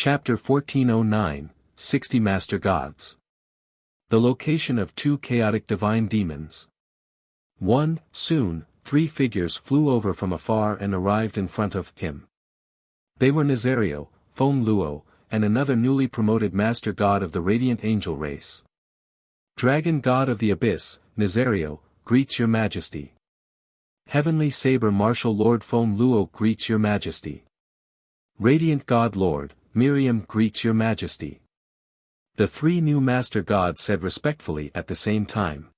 Chapter 1409, 60 Master Gods. The location of two chaotic divine demons. 1. Soon, three figures flew over from afar and arrived in front of him. They were Nazario, Feng Luo, and another newly promoted Master God of the Radiant Angel race. Dragon God of the Abyss, Nazario, greets your Majesty. Heavenly Saber Martial Lord Feng Luo greets your Majesty. Radiant God Lord, Miriam greets your Majesty. The three new Master Gods said respectfully at the same time.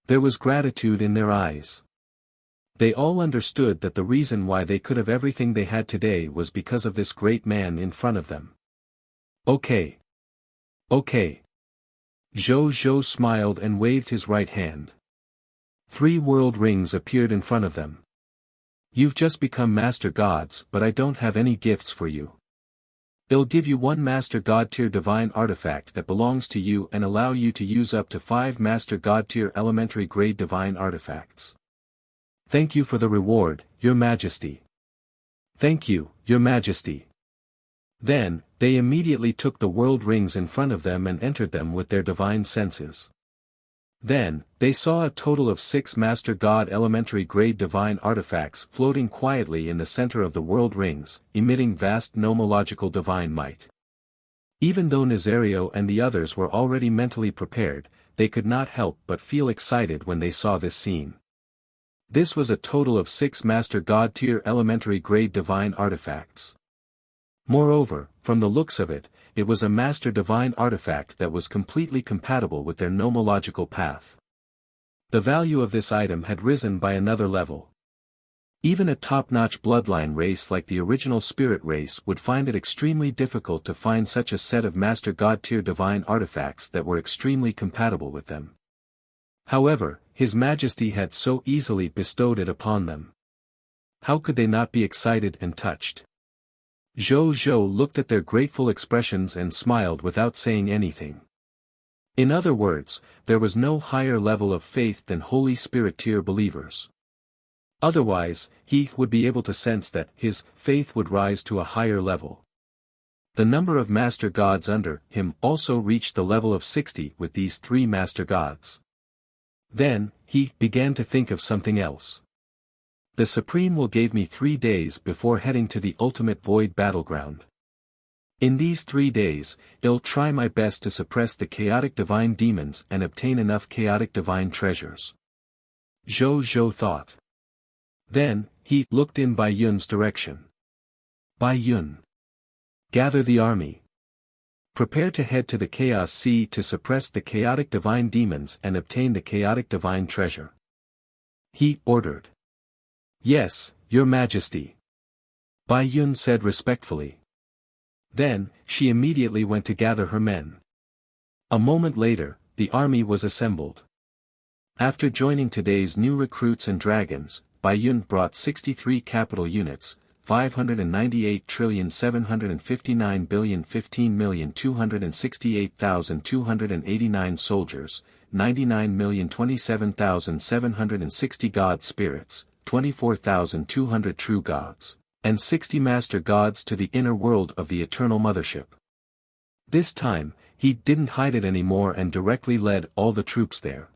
There was gratitude in their eyes. They all understood that the reason why they could have everything they had today was because of this great man in front of them. Okay. Okay. Zhou smiled and waved his right hand. 3 world rings appeared in front of them. You've just become Master Gods, but I don't have any gifts for you. I'll give you 1 Master God tier divine artifact that belongs to you and allow you to use up to 5 Master God tier elementary grade divine artifacts. Thank you for the reward, Your Majesty. Thank you, Your Majesty. Then, they immediately took the world rings in front of them and entered them with their divine senses. Then, they saw a total of 6 Master God elementary grade divine artifacts floating quietly in the center of the world rings, emitting vast nomological divine might. Even though Nazario and the others were already mentally prepared, they could not help but feel excited when they saw this scene. This was a total of 6 Master God tier elementary grade divine artifacts. Moreover, from the looks of it, it was a Master Divine artifact that was completely compatible with their nomological path. The value of this item had risen by another level. Even a top-notch bloodline race like the original Spirit race would find it extremely difficult to find such a set of Master God tier divine artifacts that were extremely compatible with them. However, His Majesty had so easily bestowed it upon them. How could they not be excited and touched? Zhou looked at their grateful expressions and smiled without saying anything. In other words, there was no higher level of faith than Holy Spirit tier believers. Otherwise, he would be able to sense that his faith would rise to a higher level. The number of Master Gods under him also reached the level of 60 with these 3 Master Gods. Then, he began to think of something else. The Supreme will gave me 3 days before heading to the ultimate void battleground. In these 3 days, I'll try my best to suppress the chaotic divine demons and obtain enough chaotic divine treasures. Zhou thought. Then, he looked in Bai Yun's direction. Bai Yun. Gather the army. Prepare to head to the Chaos Sea to suppress the chaotic divine demons and obtain the chaotic divine treasure. He ordered. Yes, Your Majesty. Bai Yun said respectfully. Then, she immediately went to gather her men. A moment later, the army was assembled. After joining today's new recruits and dragons, Bai Yun brought 63 capital units, 598,759,015,268,289 soldiers, 99,027,760 god spirits, 24,200 true gods, and 60 Master Gods to the inner world of the Eternal Mothership. This time, he didn't hide it anymore and directly led all the troops there.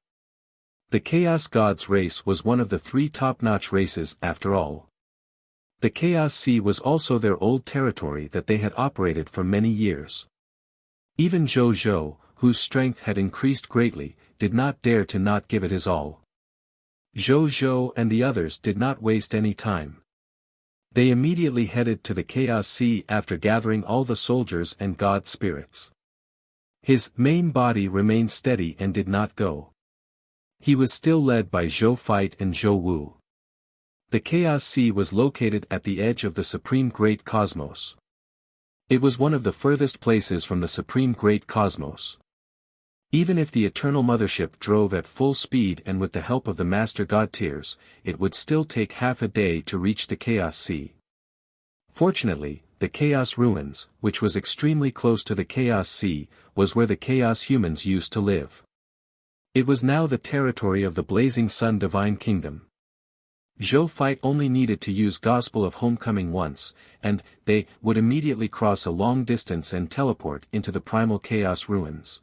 The Chaos Gods race was one of the 3 top-notch races after all. The Chaos Sea was also their old territory that they had operated for many years. Even Zhou, whose strength had increased greatly, did not dare to not give it his all. Zhou and the others did not waste any time. They immediately headed to the Chaos Sea after gathering all the soldiers and god spirits. His main body remained steady and did not go. He was still led by Zhou Fight and Zhou Wu. The Chaos Sea was located at the edge of the Supreme Great Cosmos. It was one of the furthest places from the Supreme Great Cosmos. Even if the Eternal Mothership drove at full speed and with the help of the Master God tiers, it would still take half a day to reach the Chaos Sea. Fortunately, the Chaos Ruins, which was extremely close to the Chaos Sea, was where the Chaos humans used to live. It was now the territory of the Blazing Sun Divine Kingdom. Zhou Fight only needed to use Gospel of Homecoming once, and they would immediately cross a long distance and teleport into the primal chaos ruins.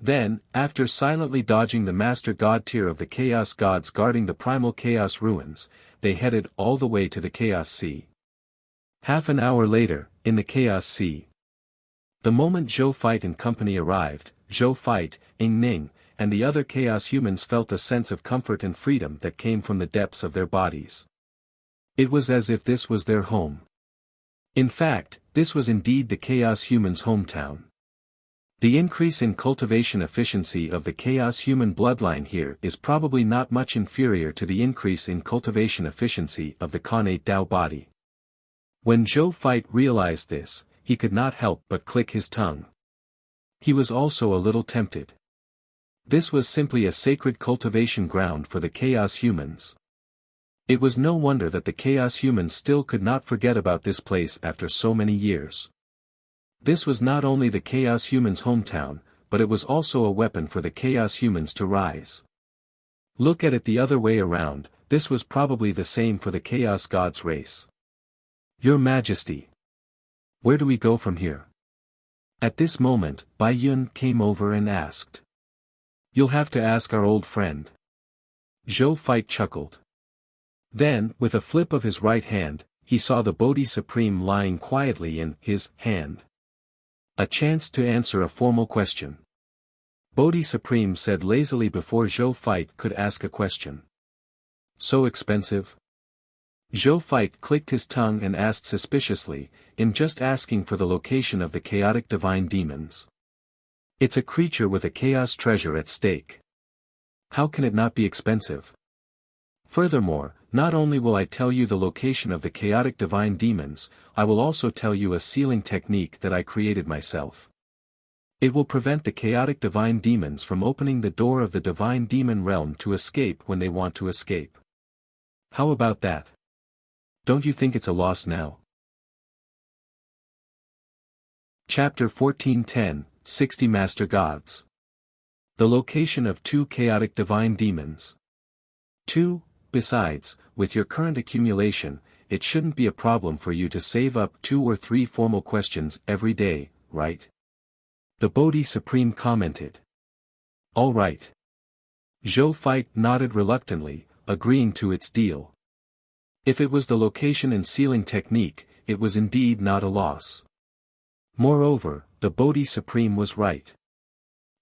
Then, after silently dodging the Master God tier of the Chaos Gods guarding the primal chaos ruins, they headed all the way to the Chaos Sea. Half an hour later, in the Chaos Sea. The moment Zhou Fight and company arrived, Zhou Fight, Ing Ning, and the other chaos humans felt a sense of comfort and freedom that came from the depths of their bodies. It was as if this was their home. In fact, this was indeed the chaos humans' hometown. The increase in cultivation efficiency of the chaos human bloodline here is probably not much inferior to the increase in cultivation efficiency of the Khanate Dao body. When Zhou Fight realized this, he could not help but click his tongue. He was also a little tempted. This was simply a sacred cultivation ground for the chaos humans. It was no wonder that the chaos humans still could not forget about this place after so many years. This was not only the chaos humans' hometown, but it was also a weapon for the chaos humans to rise. Look at it the other way around, this was probably the same for the chaos gods' race. Your Majesty. Where do we go from here? At this moment, Bai Yun came over and asked. You'll have to ask our old friend. Zhou Fight chuckled. Then, with a flip of his right hand, he saw the Bodhi Supreme lying quietly in his hand. A chance to answer a formal question. Bodhi Supreme said lazily before Zhou Fight could ask a question. So expensive? Zhou Fight clicked his tongue and asked suspiciously, in just asking for the location of the chaotic divine demons. It's a creature with a chaos treasure at stake. How can it not be expensive? Furthermore, not only will I tell you the location of the chaotic divine demons, I will also tell you a sealing technique that I created myself. It will prevent the chaotic divine demons from opening the door of the divine demon realm to escape when they want to escape. How about that? Don't you think it's a loss now? Chapter 1410, 60 Master Gods. The location of 2 chaotic divine demons. 2. Besides, with your current accumulation, it shouldn't be a problem for you to save up 2 or 3 formal questions every day, right? The Bodhi Supreme commented. All right. Zhou Fight nodded reluctantly, agreeing to its deal. If it was the location and sealing technique, it was indeed not a loss. Moreover, the Bodhi Supreme was right.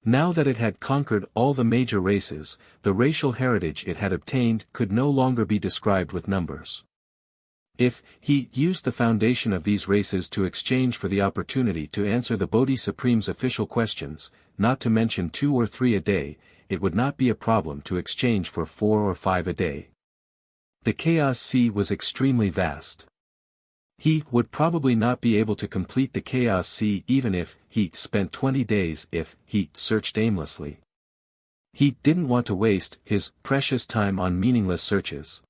Now that it had conquered all the major races, the racial heritage it had obtained could no longer be described with numbers. If he used the foundation of these races to exchange for the opportunity to answer the Bodhi Supreme's official questions, not to mention 2 or 3 a day, it would not be a problem to exchange for 4 or 5 a day. The Chaos Sea was extremely vast. He would probably not be able to complete the Chaos Sea even if he spent 20 days if he searched aimlessly. He didn't want to waste his precious time on meaningless searches.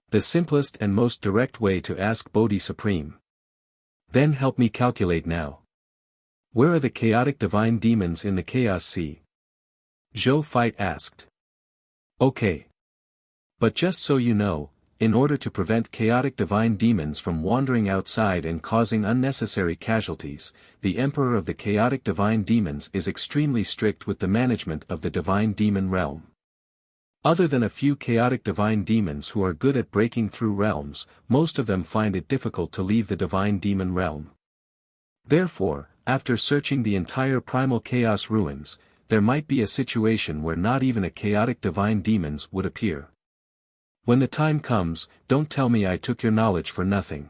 The simplest and most direct way to ask Bodhi Supreme. Then help me calculate now. Where are the chaotic divine demons in the Chaos Sea? Zhou Fight asked. Okay. But just so you know, in order to prevent chaotic divine demons from wandering outside and causing unnecessary casualties, the Emperor of the chaotic divine demons is extremely strict with the management of the divine demon realm. Other than a few chaotic divine demons who are good at breaking through realms, most of them find it difficult to leave the divine demon realm. Therefore, after searching the entire primal chaos ruins, there might be a situation where not even a chaotic divine demons would appear. When the time comes, don't tell me I took your knowledge for nothing.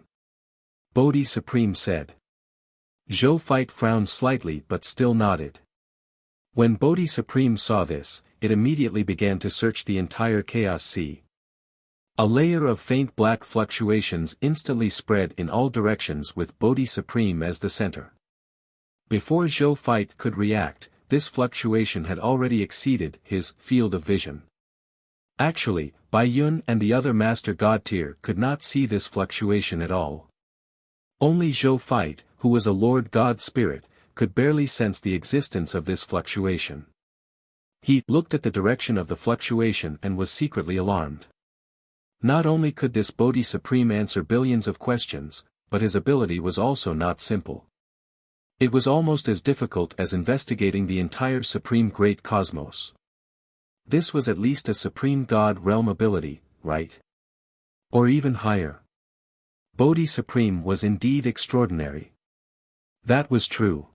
Bodhi Supreme said. Zhou Fight frowned slightly but still nodded. When Bodhi Supreme saw this, it immediately began to search the entire Chaos Sea. A layer of faint black fluctuations instantly spread in all directions with Bodhi Supreme as the center. Before Zhou Fight could react, this fluctuation had already exceeded his field of vision. Actually, Bai Yun and the other Master God tier could not see this fluctuation at all. Only Zhou Fight, who was a Lord God Spirit, could barely sense the existence of this fluctuation. He looked at the direction of the fluctuation and was secretly alarmed. Not only could this Bodhi Supreme answer billions of questions, but his ability was also not simple. It was almost as difficult as investigating the entire Supreme Great Cosmos. This was at least a Supreme God realm ability, right? Or even higher. Bodhi Supreme was indeed extraordinary. That was true.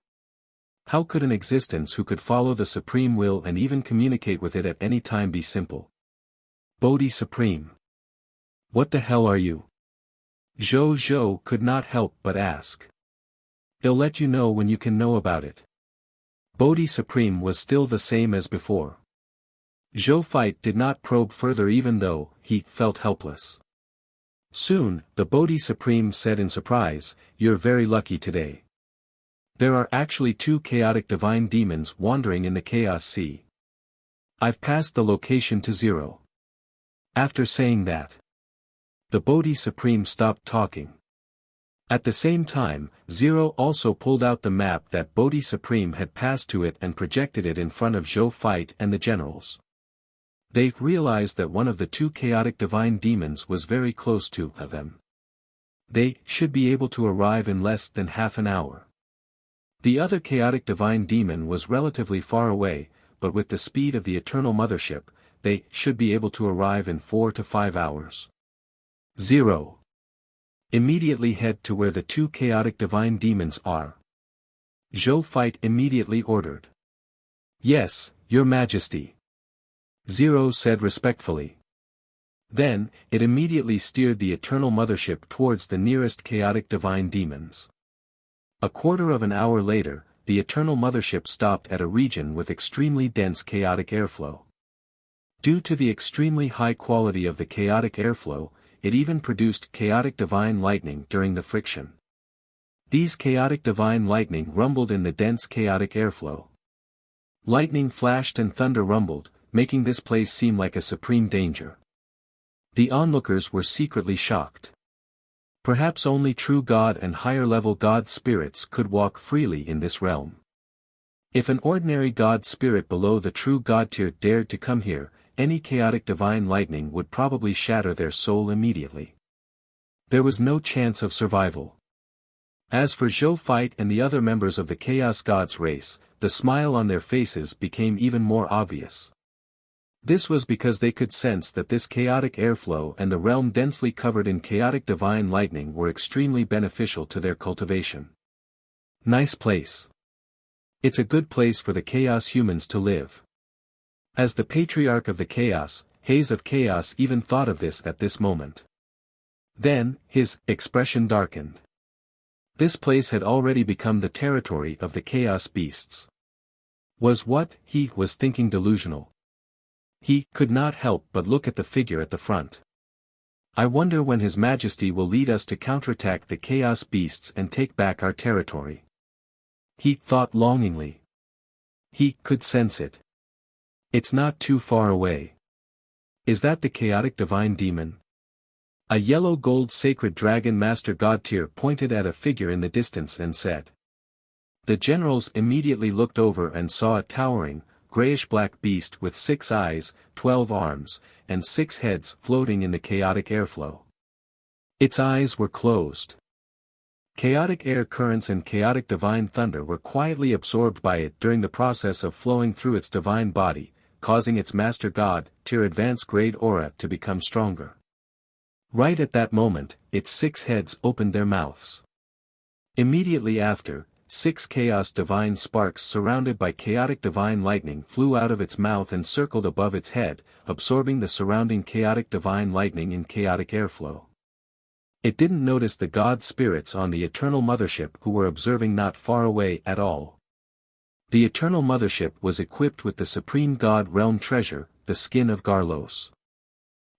How could an existence who could follow the Supreme Will and even communicate with it at any time be simple? Bodhi Supreme. What the hell are you? Zhou could not help but ask. He'll let you know when you can know about it. Bodhi Supreme was still the same as before. Zhou Fight did not probe further even though he felt helpless. Soon, the Bodhi Supreme said in surprise, "You're very lucky today. There are actually 2 chaotic divine demons wandering in the Chaos Sea. I've passed the location to 0. After saying that, the Bodhi Supreme stopped talking. At the same time, 0 also pulled out the map that Bodhi Supreme had passed to it and projected it in front of Zhou Fight and the generals. They realized that one of the 2 chaotic divine demons was very close to them. They should be able to arrive in less than half an hour. The other chaotic divine demon was relatively far away, but with the speed of the Eternal Mothership, they should be able to arrive in 4 to 5 hours. 0. Immediately head to where the 2 chaotic divine demons are. Zhou Fight immediately ordered. Yes, Your Majesty. 0 said respectfully. Then, it immediately steered the Eternal Mothership towards the nearest chaotic divine demons. A quarter of an hour later, the Eternal Mothership stopped at a region with extremely dense chaotic airflow. Due to the extremely high quality of the chaotic airflow, it even produced chaotic divine lightning during the friction. These chaotic divine lightning rumbled in the dense chaotic airflow. Lightning flashed and thunder rumbled, making this place seem like a supreme danger. The onlookers were secretly shocked. Perhaps only true God and higher-level God spirits could walk freely in this realm. If an ordinary God spirit below the true God tier dared to come here, any chaotic divine lightning would probably shatter their soul immediately. There was no chance of survival. As for Zhou Fight and the other members of the Chaos Gods race, the smile on their faces became even more obvious. This was because they could sense that this chaotic airflow and the realm densely covered in chaotic divine lightning were extremely beneficial to their cultivation. Nice place. It's a good place for the Chaos humans to live. As the Patriarch of the Chaos, Haze of Chaos even thought of this at this moment. Then, his expression darkened. This place had already become the territory of the Chaos beasts. Was what he was thinking delusional? He could not help but look at the figure at the front. I wonder when His Majesty will lead us to counterattack the Chaos beasts and take back our territory. He thought longingly. He could sense it. It's not too far away. Is that the chaotic divine demon? A yellow gold sacred dragon master god tier pointed at a figure in the distance and said. The generals immediately looked over and saw a towering, grayish-black beast with 6 eyes, 12 arms, and 6 heads floating in the chaotic airflow. Its eyes were closed. Chaotic air currents and chaotic divine thunder were quietly absorbed by it during the process of flowing through its divine body, causing its Master God, tier advanced grade aura to become stronger. Right at that moment, its 6 heads opened their mouths. Immediately after, 6 chaos divine sparks surrounded by chaotic divine lightning flew out of its mouth and circled above its head, absorbing the surrounding chaotic divine lightning in chaotic airflow. It didn't notice the god spirits on the Eternal Mothership who were observing not far away at all. The Eternal Mothership was equipped with the Supreme God Realm treasure, the Skin of Garlos.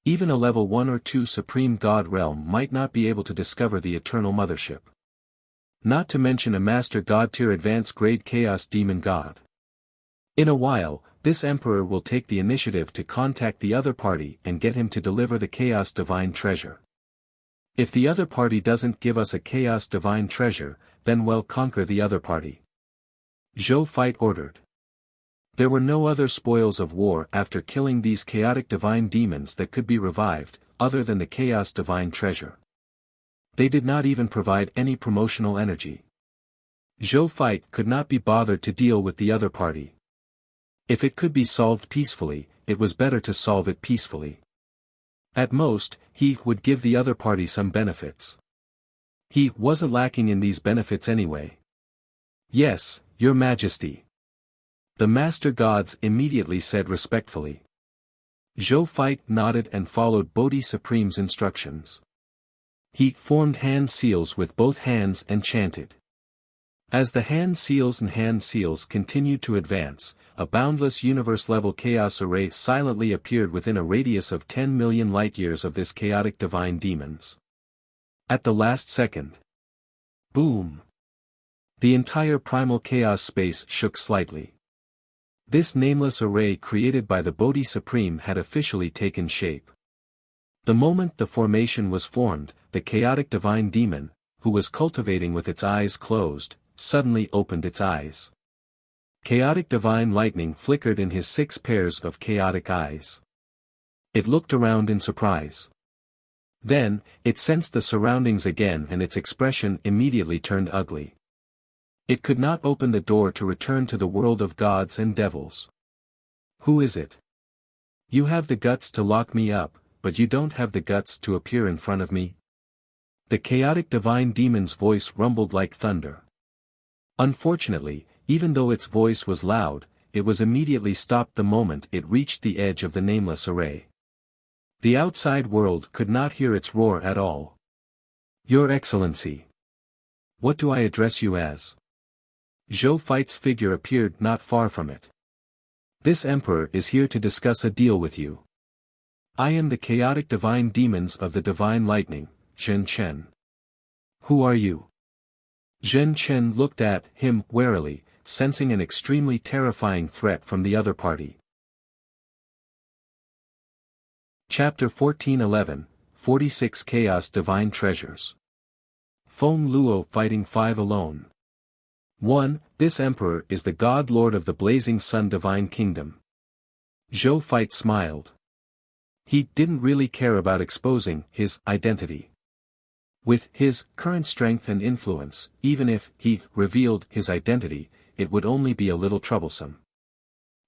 Even a level 1 or 2 Supreme God Realm might not be able to discover the Eternal Mothership. Not to mention a Master God tier advanced grade Chaos Demon God. In a while, this Emperor will take the initiative to contact the other party and get him to deliver the Chaos Divine Treasure. If the other party doesn't give us a Chaos Divine Treasure, then we'll conquer the other party. Zhou Fight ordered. There were no other spoils of war after killing these chaotic divine demons that could be revived, other than the Chaos Divine Treasure. They did not even provide any promotional energy. Zhou Fight could not be bothered to deal with the other party. If it could be solved peacefully, it was better to solve it peacefully. At most, he would give the other party some benefits. He wasn't lacking in these benefits anyway. Yes, Your Majesty. The Master Gods immediately said respectfully. Zhou Fight nodded and followed Bodhi Supreme's instructions. He formed hand seals with both hands and chanted. As the hand seals continued to advance, a boundless universe-level chaos array silently appeared within a radius of 10 million light-years of this chaotic divine demons. At the last second. Boom! The entire primal chaos space shook slightly. This nameless array created by the Bodhi Supreme had officially taken shape. The moment the formation was formed, the chaotic divine demon, who was cultivating with its eyes closed, suddenly opened its eyes. Chaotic divine lightning flickered in his 6 pairs of chaotic eyes. It looked around in surprise. Then, it sensed the surroundings again and its expression immediately turned ugly. It could not open the door to return to the world of gods and devils. Who is it? You have the guts to lock me up, but you don't have the guts to appear in front of me? The chaotic divine demon's voice rumbled like thunder. Unfortunately, even though its voice was loud, it was immediately stopped the moment it reached the edge of the nameless array. The outside world could not hear its roar at all. Your Excellency. What do I address you as? Zhou Fight's figure appeared not far from it. This emperor is here to discuss a deal with you. I am the chaotic divine demons of the divine lightning, Zhen Chen. Who are you? Zhen Chen looked at him warily, sensing an extremely terrifying threat from the other party. Chapter 1411, 46 Chaos Divine Treasures. Feng Luo fighting 5 alone. 1. This emperor is the God Lord of the Blazing Sun Divine Kingdom. Zhou Fight smiled. He didn't really care about exposing his identity. With his current strength and influence, even if he revealed his identity, it would only be a little troublesome.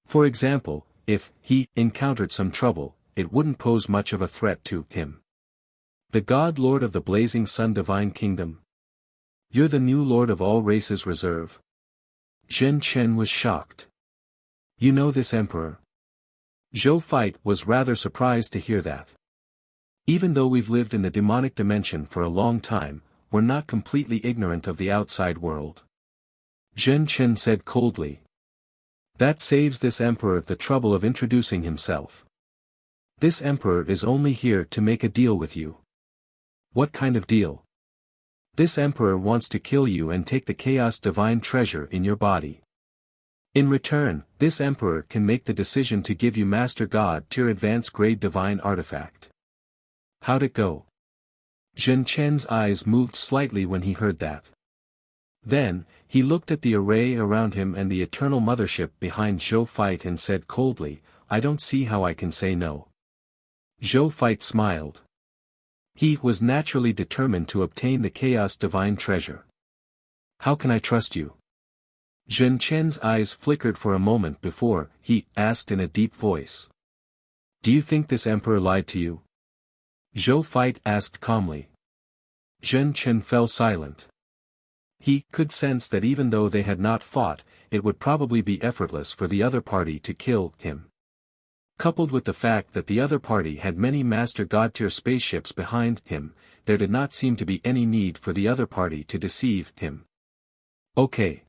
For example, if he encountered some trouble, it wouldn't pose much of a threat to him. The God Lord of the Blazing Sun Divine Kingdom? You're the new Lord of all races reserve? Zhen Chen was shocked. You know this emperor? Zhou Fight was rather surprised to hear that. Even though we've lived in the demonic dimension for a long time, we're not completely ignorant of the outside world. Zhen Chen said coldly. That saves this emperor the trouble of introducing himself. This emperor is only here to make a deal with you. What kind of deal? This emperor wants to kill you and take the chaos divine treasure in your body. In return, this emperor can make the decision to give you Master God Tier Advanced Grade Divine Artifact. How'd it go? Zhen Chen's eyes moved slightly when he heard that. Then, he looked at the array around him and the eternal mothership behind Zhou Fight and said coldly, I don't see how I can say no. Zhou Fight smiled. He was naturally determined to obtain the Chaos Divine Treasure. How can I trust you? Zhen Chen's eyes flickered for a moment before he asked in a deep voice. Do you think this emperor lied to you? Zhou Fight asked calmly. Zhen Chen fell silent. He could sense that even though they had not fought, it would probably be effortless for the other party to kill him. Coupled with the fact that the other party had many Master God Tier spaceships behind him, there did not seem to be any need for the other party to deceive him. Okay.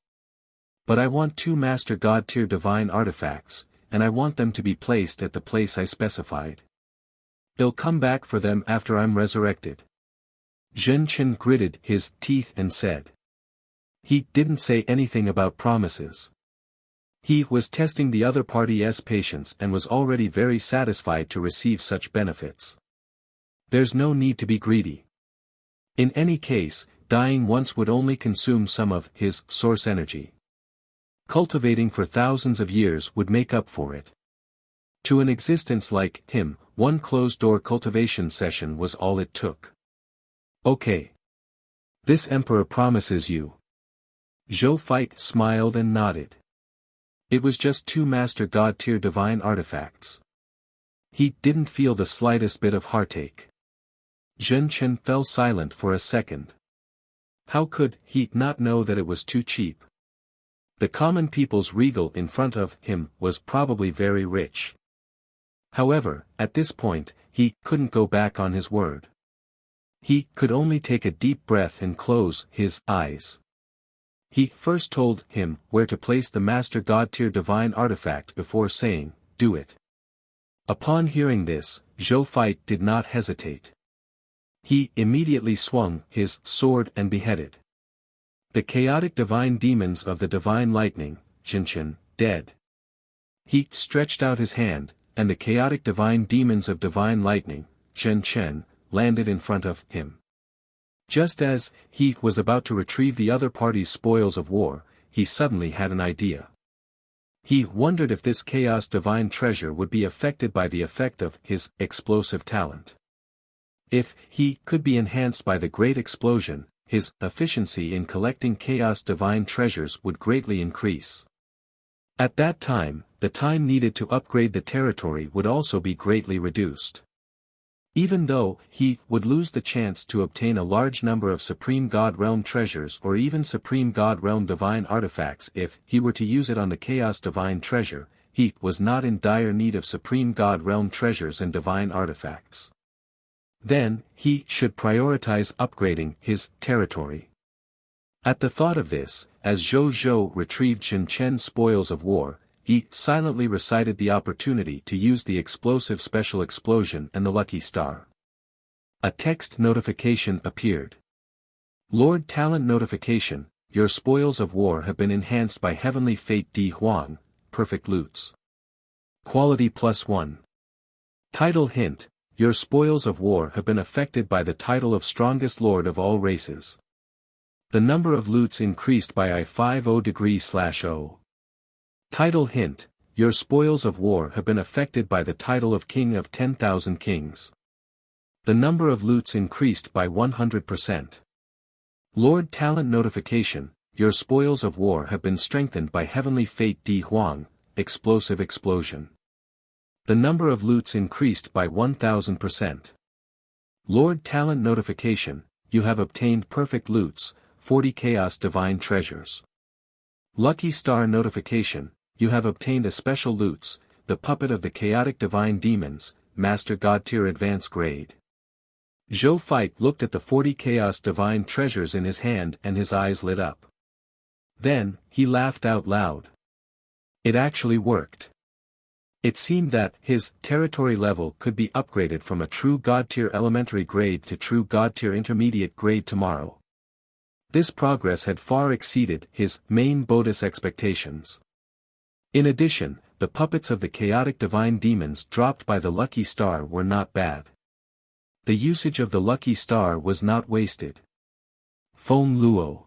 But I want 2 Master God Tier divine artifacts, and I want them to be placed at the place I specified. I'll come back for them after I'm resurrected. Zhen Chen gritted his teeth and said. He didn't say anything about promises. He was testing the other party's patience and was already very satisfied to receive such benefits. There's no need to be greedy. In any case, dying once would only consume some of his source energy. Cultivating for thousands of years would make up for it. To an existence like him, one closed-door cultivation session was all it took. Okay. This emperor promises you. Zhou Feit smiled and nodded. It was just 2 Master God tier divine artifacts. He didn't feel the slightest bit of heartache. Zhen Chen fell silent for a second. How could he not know that it was too cheap? The common people's regal in front of him was probably very rich. However, at this point, he couldn't go back on his word. He could only take a deep breath and close his eyes. He first told him where to place the Master God tier divine artifact before saying, "Do it." Upon hearing this, Zhou Feit did not hesitate. He immediately swung his sword and beheaded the chaotic divine demons of the divine lightning, Jinshin, dead. He stretched out his hand, and the chaotic divine demons of divine lightning, Zhen Chen, landed in front of him. Just as he was about to retrieve the other party's spoils of war, he suddenly had an idea. He wondered if this chaos divine treasure would be affected by the effect of his explosive talent. If he could be enhanced by the great explosion, his efficiency in collecting chaos divine treasures would greatly increase. At that time, the time needed to upgrade the territory would also be greatly reduced. Even though he would lose the chance to obtain a large number of Supreme God Realm treasures or even Supreme God Realm divine artifacts if he were to use it on the Chaos Divine Treasure, he was not in dire need of Supreme God Realm treasures and divine artifacts. Then, he should prioritize upgrading his territory. At the thought of this, as Zhou Zhou retrieved Shen Chen's spoils of war, he silently recited the opportunity to use the explosive special explosion and the lucky star. A text notification appeared. Lord Talent Notification, your spoils of war have been enhanced by Heavenly Fate Di Huang, Perfect Loots. Quality +1. Title Hint, your spoils of war have been affected by the title of Strongest Lord of all races. The number of loots increased by I50°/0. Title Hint, your spoils of war have been affected by the title of King of 10,000 Kings. The number of loots increased by 100%. Lord Talent Notification, your spoils of war have been strengthened by Heavenly Fate Di Huang, Explosive Explosion. The number of loots increased by 1000%. Lord Talent Notification, you have obtained Perfect Loots, 40 Chaos Divine Treasures. Lucky Star Notification, you have obtained a special loots, the Puppet of the Chaotic Divine Demons, Master God Tier Advanced Grade. Zhou Feit looked at the 40 Chaos Divine Treasures in his hand and his eyes lit up. Then, he laughed out loud. It actually worked. It seemed that his territory level could be upgraded from a true God Tier Elementary Grade to true God Tier Intermediate Grade tomorrow. This progress had far exceeded his main Bodis expectations. In addition, the puppets of the chaotic divine demons dropped by the Lucky Star were not bad. The usage of the Lucky Star was not wasted. Feng Luo.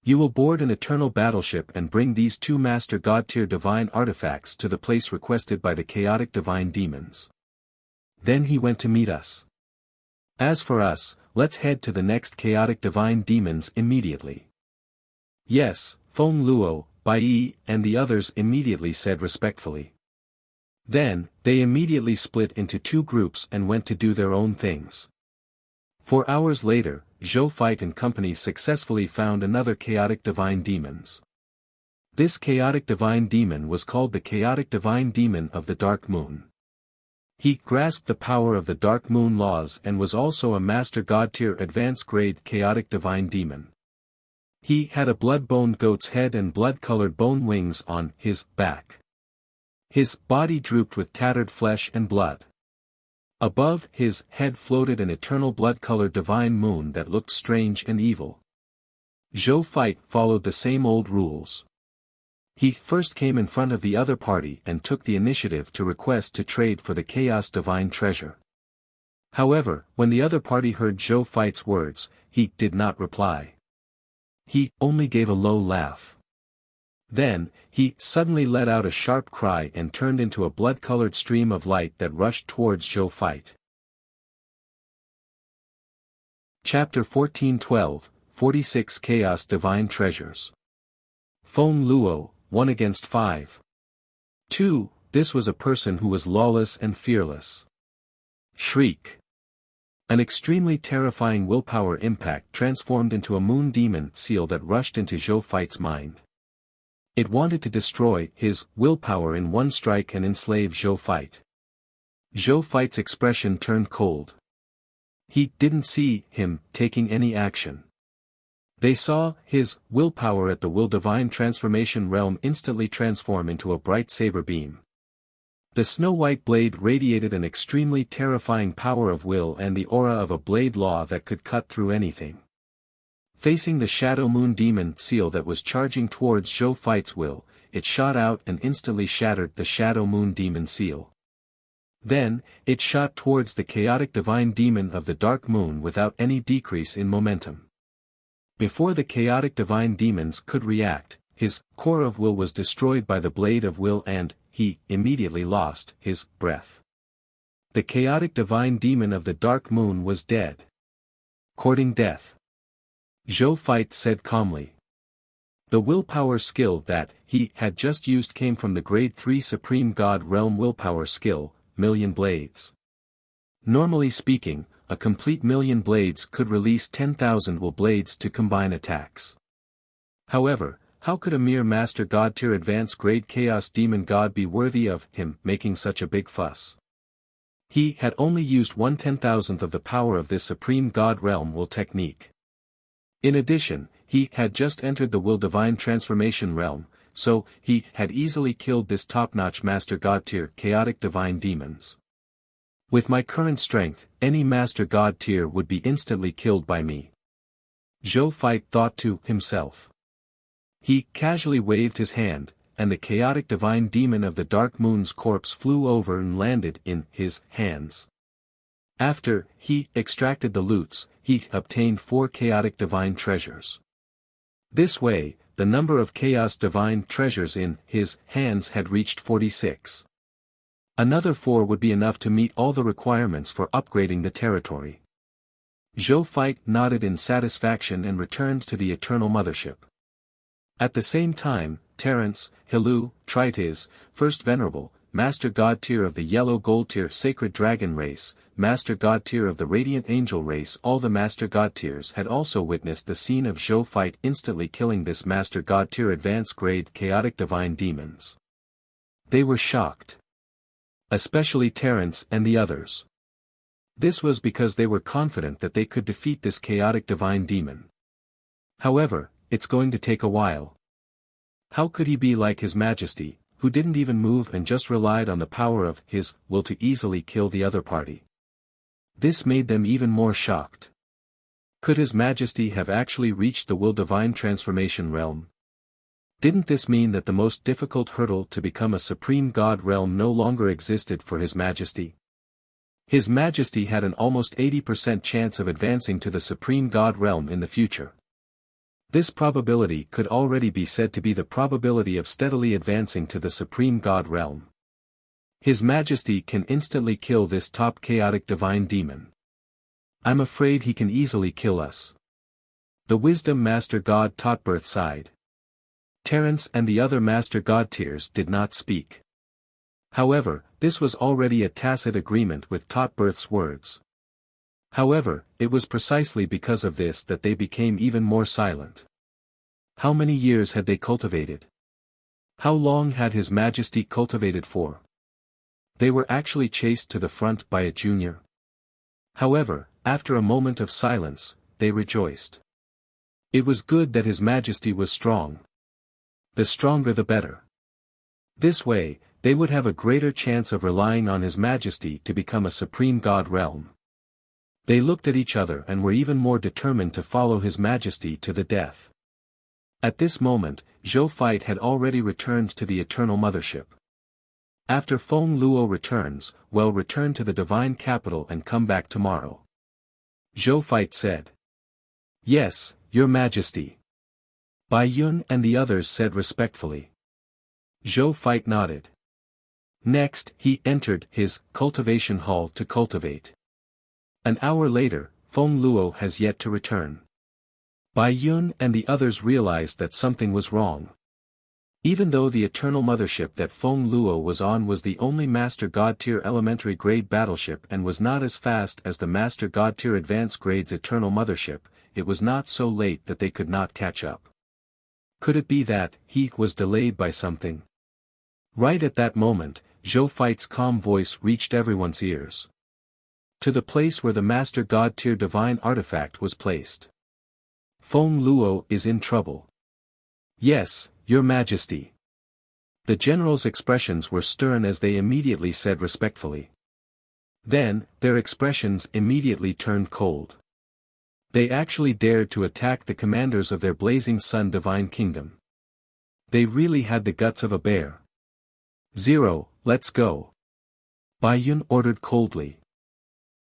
You will board an eternal battleship and bring these 2 Master God Tier divine artifacts to the place requested by the chaotic divine demons. Then he went to meet us. As for us, let's head to the next chaotic divine demons immediately. Yes, Feng Luo, Bai Yi, and the others immediately said respectfully. Then, they immediately split into 2 groups and went to do their own things. 4 hours later, Zhou Feit and company successfully found another chaotic divine demons. This chaotic divine demon was called the chaotic divine demon of the Dark Moon. He grasped the power of the Dark Moon laws and was also a Master God Tier Advanced Grade chaotic divine demon. He had a blood-boned goat's head and blood-colored bone wings on his back. His body drooped with tattered flesh and blood. Above his head floated an eternal blood-colored divine moon that looked strange and evil. Zhou Feit followed the same old rules. He first came in front of the other party and took the initiative to request to trade for the Chaos Divine Treasure. However, when the other party heard Zhou Feit's words, he did not reply. He only gave a low laugh. Then, he suddenly let out a sharp cry and turned into a blood-colored stream of light that rushed towards Zhou Fight. Chapter 14:12, 46 Chaos Divine Treasures. Feng Luo, 1 against 5. 2. This was a person who was lawless and fearless. Shriek. An extremely terrifying willpower impact transformed into a moon demon seal that rushed into Zhou Fight's mind. It wanted to destroy his willpower in one strike and enslave Zhou Fight. Zhou Fight's expression turned cold. He didn't see him taking any action. They saw his willpower at the will divine transformation realm instantly transform into a bright saber beam. The snow-white blade radiated an extremely terrifying power of will and the aura of a blade law that could cut through anything. Facing the Shadow Moon Demon seal that was charging towards Zhou Fight's will, it shot out and instantly shattered the Shadow Moon Demon seal. Then, it shot towards the chaotic divine demon of the Dark Moon without any decrease in momentum. Before the chaotic divine demons could react, his core of will was destroyed by the blade of will and he immediately lost his breath. The chaotic divine demon of the Dark Moon was dead. Courting death. Zhou Fight said calmly. The willpower skill that he had just used came from the Grade 3 Supreme God Realm willpower skill, Million Blades. Normally speaking, a complete million blades could release 10,000 will blades to combine attacks. However, how could a mere Master God tier advanced grade Chaos Demon God be worthy of him making such a big fuss? He had only used 1/10,000th of the power of this Supreme God Realm will technique. In addition, he had just entered the will divine transformation realm, so he had easily killed this top-notch Master God tier chaotic divine demons. With my current strength, any Master God tier would be instantly killed by me. Zhou Fight thought to himself. He casually waved his hand, and the chaotic divine demon of the Dark Moon's corpse flew over and landed in his hands. After he extracted the loots, he obtained 4 chaotic divine treasures. This way, the number of chaos divine treasures in his hands had reached 46. Another 4 would be enough to meet all the requirements for upgrading the territory. Zhou Fight nodded in satisfaction and returned to the Eternal Mothership. At the same time, Terence, Hilu, Trites, First Venerable, Master God tier of the Yellow Gold tier Sacred Dragon race, Master God tier of the Radiant Angel race, all the Master God tiers had also witnessed the scene of Zhou Fight instantly killing this Master God tier advanced grade chaotic divine demons. They were shocked. Especially Terence and the others. This was because they were confident that they could defeat this chaotic divine demon. However, it's going to take a while. How could he be like His Majesty, who didn't even move and just relied on the power of his will to easily kill the other party? This made them even more shocked. Could His Majesty have actually reached the will divine transformation realm? Didn't this mean that the most difficult hurdle to become a supreme god realm no longer existed for His Majesty? His Majesty had an almost 80% chance of advancing to the supreme god realm in the future. This probability could already be said to be the probability of steadily advancing to the supreme god realm. His Majesty can instantly kill this top chaotic divine demon. I'm afraid he can easily kill us. The Wisdom Master God Totbirth sighed. Terence and the other Master God tiers did not speak. However, this was already a tacit agreement with Totbirth's words. However, it was precisely because of this that they became even more silent. How many years had they cultivated? How long had His Majesty cultivated for? They were actually chased to the front by a junior. However, after a moment of silence, they rejoiced. It was good that His Majesty was strong. The stronger the better. This way, they would have a greater chance of relying on His Majesty to become a supreme god realm. They looked at each other and were even more determined to follow His Majesty to the death. At this moment, Zhou Fight had already returned to the Eternal Mothership. After Feng Luo returns, well, return to the Divine Capital and come back tomorrow. Zhou Fight said. Yes, Your Majesty. Bai Yun and the others said respectfully. Zhou Feit nodded. Next, he entered his cultivation hall to cultivate. An hour later, Feng Luo has yet to return. Bai Yun and the others realized that something was wrong. Even though the Eternal Mothership that Feng Luo was on was the only Master God Tier Elementary Grade battleship and was not as fast as the Master God Tier Advanced Grade's Eternal Mothership, it was not so late that they could not catch up. Could it be that he was delayed by something? Right at that moment, Zhou Feit's calm voice reached everyone's ears. To the place where the Master God Tier Divine Artifact was placed. Feng Luo is in trouble. Yes, Your Majesty. The general's expressions were stern as they immediately said respectfully. Then, their expressions immediately turned cold. They actually dared to attack the commanders of their Blazing Sun Divine Kingdom. They really had the guts of a bear. Zero, let's go. Bai Yun ordered coldly.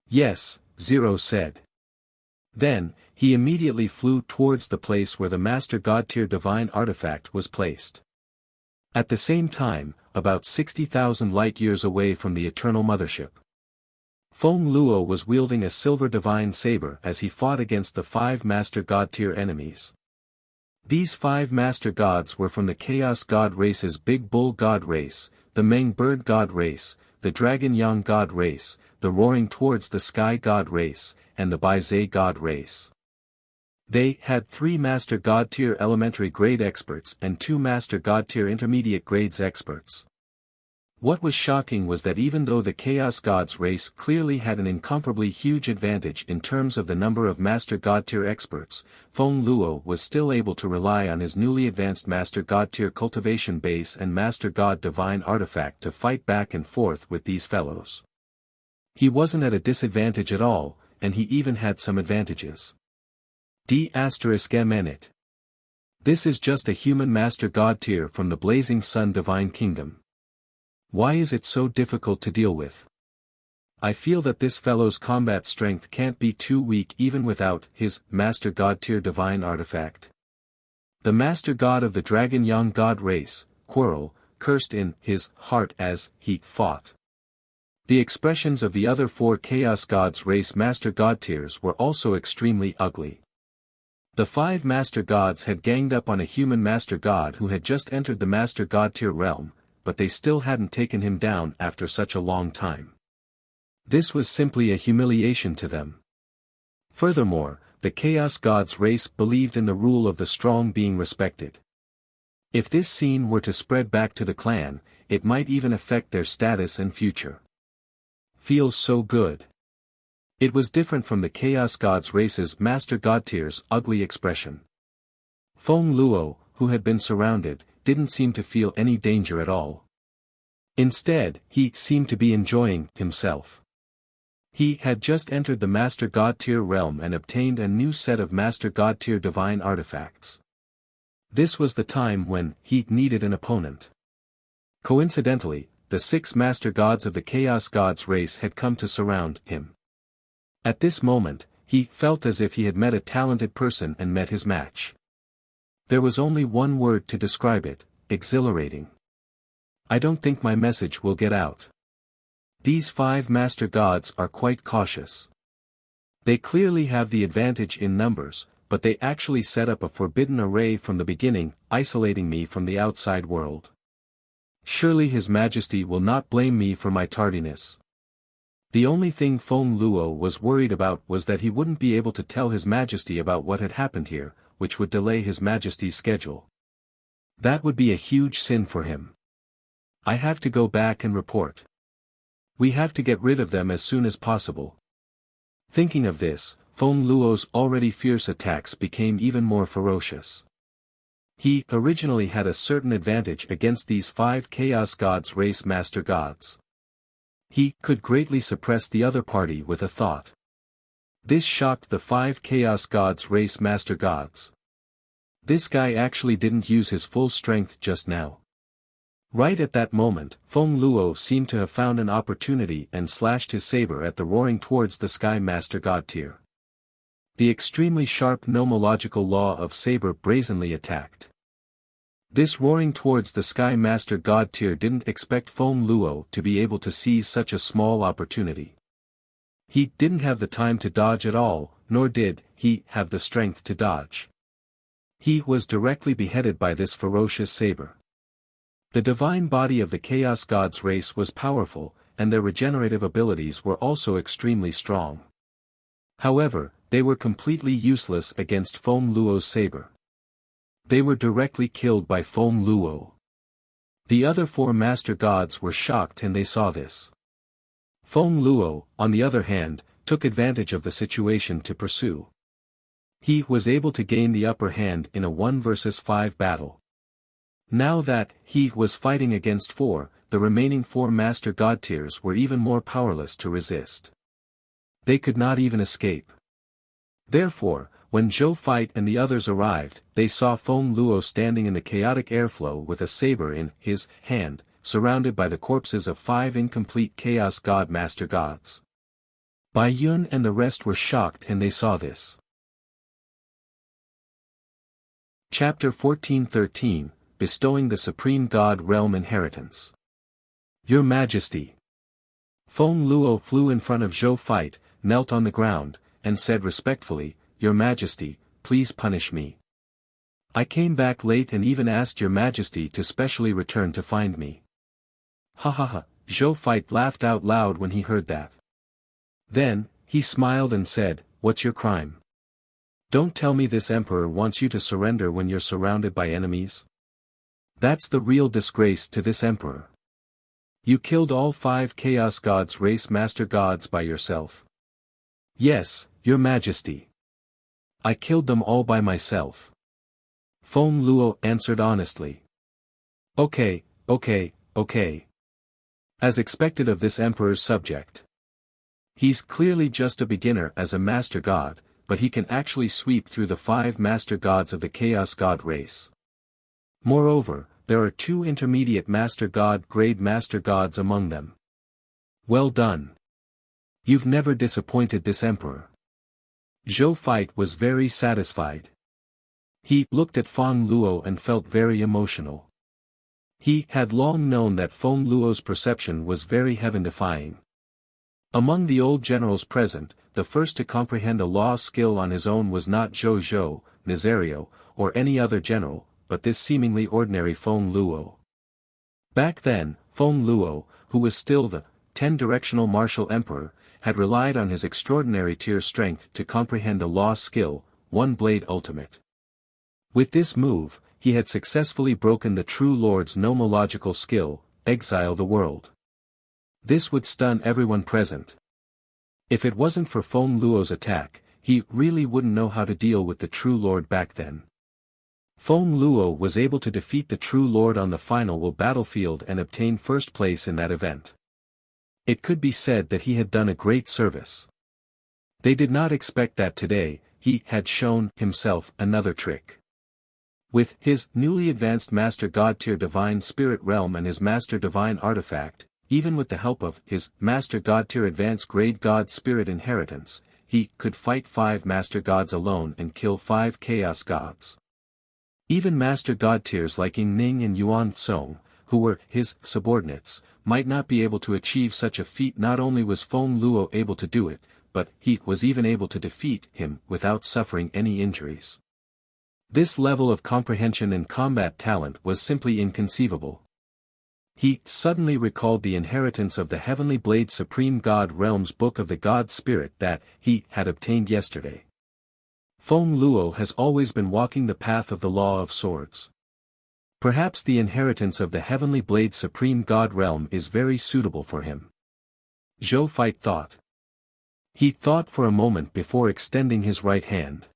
Yes, Zero said. Then, he immediately flew towards the place where the Master God Tier Divine Artifact was placed. At the same time, about 60,000 light-years away from the Eternal Mothership. Feng Luo was wielding a silver divine saber as he fought against the 5 Master God Tier enemies. These 5 Master Gods were from the Chaos God race's Big Bull God race, the Meng Bird God race, the Dragon Yang God race, the Roaring Towards the Sky God race, and the Bai Zhe God race. They had 3 Master God Tier Elementary Grade experts and 2 Master God Tier Intermediate Grades experts. What was shocking was that even though the Chaos Gods race clearly had an incomparably huge advantage in terms of the number of Master God Tier experts, Feng Luo was still able to rely on his newly advanced Master God Tier cultivation base and Master God Divine Artifact to fight back and forth with these fellows. He wasn't at a disadvantage at all, and he even had some advantages. D***M. This is just a human Master God Tier from the Blazing Sun Divine Kingdom. Why is it so difficult to deal with? I feel that this fellow's combat strength can't be too weak even without his Master God Tier Divine Artifact. The Master God of the Dragon Yang God race, Quirrell, cursed in his heart as he fought. The expressions of the other 4 Chaos Gods race Master God Tiers were also extremely ugly. The 5 Master Gods had ganged up on a human Master God who had just entered the Master God Tier realm, but they still hadn't taken him down after such a long time. This was simply a humiliation to them. Furthermore, the Chaos Gods race believed in the rule of the strong being respected. If this scene were to spread back to the clan, it might even affect their status and future. Feels so good. It was different from the Chaos Gods race's Master God Tier's ugly expression. Feng Luo, who had been surrounded, didn't seem to feel any danger at all. Instead, he seemed to be enjoying himself. He had just entered the Master God Tier realm and obtained a new set of Master God Tier Divine Artifacts. This was the time when he needed an opponent. Coincidentally, the 6 Master Gods of the Chaos Gods race had come to surround him. At this moment, he felt as if he had met a talented person and met his match. There was only one word to describe it: exhilarating. I don't think my message will get out. These 5 Master Gods are quite cautious. They clearly have the advantage in numbers, but they actually set up a forbidden array from the beginning, isolating me from the outside world. Surely His Majesty will not blame me for my tardiness. The only thing Feng Luo was worried about was that he wouldn't be able to tell His Majesty about what had happened here, which would delay His Majesty's schedule. That would be a huge sin for him. I have to go back and report. We have to get rid of them as soon as possible. Thinking of this, Feng Luo's already fierce attacks became even more ferocious. He originally had a certain advantage against these 5 Chaos Gods race Master Gods. He could greatly suppress the other party with a thought. This shocked the 5 Chaos Gods race Master Gods. This guy actually didn't use his full strength just now. Right at that moment, Feng Luo seemed to have found an opportunity and slashed his saber at the Roaring Towards the Sky Master God Tier. The extremely sharp nomological law of saber brazenly attacked. This roaring towards the sky Master God Tier didn't expect Feng Luo to be able to seize such a small opportunity. He didn't have the time to dodge at all, nor did he have the strength to dodge. He was directly beheaded by this ferocious saber. The divine body of the Chaos God's race was powerful, and their regenerative abilities were also extremely strong. However, they were completely useless against Feng Luo's saber. They were directly killed by Feng Luo. The other four Master Gods were shocked and they saw this. Feng Luo, on the other hand, took advantage of the situation to pursue. He was able to gain the upper hand in a 1 versus 5 battle. Now that he was fighting against four, the remaining four Master God Tiers were even more powerless to resist. They could not even escape. Therefore, when Zhou Fight and the others arrived, they saw Feng Luo standing in the chaotic airflow with a saber in his hand, surrounded by the corpses of 5 incomplete Chaos God Master Gods. Bai Yun and the rest were shocked and they saw this. Chapter 14:13, Bestowing the Supreme God Realm Inheritance. Your Majesty. Feng Luo flew in front of Zhou Fight, knelt on the ground, and said respectfully, Your Majesty, please punish me. I came back late and even asked Your Majesty to specially return to find me. Ha ha ha, Zhou Fight laughed out loud when he heard that. Then, he smiled and said, What's your crime? Don't tell me this emperor wants you to surrender when you're surrounded by enemies? That's the real disgrace to this emperor. You killed all 5 Chaos Gods race Master Gods by yourself. Yes, Your Majesty. I killed them all by myself. Feng Luo answered honestly. Okay. As expected of this emperor's subject. He's clearly just a beginner as a Master God, but he can actually sweep through the 5 Master Gods of the Chaos God race. Moreover, there are 2 intermediate Master God grade Master Gods among them. Well done. You've never disappointed this emperor. Zhou Fight was very satisfied. He looked at Feng Luo and felt very emotional. He had long known that Feng Luo's perception was very heaven-defying. Among the old generals present, the first to comprehend a law skill on his own was not Zhou, Nazario, or any other general, but this seemingly ordinary Feng Luo. Back then, Feng Luo, who was still the 10-directional martial emperor, had relied on his extraordinary tier strength to comprehend a law skill, One Blade Ultimate. With this move, he had successfully broken the True Lord's nomological skill, Exile the World. This would stun everyone present. If it wasn't for Feng Luo's attack, he really wouldn't know how to deal with the True Lord back then. Feng Luo was able to defeat the True Lord on the final battlefield and obtain first place in that event. It could be said that he had done a great service. They did not expect that today, he had shown himself another trick. With his newly advanced Master God Tier Divine Spirit Realm and his Master Divine Artifact, even with the help of his Master God Tier Advanced Grade God Spirit Inheritance, he could fight 5 Master Gods alone and kill 5 Chaos Gods. Even Master God Tiers like Ying Ning and Yuan Song, who were his subordinates, might not be able to achieve such a feat. Not only was Feng Luo able to do it, but he was even able to defeat him without suffering any injuries. This level of comprehension and combat talent was simply inconceivable. He suddenly recalled the inheritance of the Heavenly Blade Supreme God Realm's Book of the God Spirit that he had obtained yesterday. Feng Luo has always been walking the path of the Law of Swords. Perhaps the inheritance of the Heavenly Blade Supreme God Realm is very suitable for him. Zhou Fight thought. He thought for a moment before extending his right hand.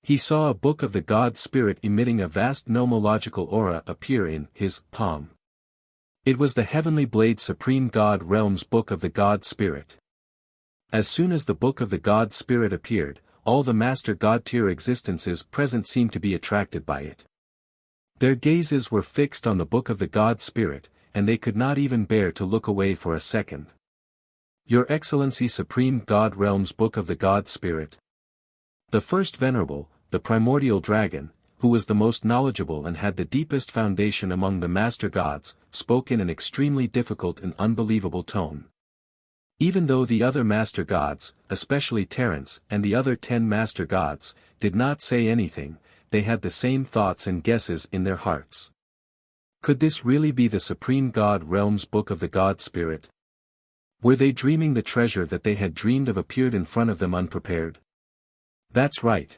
He saw a book of the God Spirit emitting a vast nomological aura appear in his palm. It was the Heavenly Blade Supreme God Realm's Book of the God Spirit. As soon as the Book of the God Spirit appeared, all the Master God Tier existences present seemed to be attracted by it. Their gazes were fixed on the Book of the God Spirit, and they could not even bear to look away for a second. Your Excellency Supreme God Realm's Book of the God Spirit. The first venerable, the primordial dragon, who was the most knowledgeable and had the deepest foundation among the master gods, spoke in an extremely difficult and unbelievable tone. Even though the other master gods, especially Terence and the other 10 master gods, did not say anything, they had the same thoughts and guesses in their hearts. Could this really be the Supreme God Realm's Book of the God Spirit? Were they dreaming the treasure that they had dreamed of appeared in front of them unprepared? That's right.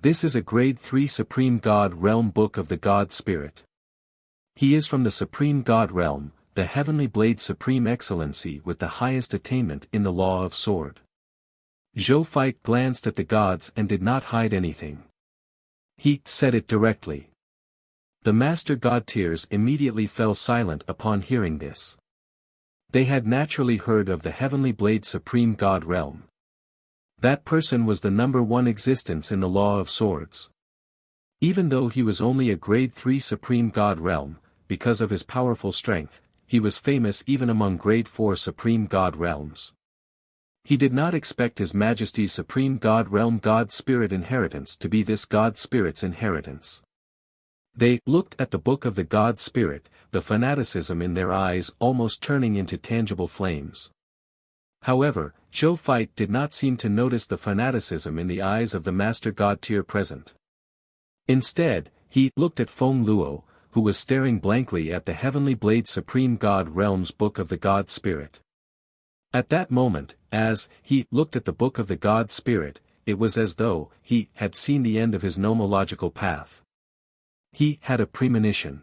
This is a Grade 3 Supreme God Realm Book of the God Spirit. He is from the Supreme God Realm, the Heavenly Blade Supreme Excellency with the highest attainment in the Law of Sword. Zhou Fei glanced at the gods and did not hide anything. He said it directly. The Master God Tiers immediately fell silent upon hearing this. They had naturally heard of the Heavenly Blade Supreme God Realm. That person was the #1 existence in the Law of Swords. Even though he was only a Grade 3 Supreme God Realm, because of his powerful strength, he was famous even among Grade 4 Supreme God Realms. He did not expect His Majesty's Supreme God Realm God Spirit inheritance to be this God Spirit's inheritance. They looked at the Book of the God Spirit, the fanaticism in their eyes almost turning into tangible flames. However, Zhou Fei did not seem to notice the fanaticism in the eyes of the Master God Tier present. Instead, he looked at Feng Luo, who was staring blankly at the Heavenly Blade Supreme God Realm's Book of the God Spirit. At that moment, as he looked at the Book of the God Spirit, it was as though he had seen the end of his nomological path. He had a premonition.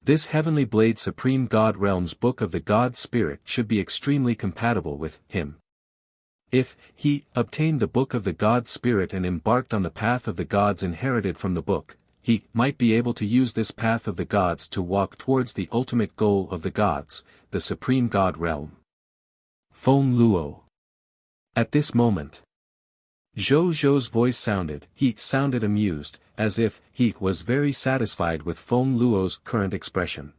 This Heavenly Blade Supreme God Realm's Book of the God Spirit should be extremely compatible with him. If he obtained the Book of the God Spirit and embarked on the path of the gods inherited from the book, he might be able to use this path of the gods to walk towards the ultimate goal of the gods, the Supreme God Realm. Feng Luo. At this moment, Zhou's voice sounded, he sounded amused, as if he was very satisfied with Feng Luo's current expression.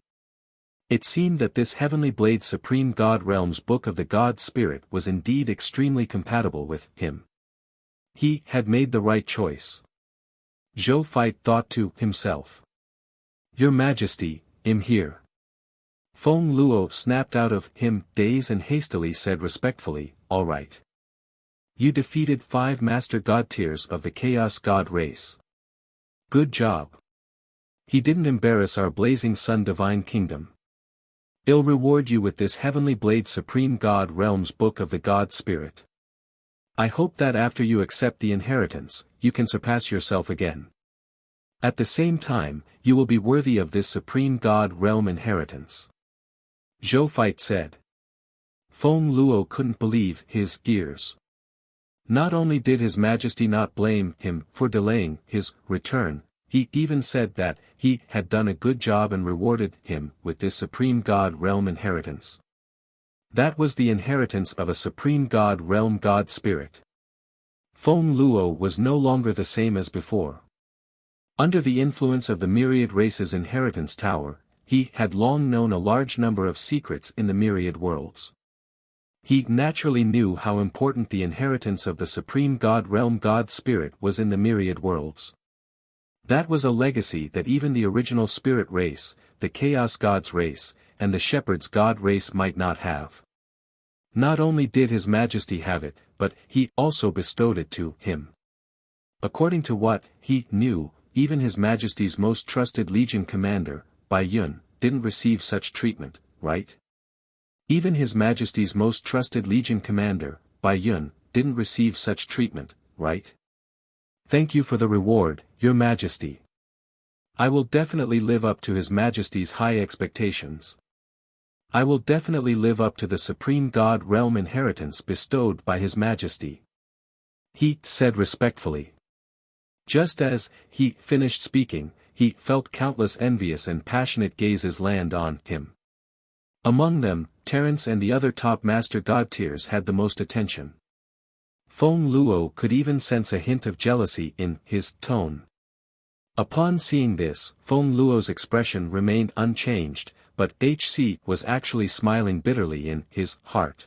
It seemed that this Heavenly Blade Supreme God Realm's Book of the God Spirit was indeed extremely compatible with him. He had made the right choice. Zhou Fei thought to himself. Your Majesty, I'm here. Feng Luo snapped out of him daze and hastily said respectfully, all right. You defeated 5 Master God Tiers of the Chaos God race. Good job. He didn't embarrass our Blazing Sun Divine Kingdom. I'll reward you with this Heavenly Blade Supreme God Realm's Book of the God Spirit. I hope that after you accept the inheritance, you can surpass yourself again. At the same time, you will be worthy of this Supreme God Realm inheritance. Zhou Fei said. Feng Luo couldn't believe his ears. Not only did His Majesty not blame him for delaying his return, he even said that he had done a good job and rewarded him with this Supreme God Realm inheritance. That was the inheritance of a Supreme God Realm God Spirit. Feng Luo was no longer the same as before. Under the influence of the Myriad Races Inheritance Tower, he had long known a large number of secrets in the Myriad Worlds. He naturally knew how important the inheritance of the Supreme God Realm God Spirit was in the Myriad Worlds. That was a legacy that even the original Spirit race, the Chaos Gods race, and the Shepherd's God race might not have. Not only did His Majesty have it, but he also bestowed it to him. According to what he knew, even His Majesty's most trusted Legion commander, Bai Yun, didn't receive such treatment, right? Even His Majesty's most trusted Legion commander, Bai Yun, didn't receive such treatment, right? Thank you for the reward, Your Majesty. I will definitely live up to His Majesty's high expectations. I will definitely live up to the Supreme God Realm inheritance bestowed by His Majesty. He said respectfully. Just as he finished speaking, he felt countless envious and passionate gazes land on him. Among them, Terence and the other top Master God Tiers had the most attention. Feng Luo could even sense a hint of jealousy in his tone. Upon seeing this, Feng Luo's expression remained unchanged, but HC was actually smiling bitterly in his heart.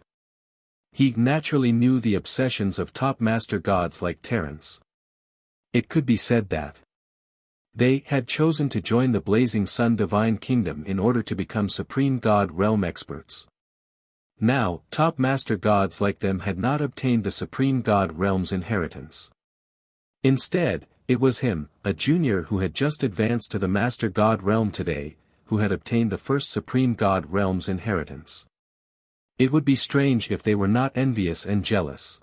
He naturally knew the obsessions of top master gods like Terence. It could be said that they had chosen to join the Blazing Sun Divine Kingdom in order to become Supreme God Realm experts. Now, top master gods like them had not obtained the Supreme God Realm's inheritance. Instead, it was him, a junior who had just advanced to the Master God Realm today, who had obtained the first Supreme God Realm's inheritance. It would be strange if they were not envious and jealous.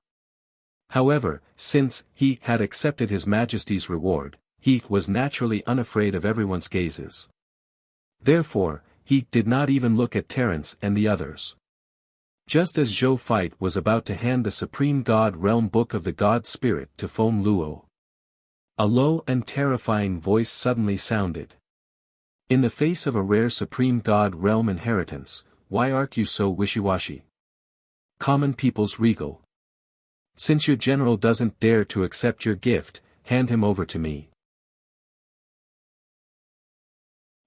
However, since he had accepted His Majesty's reward, he was naturally unafraid of everyone's gazes. Therefore, he did not even look at Terence and the others. Just as Zhou Feit was about to hand the Supreme God Realm Book of the God Spirit to Feng Luo, a low and terrifying voice suddenly sounded. In the face of a rare Supreme God Realm inheritance, why are you so wishy-washy? Common people's regal. Since your general doesn't dare to accept your gift, hand him over to me.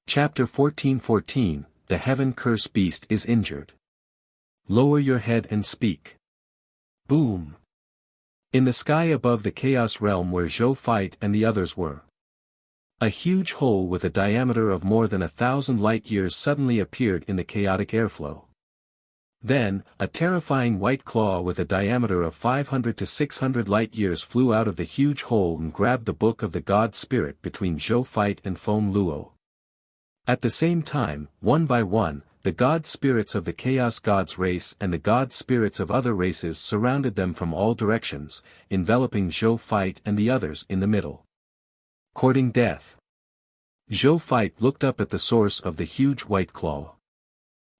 Chapter 14:14, The Heaven Curse Beast is injured. Lower your head and speak. Boom. In the sky above the Chaos Realm where Zhou Feit and the others were, a huge hole with a diameter of more than 1,000 light-years suddenly appeared in the chaotic airflow. Then, a terrifying white claw with a diameter of 500 to 600 light-years flew out of the huge hole and grabbed the Book of the God Spirit between Zhou Feit and Feng Luo. At the same time, one by one, the God Spirits of the Chaos Gods race and the God Spirits of other races surrounded them from all directions, enveloping Zhou Feit and the others in the middle. Courting death. Zhou Feit looked up at the source of the huge white claw.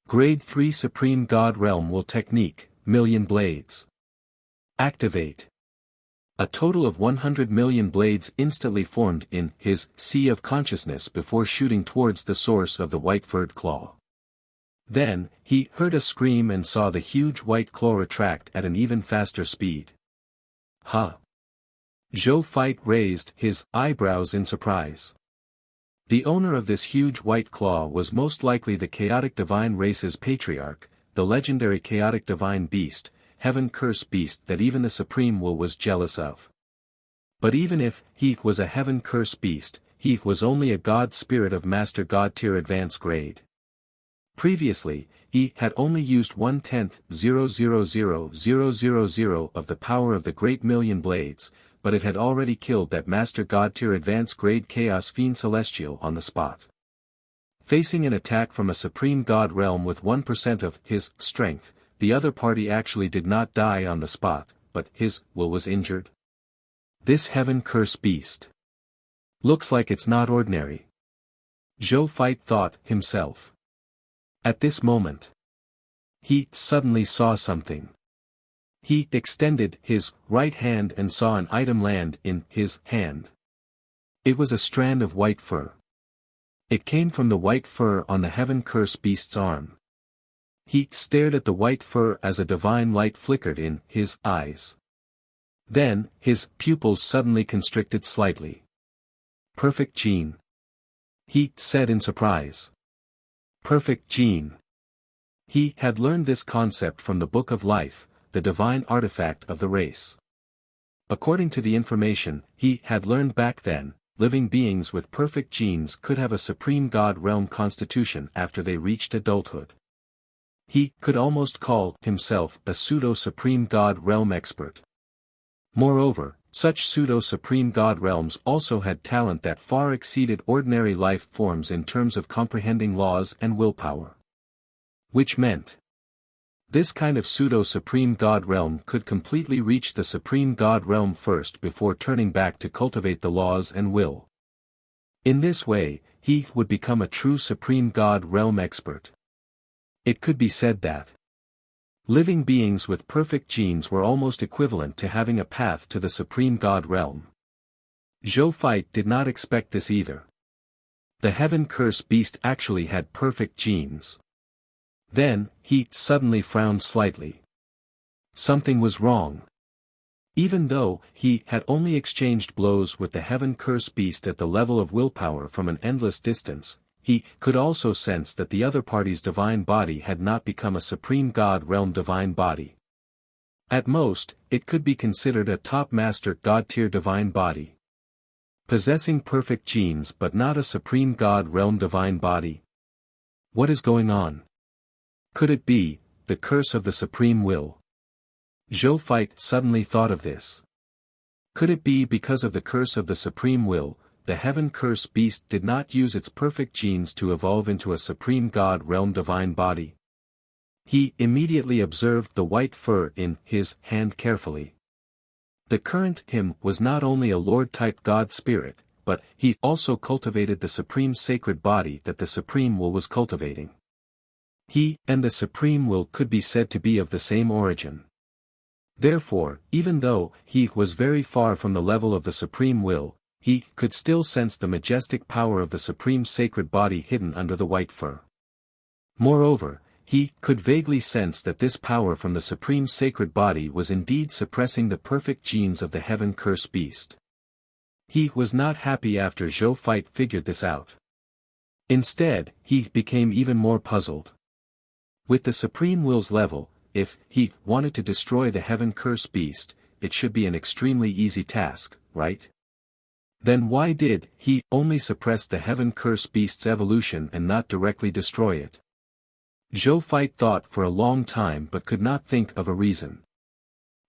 Grade 3 Supreme God Realm Will Technique, Million Blades. Activate. A total of 100 million blades instantly formed in his sea of consciousness before shooting towards the source of the white-furred claw. Then, he heard a scream and saw the huge white claw retract at an even faster speed. Huh! Zhou Feit raised his eyebrows in surprise. The owner of this huge white claw was most likely the Chaotic Divine Race's patriarch, the legendary Chaotic Divine Beast, Heaven Curse Beast that even the Supreme Will was jealous of. But even if he was a Heaven Curse Beast, he was only a God Spirit of Master God Tier Advanced Grade. Previously, he had only used 1/10,000,000 of the power of the Great Million Blades, but it had already killed that Master God Tier Advanced Grade Chaos Fiend Celestial on the spot. Facing an attack from a Supreme God Realm with 1% of his strength, the other party actually did not die on the spot, but his will was injured. This Heaven Curse Beast. Looks like it's not ordinary. Zhou Feit thought himself. At this moment, he suddenly saw something. He extended his right hand and saw an item land in his hand. It was a strand of white fur. It came from the white fur on the Heaven Curse Beast's arm. He stared at the white fur as a divine light flickered in his eyes. Then, his pupils suddenly constricted slightly. Perfect gene. He said in surprise. Perfect gene. He had learned this concept from the Book of Life, the divine artifact of the race. According to the information he had learned back then, living beings with perfect genes could have a Supreme God Realm constitution after they reached adulthood. He could almost call himself a pseudo-Supreme God Realm expert. Moreover, such pseudo-Supreme God Realms also had talent that far exceeded ordinary life forms in terms of comprehending laws and willpower. Which meant, this kind of pseudo-Supreme God Realm could completely reach the Supreme God Realm first before turning back to cultivate the laws and will. In this way, he would become a true Supreme God Realm expert. It could be said that living beings with perfect genes were almost equivalent to having a path to the Supreme God Realm. Zhou Feit did not expect this either. The Heaven Curse Beast actually had perfect genes. Then, he suddenly frowned slightly. Something was wrong. Even though he had only exchanged blows with the Heaven Curse Beast at the level of willpower from an endless distance, he could also sense that the other party's divine body had not become a Supreme God Realm divine body. At most, it could be considered a top master god-tier divine body. Possessing perfect genes but not a supreme god realm divine body. What is going on? Could it be the curse of the supreme will? Zhou Fei suddenly thought of this. Could it be because of the curse of the supreme will, the heaven curse beast did not use its perfect genes to evolve into a supreme god realm divine body? He immediately observed the white fur in his hand carefully. The current him was not only a Lord-type god spirit, but he also cultivated the supreme sacred body that the supreme will was cultivating. He and the supreme will could be said to be of the same origin. Therefore, even though he was very far from the level of the supreme will, he could still sense the majestic power of the supreme sacred body hidden under the white fur. Moreover, he could vaguely sense that this power from the supreme sacred body was indeed suppressing the perfect genes of the heaven curse beast. He was not happy after Zhou Fei figured this out. Instead, he became even more puzzled. With the supreme will's level, if he wanted to destroy the heaven curse beast, it should be an extremely easy task, right? Then why did he only suppress the heaven curse beast's evolution and not directly destroy it? Zhou Fei thought for a long time but could not think of a reason.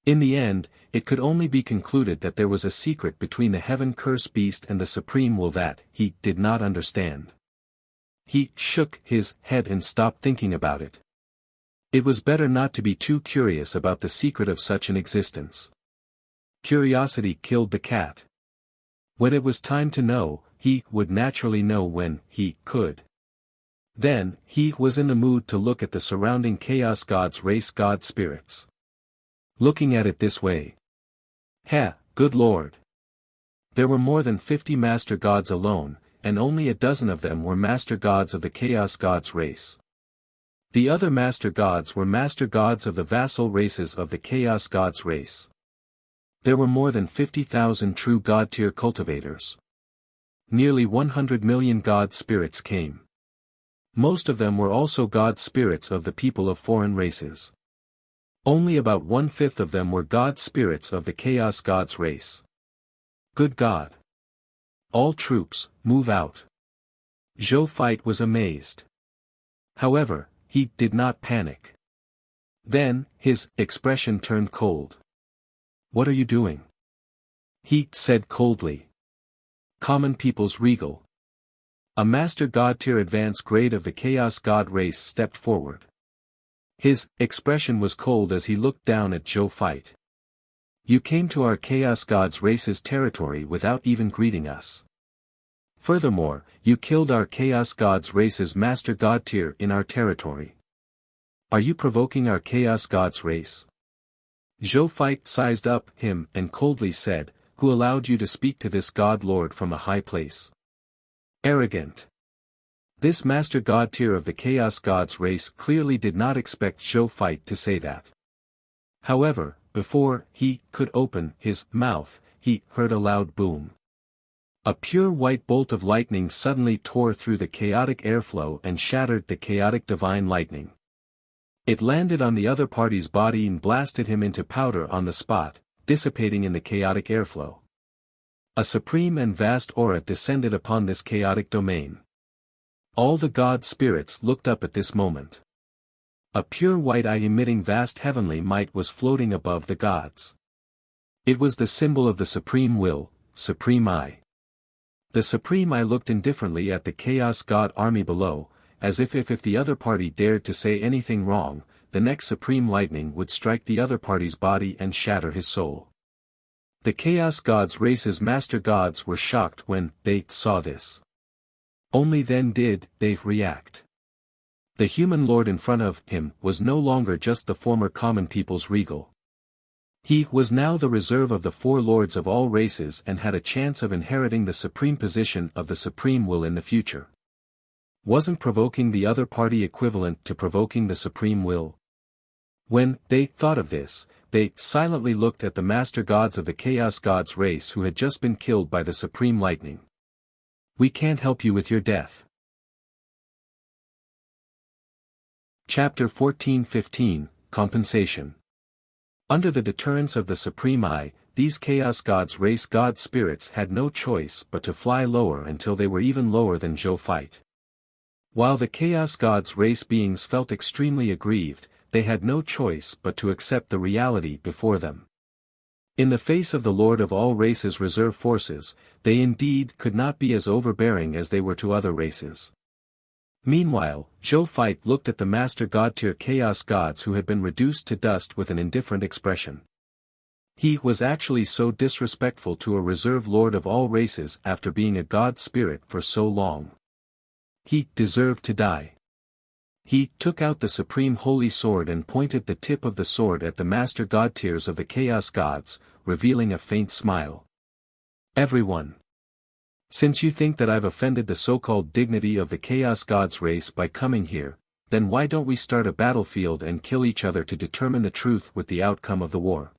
In the end, it could only be concluded that there was a secret between the heaven curse beast and the supreme will that he did not understand. He shook his head and stopped thinking about it. It was better not to be too curious about the secret of such an existence. Curiosity killed the cat. When it was time to know, he would naturally know when he could. Then, he was in the mood to look at the surrounding chaos gods race god spirits. Looking at it this way. Good lord. There were more than 50 master gods alone, and only a dozen of them were master gods of the chaos gods race. The other master gods were master gods of the vassal races of the chaos gods race. There were more than 50,000 true god-tier cultivators. Nearly 100 million god spirits came. Most of them were also god spirits of the people of foreign races. Only about 1/5 of them were god spirits of the chaos gods race. Good God! All troops, move out. Zhou Fei was amazed. However, he did not panic. Then, his expression turned cold. What are you doing? He said coldly. Common people's regal. A master god-tier advanced grade of the chaos god race stepped forward. His expression was cold as he looked down at Zhou Fei. You came to our chaos gods race's territory without even greeting us. Furthermore, you killed our chaos gods race's master god-tier in our territory. Are you provoking our chaos gods race? Zhou Fei sized up him and coldly said, Who allowed you to speak to this god lord from a high place? Arrogant. This master god-tier of the chaos gods race clearly did not expect Zhou Fei to say that. However, before he could open his mouth, he heard a loud boom. A pure white bolt of lightning suddenly tore through the chaotic airflow and shattered the chaotic divine lightning. It landed on the other party's body and blasted him into powder on the spot, dissipating in the chaotic airflow. A supreme and vast aura descended upon this chaotic domain. All the god spirits looked up at this moment. A pure white eye emitting vast heavenly might was floating above the gods. It was the symbol of the supreme will, supreme eye. The supreme eye looked indifferently at the chaos god army below, as if the other party dared to say anything wrong, the next supreme lightning would strike the other party's body and shatter his soul. The chaos gods race's master gods were shocked when they saw this. Only then did they react. The human lord in front of him was no longer just the former common people's regal. He was now the reserve of the four lords of all races and had a chance of inheriting the supreme position of the supreme will in the future. Wasn't provoking the other party equivalent to provoking the supreme will? When they thought of this, they silently looked at the master gods of the chaos gods race who had just been killed by the supreme lightning. We can't help you with your death. Chapter 14-15, Compensation. Under the deterrence of the Supreme Eye, these Chaos Gods race god spirits had no choice but to fly lower until they were even lower than Zhou Fight. While the Chaos Gods race beings felt extremely aggrieved, they had no choice but to accept the reality before them. In the face of the Lord of all races' reserve forces, they indeed could not be as overbearing as they were to other races. Meanwhile, Zhou Fight looked at the Master God-tier Chaos Gods who had been reduced to dust with an indifferent expression. He was actually so disrespectful to a reserve Lord of all races after being a God spirit for so long. He deserved to die. He took out the supreme holy sword and pointed the tip of the sword at the Master God-tiers of the Chaos Gods, revealing a faint smile. Everyone. Since you think that I've offended the so-called dignity of the Chaos Gods race by coming here, then why don't we start a battlefield and kill each other to determine the truth with the outcome of the war?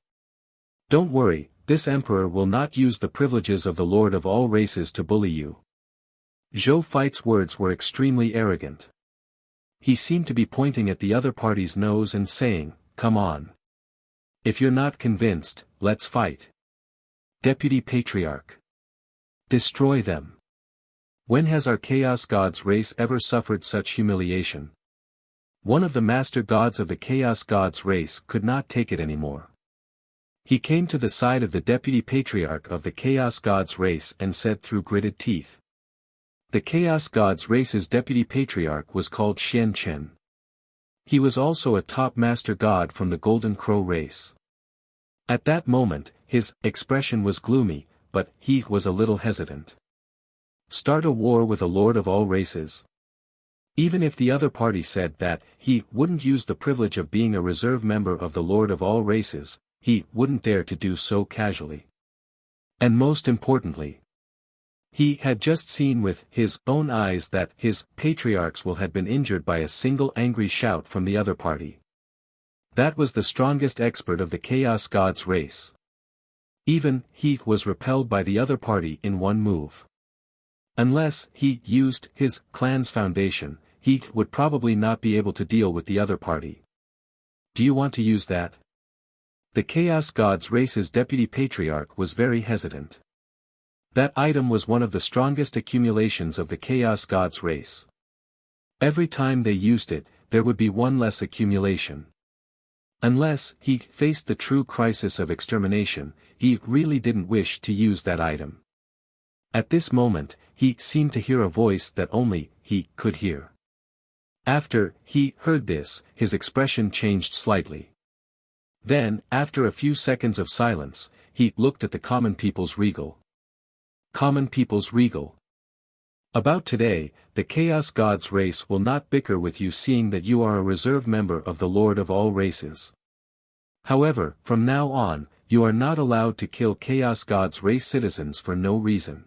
Don't worry, this emperor will not use the privileges of the Lord of all races to bully you. Zhou Fight's words were extremely arrogant. He seemed to be pointing at the other party's nose and saying, "Come on. If you're not convinced, let's fight." Deputy Patriarch. Destroy them. When has our Chaos Gods race ever suffered such humiliation? One of the Master Gods of the Chaos Gods race could not take it anymore. He came to the side of the Deputy Patriarch of the Chaos Gods race and said through gritted teeth. The Chaos Gods race's Deputy Patriarch was called Xian Chen. He was also a top Master God from the Golden Crow race. At that moment, his expression was gloomy, but he was a little hesitant. Start a war with a Lord of all races? Even if the other party said that he wouldn't use the privilege of being a reserve member of the Lord of all races, he wouldn't dare to do so casually. And most importantly, he had just seen with his own eyes that his patriarchs had been injured by a single angry shout from the other party. That was the strongest expert of the Chaos Gods race. Even he was repelled by the other party in one move. Unless he used his clan's foundation, he would probably not be able to deal with the other party. Do you want to use that? The Chaos Gods race's Deputy Patriarch was very hesitant. That item was one of the strongest accumulations of the Chaos Gods race. Every time they used it, there would be one less accumulation. Unless he faced the true crisis of extermination, he really didn't wish to use that item. At this moment, he seemed to hear a voice that only he could hear. After he heard this, his expression changed slightly. Then, after a few seconds of silence, he looked at the common people's regal. Common people's regal. About today, the Chaos Gods race will not bicker with you seeing that you are a reserve member of the Lord of all races. However, from now on, you are not allowed to kill Chaos Gods race citizens for no reason.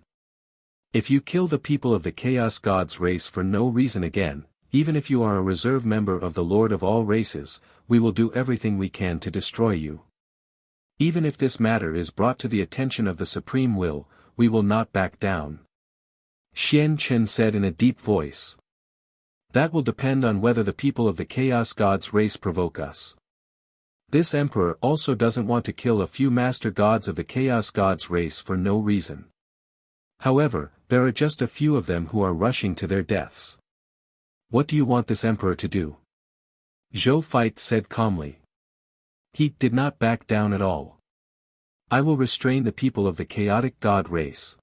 If you kill the people of the Chaos Gods race for no reason again, even if you are a reserve member of the Lord of all races, we will do everything we can to destroy you. Even if this matter is brought to the attention of the Supreme Will, we will not back down. Xian Chen said in a deep voice. That will depend on whether the people of the Chaos Gods race provoke us. This emperor also doesn't want to kill a few Master Gods of the Chaos Gods race for no reason. However, there are just a few of them who are rushing to their deaths. What do you want this emperor to do? Zhou Fight said calmly. He did not back down at all. I will restrain the people of the chaotic god race.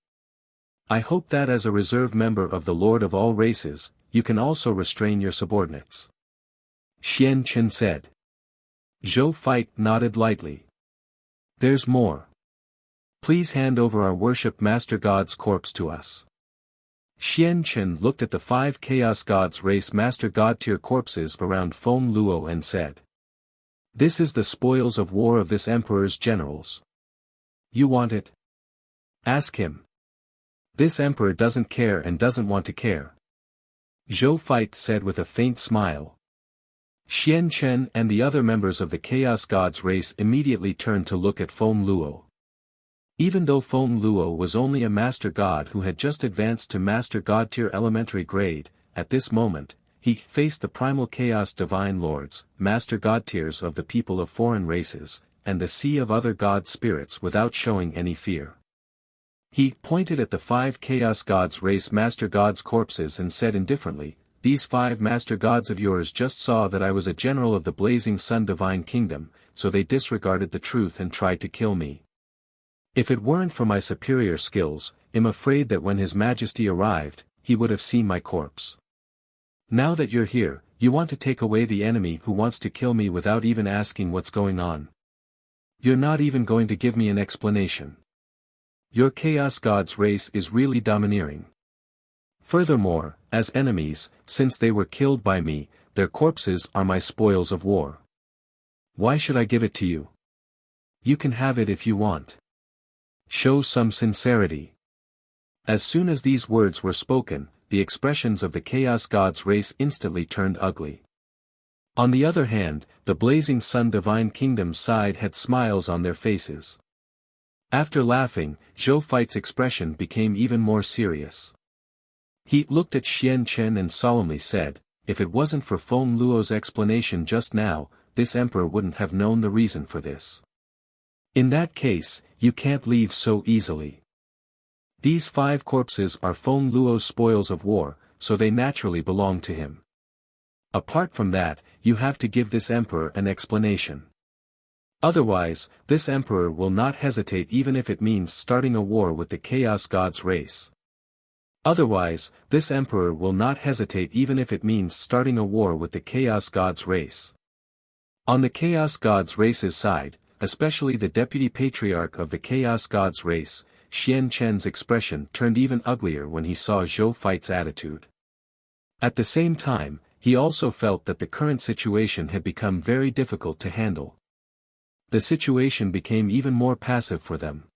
I hope that as a reserve member of the Lord of all races, you can also restrain your subordinates. Xian Chen said. Zhou Fight nodded lightly. There's more. Please hand over our worshipped Master God's corpse to us. Xian Chen looked at the 5 Chaos Gods race Master God tier corpses around Feng Luo and said. This is the spoils of war of this emperor's generals. You want it? Ask him. This emperor doesn't care and doesn't want to care. Zhou Fight said with a faint smile. Xian Chen and the other members of the Chaos Gods race immediately turned to look at Feng Luo. Even though Feng Luo was only a Master God who had just advanced to Master God tier elementary grade, at this moment, he faced the primal Chaos Divine Lords, Master God tiers of the people of foreign races, and the sea of other god spirits without showing any fear. He pointed at the 5 Chaos Gods race Master Gods corpses and said indifferently, "These 5 Master Gods of yours just saw that I was a general of the Blazing Sun Divine Kingdom, so they disregarded the truth and tried to kill me. If it weren't for my superior skills, I'm afraid that when His Majesty arrived, he would have seen my corpse. Now that you're here, you want to take away the enemy who wants to kill me without even asking what's going on. You're not even going to give me an explanation. Your Chaos Gods race is really domineering. Furthermore, as enemies, since they were killed by me, their corpses are my spoils of war. Why should I give it to you? You can have it if you want. Show some sincerity." As soon as these words were spoken, the expressions of the Chaos Gods race instantly turned ugly. On the other hand, the Blazing Sun Divine Kingdom's side had smiles on their faces. After laughing, Zhou Feit's expression became even more serious. He looked at Xian Chen and solemnly said, "If it wasn't for Feng Luo's explanation just now, this emperor wouldn't have known the reason for this. In that case, you can't leave so easily. These 5 corpses are Feng Luo's spoils of war, so they naturally belong to him. Apart from that, you have to give this emperor an explanation. Otherwise, this emperor will not hesitate even if it means starting a war with the Chaos Gods race. Otherwise, this emperor will not hesitate even if it means starting a war with the Chaos Gods race." On the Chaos Gods race's side, especially the deputy patriarch of the Chaos Gods race, Xian Chen's expression turned even uglier when he saw Zhou Feit's attitude. At the same time, he also felt that the current situation had become very difficult to handle. The situation became even more passive for them.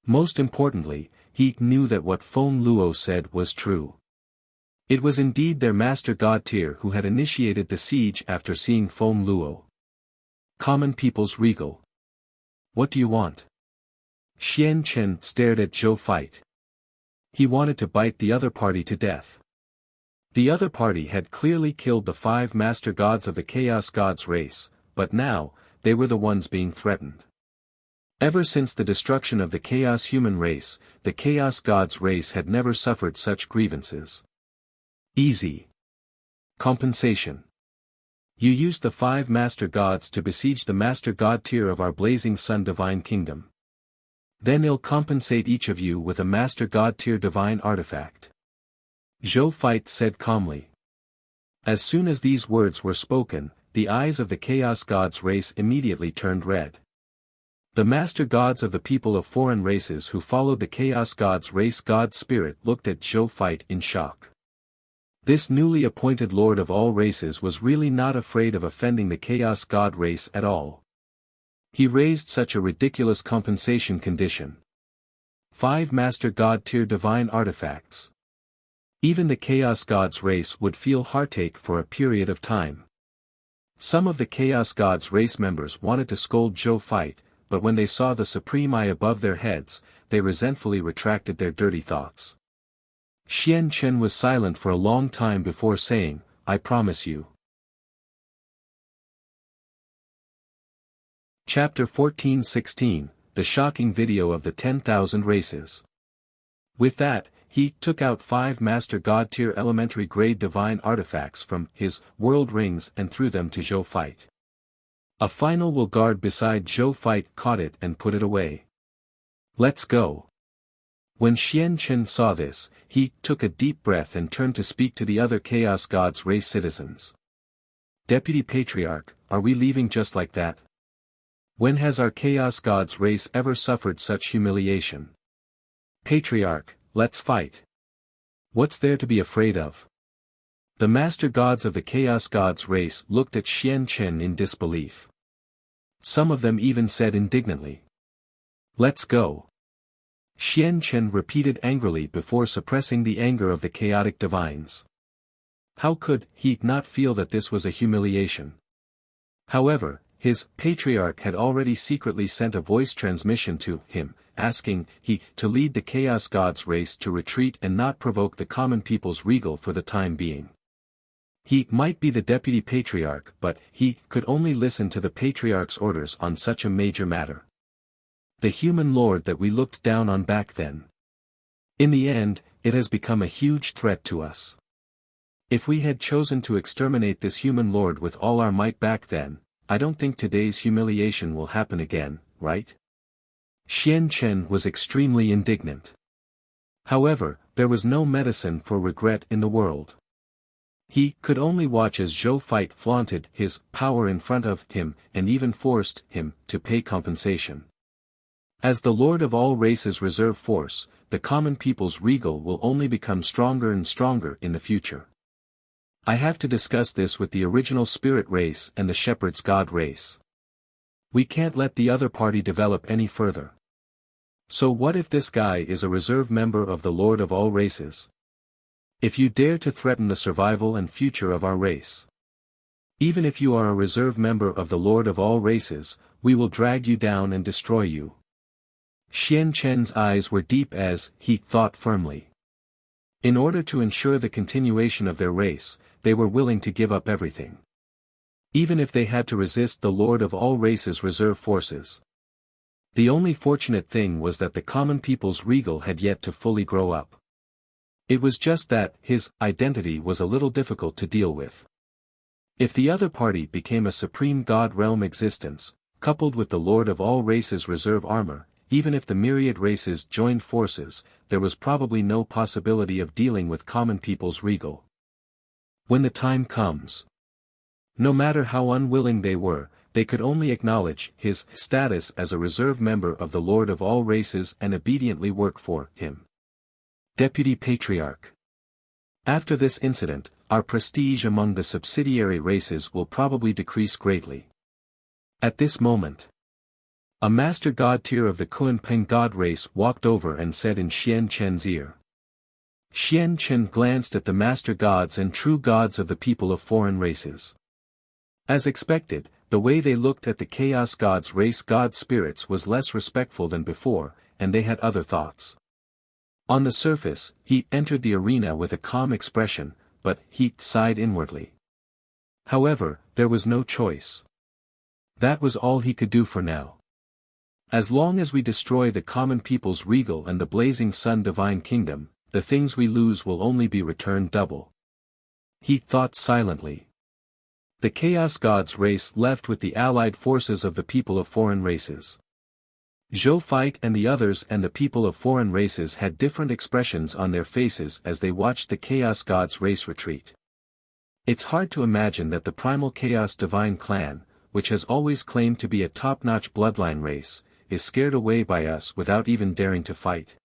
Most importantly, he knew that what Feng Luo said was true. It was indeed their Master God Tier who had initiated the siege after seeing Feng Luo. Common people's regal. "What do you want?" Xian Chen stared at Zhou Feit. He wanted to bite the other party to death. The other party had clearly killed the 5 Master Gods of the Chaos Gods race, but now, they were the ones being threatened. Ever since the destruction of the Chaos human race, the Chaos Gods race had never suffered such grievances. Easy. Compensation. You used the 5 Master Gods to besiege the Master God Tier of our Blazing Sun Divine Kingdom. Then I'll compensate each of you with a Master God Tier Divine Artifact. Zhou Feit said calmly. As soon as these words were spoken, the eyes of the Chaos Gods race immediately turned red. The Master Gods of the people of foreign races who followed the Chaos Gods race God Spirit looked at Zhou Feit in shock. This newly appointed Lord of all races was really not afraid of offending the Chaos God race at all. He raised such a ridiculous compensation condition. 5 Master God Tier Divine Artifacts. Even the Chaos Gods race would feel heartache for a period of time. Some of the Chaos Gods race members wanted to scold Zhou Feit, but when they saw the Supreme Eye above their heads, they resentfully retracted their dirty thoughts. Xian Chen was silent for a long time before saying, "I promise you." Chapter 14-16, The Shocking Video of the 10,000 Races. With that, he took out 5 Master God Tier Elementary Grade Divine Artifacts from his World Rings and threw them to Zhou Feit. A final will guard beside Zhou Feit caught it and put it away. "Let's go." When Xian Chen saw this, he took a deep breath and turned to speak to the other Chaos Gods race citizens. "Deputy Patriarch, are we leaving just like that? When has our Chaos Gods race ever suffered such humiliation? Patriarch, let's fight. What's there to be afraid of?" The Master Gods of the Chaos Gods race looked at Xian Chen in disbelief. Some of them even said indignantly, "Let's go." Xian Chen repeated angrily before suppressing the anger of the chaotic divines. How could he not feel that this was a humiliation? However, his patriarch had already secretly sent a voice transmission to him, asking he to lead the Chaos Gods race to retreat and not provoke the common people's regal for the time being. He might be the deputy patriarch, but he could only listen to the patriarch's orders on such a major matter. The human lord that we looked down on back then. In the end, it has become a huge threat to us. If we had chosen to exterminate this human lord with all our might back then, I don't think today's humiliation will happen again, right? Xian Chen was extremely indignant. However, there was no medicine for regret in the world. He could only watch as Zhou Fight flaunted his power in front of him and even forced him to pay compensation. As the Lord of all races reserve force, the common people's regal will only become stronger and stronger in the future. I have to discuss this with the original spirit race and the shepherd's god race. We can't let the other party develop any further. So what if this guy is a reserve member of the Lord of all races? If you dare to threaten the survival and future of our race. Even if you are a reserve member of the Lord of all races, we will drag you down and destroy you. Xian Chen's eyes were deep as he thought firmly. In order to ensure the continuation of their race, they were willing to give up everything. Even if they had to resist the Lord of all races' reserve forces. The only fortunate thing was that the common people's regal had yet to fully grow up. It was just that his identity was a little difficult to deal with. If the other party became a supreme god realm existence, coupled with the Lord of all races' reserve armor, even if the myriad races joined forces, there was probably no possibility of dealing with common people's regal. When the time comes. No matter how unwilling they were, they could only acknowledge his status as a reserve member of the Lord of all races and obediently work for him. Deputy Patriarch. After this incident, our prestige among the subsidiary races will probably decrease greatly. At this moment, a master god tier of the Kunpeng god race walked over and said in Xian Chen's ear. Xian Chen glanced at the master gods and true gods of the people of foreign races. As expected, the way they looked at the Chaos God's race god spirits was less respectful than before, and they had other thoughts. On the surface, he entered the arena with a calm expression, but he sighed inwardly. However, there was no choice. That was all he could do for now. As long as we destroy the common people's regal and the blazing sun divine kingdom, the things we lose will only be returned double. He thought silently. The Chaos God's race left with the allied forces of the people of foreign races. Zhou Fight and the others and the people of foreign races had different expressions on their faces as they watched the Chaos God's race retreat. It's hard to imagine that the primal Chaos Divine clan, which has always claimed to be a top-notch bloodline race, is scared away by us without even daring to fight.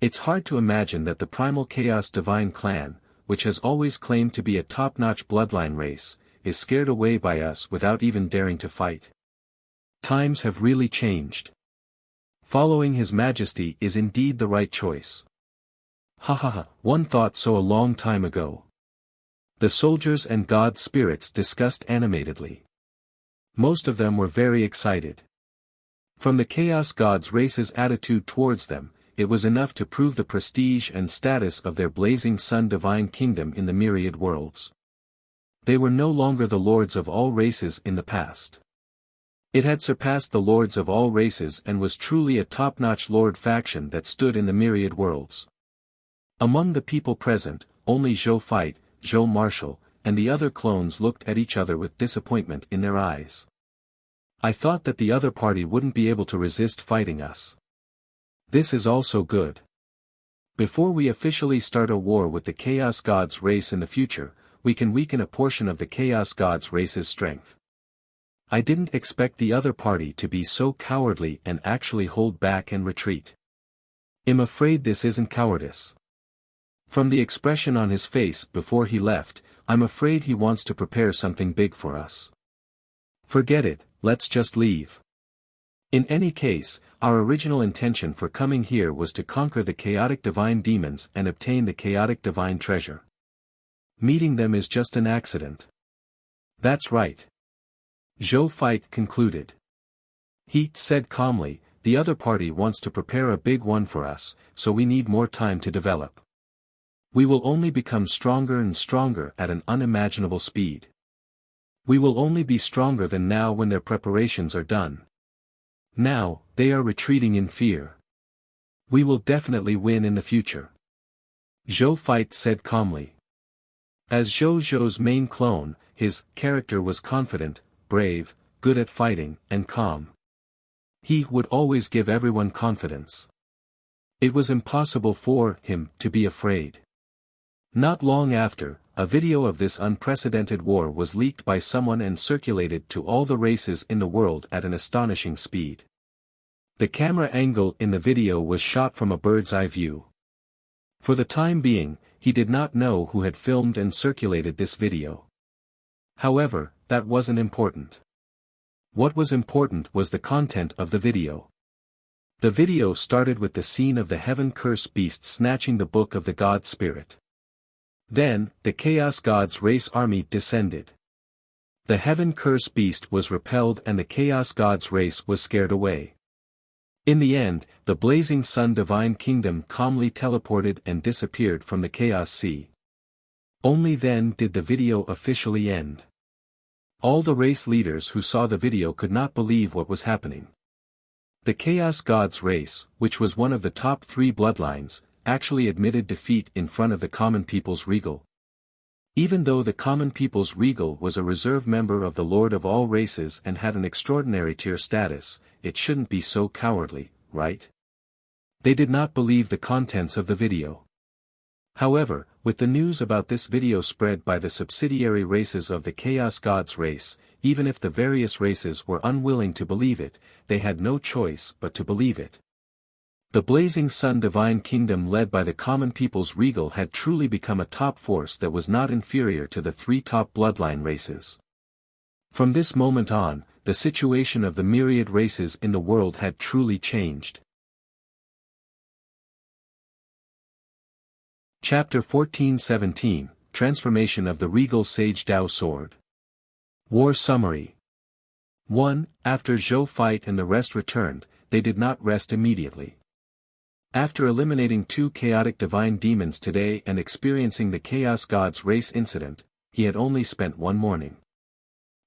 It's hard to imagine that the primal Chaos Divine clan, which has always claimed to be a top-notch bloodline race, is scared away by us without even daring to fight. Times have really changed. Following His Majesty is indeed the right choice. Ha ha ha, one thought so a long time ago. The soldiers and god spirits discussed animatedly. Most of them were very excited. From the Chaos God's race's attitude towards them, it was enough to prove the prestige and status of their blazing sun divine kingdom in the myriad worlds. They were no longer the lords of all races in the past. It had surpassed the lords of all races and was truly a top-notch lord faction that stood in the myriad worlds. Among the people present, only Zhou Fight, Zhou Marshall, and the other clones looked at each other with disappointment in their eyes. I thought that the other party wouldn't be able to resist fighting us. This is also good. Before we officially start a war with the Chaos God's race in the future, we can weaken a portion of the Chaos God's race's strength. I didn't expect the other party to be so cowardly and actually hold back and retreat. I'm afraid this isn't cowardice. From the expression on his face before he left, I'm afraid he wants to prepare something big for us. Forget it, let's just leave. In any case, our original intention for coming here was to conquer the chaotic divine demons and obtain the chaotic divine treasure. Meeting them is just an accident. That's right. Zhou Fight concluded. He said calmly, the other party wants to prepare a big one for us, so we need more time to develop. We will only become stronger and stronger at an unimaginable speed. We will only be stronger than now when their preparations are done. Now, they are retreating in fear. We will definitely win in the future. Zhou Feit said calmly. As Zhou Zhou's main clone, his character was confident, brave, good at fighting, and calm. He would always give everyone confidence. It was impossible for him to be afraid. Not long after, a video of this unprecedented war was leaked by someone and circulated to all the races in the world at an astonishing speed. The camera angle in the video was shot from a bird's-eye view. For the time being, he did not know who had filmed and circulated this video. However, that wasn't important. What was important was the content of the video. The video started with the scene of the Heaven Curse Beast snatching the Book of the God Spirit. Then, the Chaos God's race army descended. The Heaven Curse Beast was repelled and the Chaos God's race was scared away. In the end, the Blazing Sun Divine Kingdom calmly teleported and disappeared from the Chaos Sea. Only then did the video officially end. All the race leaders who saw the video could not believe what was happening. The Chaos God's race, which was one of the top 3 bloodlines, actually admitted defeat in front of the Common People's Regal. Even though the Common People's Regal was a reserve member of the Lord of all races and had an extraordinary tier status, it shouldn't be so cowardly, right? They did not believe the contents of the video. However, with the news about this video spread by the subsidiary races of the Chaos God's race, even if the various races were unwilling to believe it, they had no choice but to believe it. The Blazing Sun Divine Kingdom led by the Common People's Regal had truly become a top force that was not inferior to the 3 top bloodline races. From this moment on, the situation of the myriad races in the world had truly changed. Chapter 14-17, Transformation of the Regal Sage Dao Sword. War Summary. 1. After Zhou Feit and the rest returned, they did not rest immediately. After eliminating 2 chaotic divine demons today and experiencing the Chaos God's race incident, he had only spent 1 morning.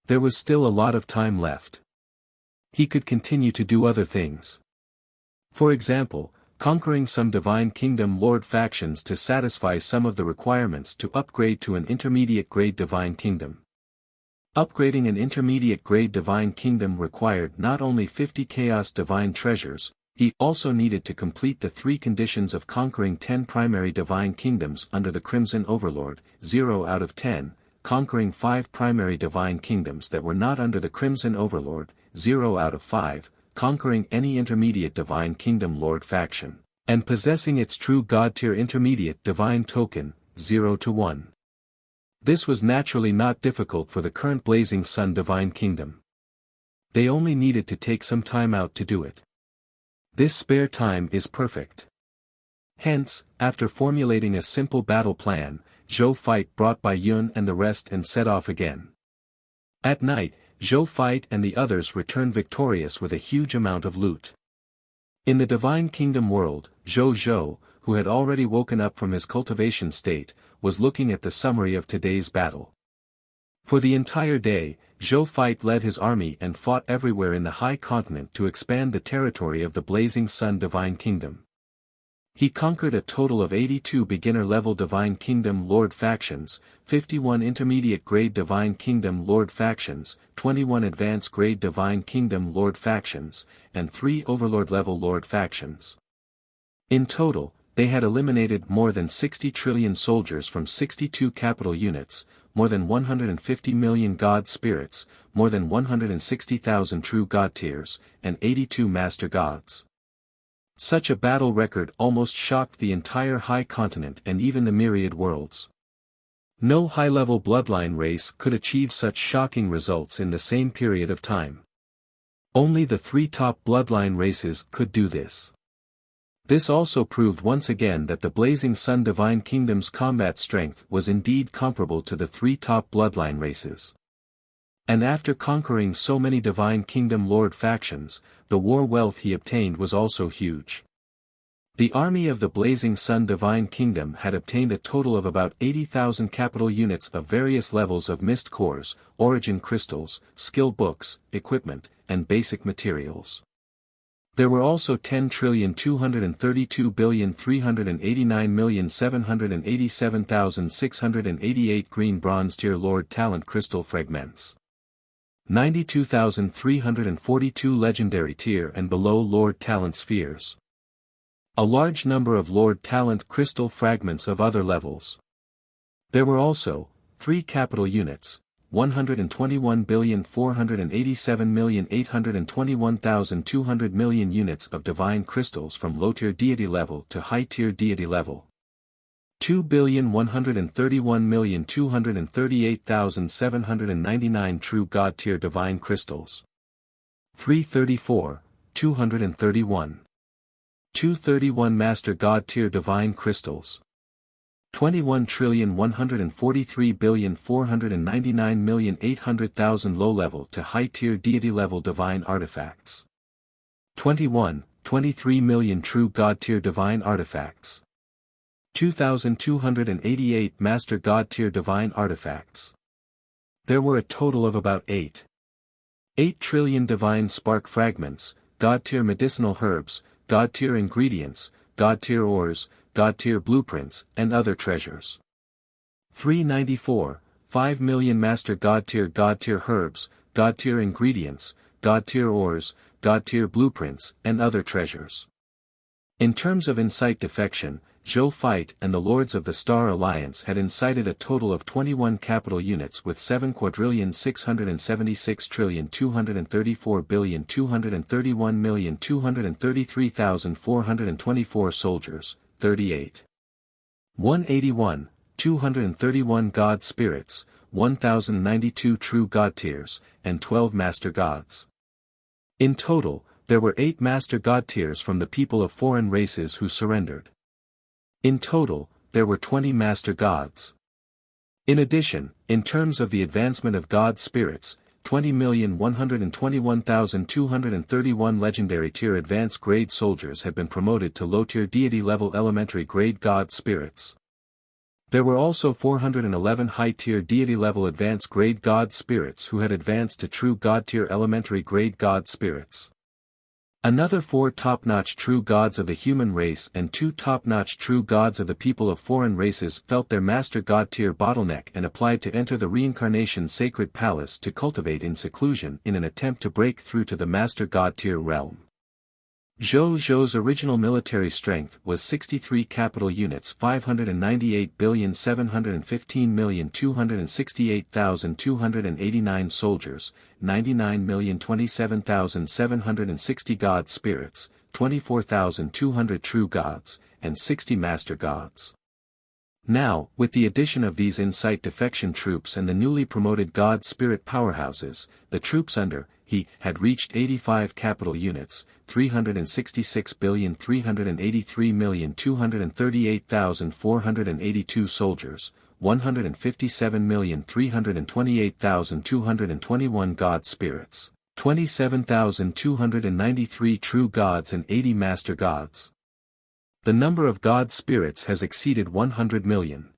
There was still a lot of time left. He could continue to do other things. For example, conquering some Divine Kingdom Lord factions to satisfy some of the requirements to upgrade to an intermediate grade Divine Kingdom. Upgrading an intermediate grade Divine Kingdom required not only 50 Chaos Divine Treasures, he also needed to complete the 3 conditions of conquering 10 primary Divine Kingdoms under the Crimson Overlord, 0 out of 10, conquering 5 primary Divine Kingdoms that were not under the Crimson Overlord, 0 out of 5, conquering any intermediate Divine Kingdom Lord faction, and possessing its true God-tier intermediate Divine Token, 0 to 1. This was naturally not difficult for the current Blazing Sun Divine Kingdom. They only needed to take some time out to do it. This spare time is perfect. Hence, after formulating a simple battle plan, Zhou Feit brought Bai Yun and the rest and set off again. At night, Zhou Feit and the others returned victorious with a huge amount of loot. In the Divine Kingdom world, Zhou Zhou, who had already woken up from his cultivation state, was looking at the summary of today's battle. For the entire day, Zhou Feit led his army and fought everywhere in the High Continent to expand the territory of the Blazing Sun Divine Kingdom. He conquered a total of 82 beginner-level Divine Kingdom Lord factions, 51 intermediate-grade Divine Kingdom Lord factions, 21 advanced-grade Divine Kingdom Lord factions, and 3 Overlord-level Lord factions. In total, they had eliminated more than 60 trillion soldiers from 62 capital units, more than 150 million God spirits, more than 160,000 true God tiers, and 82 master gods. Such a battle record almost shocked the entire High Continent and even the myriad worlds. No high-level bloodline race could achieve such shocking results in the same period of time. Only the 3 top bloodline races could do this. This also proved once again that the Blazing Sun Divine Kingdom's combat strength was indeed comparable to the 3 top bloodline races. And after conquering so many Divine Kingdom Lord factions, the war wealth he obtained was also huge. The army of the Blazing Sun Divine Kingdom had obtained a total of about 80,000 capital units of various levels of mist cores, origin crystals, skill books, equipment, and basic materials. There were also 10,232,389,787,688 green bronze tier Lord Talent crystal fragments. 92,342 legendary tier and below Lord Talent spheres. A large number of Lord Talent crystal fragments of other levels. There were also 3 capital units, 121,487,821,200 million units of divine crystals from low-tier deity level to high-tier deity level. 2,131,238,799 true God-tier divine crystals. 334, 231. 231 Master God tier divine crystals. 21,143,499,800,000 low-level to high-tier deity-level divine artifacts. 23 million true God-tier divine artifacts. 2,288 Master God-tier divine artifacts. There were a total of about 8 trillion divine spark fragments, God-tier medicinal herbs, God-tier ingredients, God-tier ores, God-tier blueprints, and other treasures. 394, 5 million Master God-tier herbs, God-tier ingredients, God-tier ores, God-tier blueprints, and other treasures. In terms of incite defection, Zhou Fight and the Lords of the Star Alliance had incited a total of 21 capital units with 7,676,234,231,233,424 soldiers, 38. 181, 231 God spirits, 1,092 true God tiers, and 12 Master Gods. In total, there were 8 Master God tiers from the people of foreign races who surrendered. In total, there were 20 Master Gods. In addition, in terms of the advancement of God spirits, 20,121,231 legendary tier advanced grade soldiers had been promoted to low-tier deity level elementary grade God spirits. There were also 411 high-tier deity level advanced grade God spirits who had advanced to true God tier elementary grade God spirits. Another 4 top-notch true gods of the human race and 2 top-notch true gods of the people of foreign races felt their Master God tier bottleneck and applied to enter the Reincarnation Sacred Palace to cultivate in seclusion in an attempt to break through to the Master God tier realm. Zhou's original military strength was 63 capital units 598,715,268,289 soldiers, 99,027,760 God spirits, 24,200 true gods, and 60 Master Gods. Now, with the addition of these incite defection troops and the newly promoted God spirit powerhouses, the troops under he had reached 85 capital units, 366,383,238,482 soldiers, 157,328,221 God spirits, 27,293 true gods and 80 Master Gods. The number of God spirits has exceeded 100 million.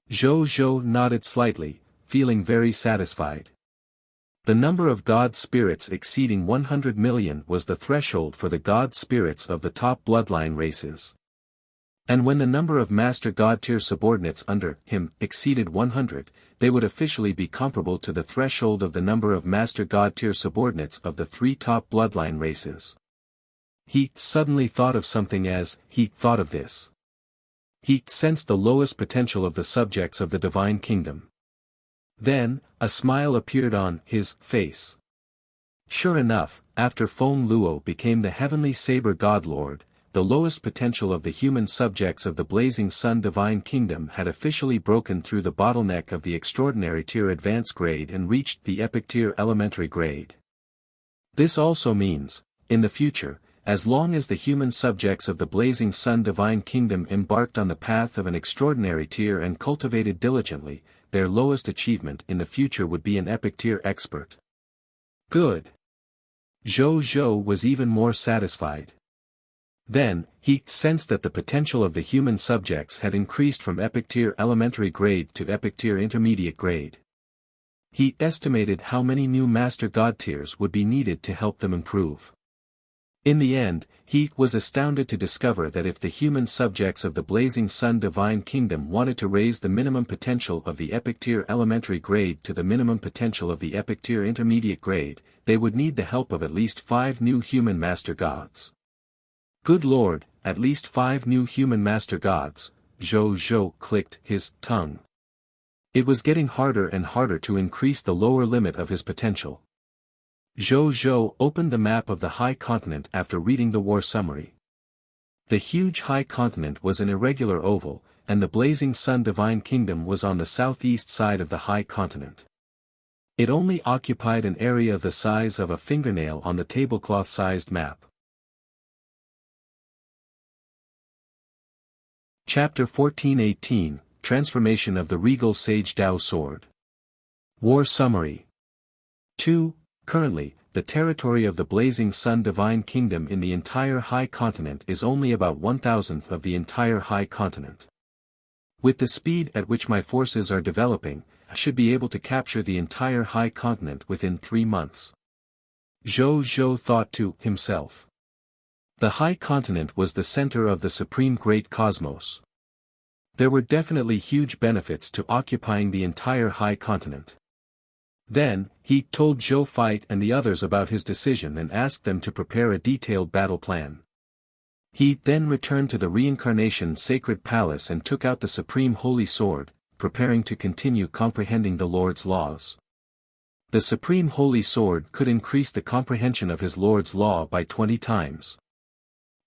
Zhou nodded slightly, feeling very satisfied. The number of God spirits exceeding 100 million was the threshold for the God spirits of the top bloodline races. And when the number of Master God tier subordinates under him exceeded 100, they would officially be comparable to the threshold of the number of Master God tier subordinates of the 3 top bloodline races. He suddenly thought of something as he thought of this. He sensed the lowest potential of the subjects of the Divine Kingdom. Then, a smile appeared on his face. Sure enough, after Feng Luo became the Heavenly Saber God Lord, the lowest potential of the human subjects of the Blazing Sun Divine Kingdom had officially broken through the bottleneck of the Extraordinary Tier Advanced Grade and reached the Epic Tier Elementary Grade. This also means, in the future, as long as the human subjects of the Blazing Sun Divine Kingdom embarked on the path of an extraordinary tier and cultivated diligently, their lowest achievement in the future would be an epic tier expert. Good. Zhou was even more satisfied. Then, he sensed that the potential of the human subjects had increased from epic tier elementary grade to epic tier intermediate grade. He estimated how many new Master God tiers would be needed to help them improve. In the end, he was astounded to discover that if the human subjects of the Blazing Sun Divine Kingdom wanted to raise the minimum potential of the epic tier elementary grade to the minimum potential of the epic tier intermediate grade, they would need the help of at least 5 new human Master Gods. Good Lord, at least 5 new human Master Gods, Zhou clicked his tongue. It was getting harder and harder to increase the lower limit of his potential. Zhou opened the map of the High Continent after reading the war summary. The huge High Continent was an irregular oval, and the Blazing Sun Divine Kingdom was on the southeast side of the High Continent. It only occupied an area the size of a fingernail on the tablecloth-sized map. Chapter 14:18, Transformation of the Regal Sage Dao Sword. War Summary 2. Currently, the territory of the Blazing Sun Divine Kingdom in the entire High Continent is only about 1,000th of the entire High Continent. With the speed at which my forces are developing, I should be able to capture the entire High Continent within 3 months. Zhou thought to himself. The High Continent was the center of the Supreme Great Cosmos. There were definitely huge benefits to occupying the entire High Continent. Then, he told Zhou Fight and the others about his decision and asked them to prepare a detailed battle plan. He then returned to the Reincarnation Sacred Palace and took out the Supreme Holy Sword, preparing to continue comprehending the Lord's laws. The Supreme Holy Sword could increase the comprehension of his Lord's law by 20 times.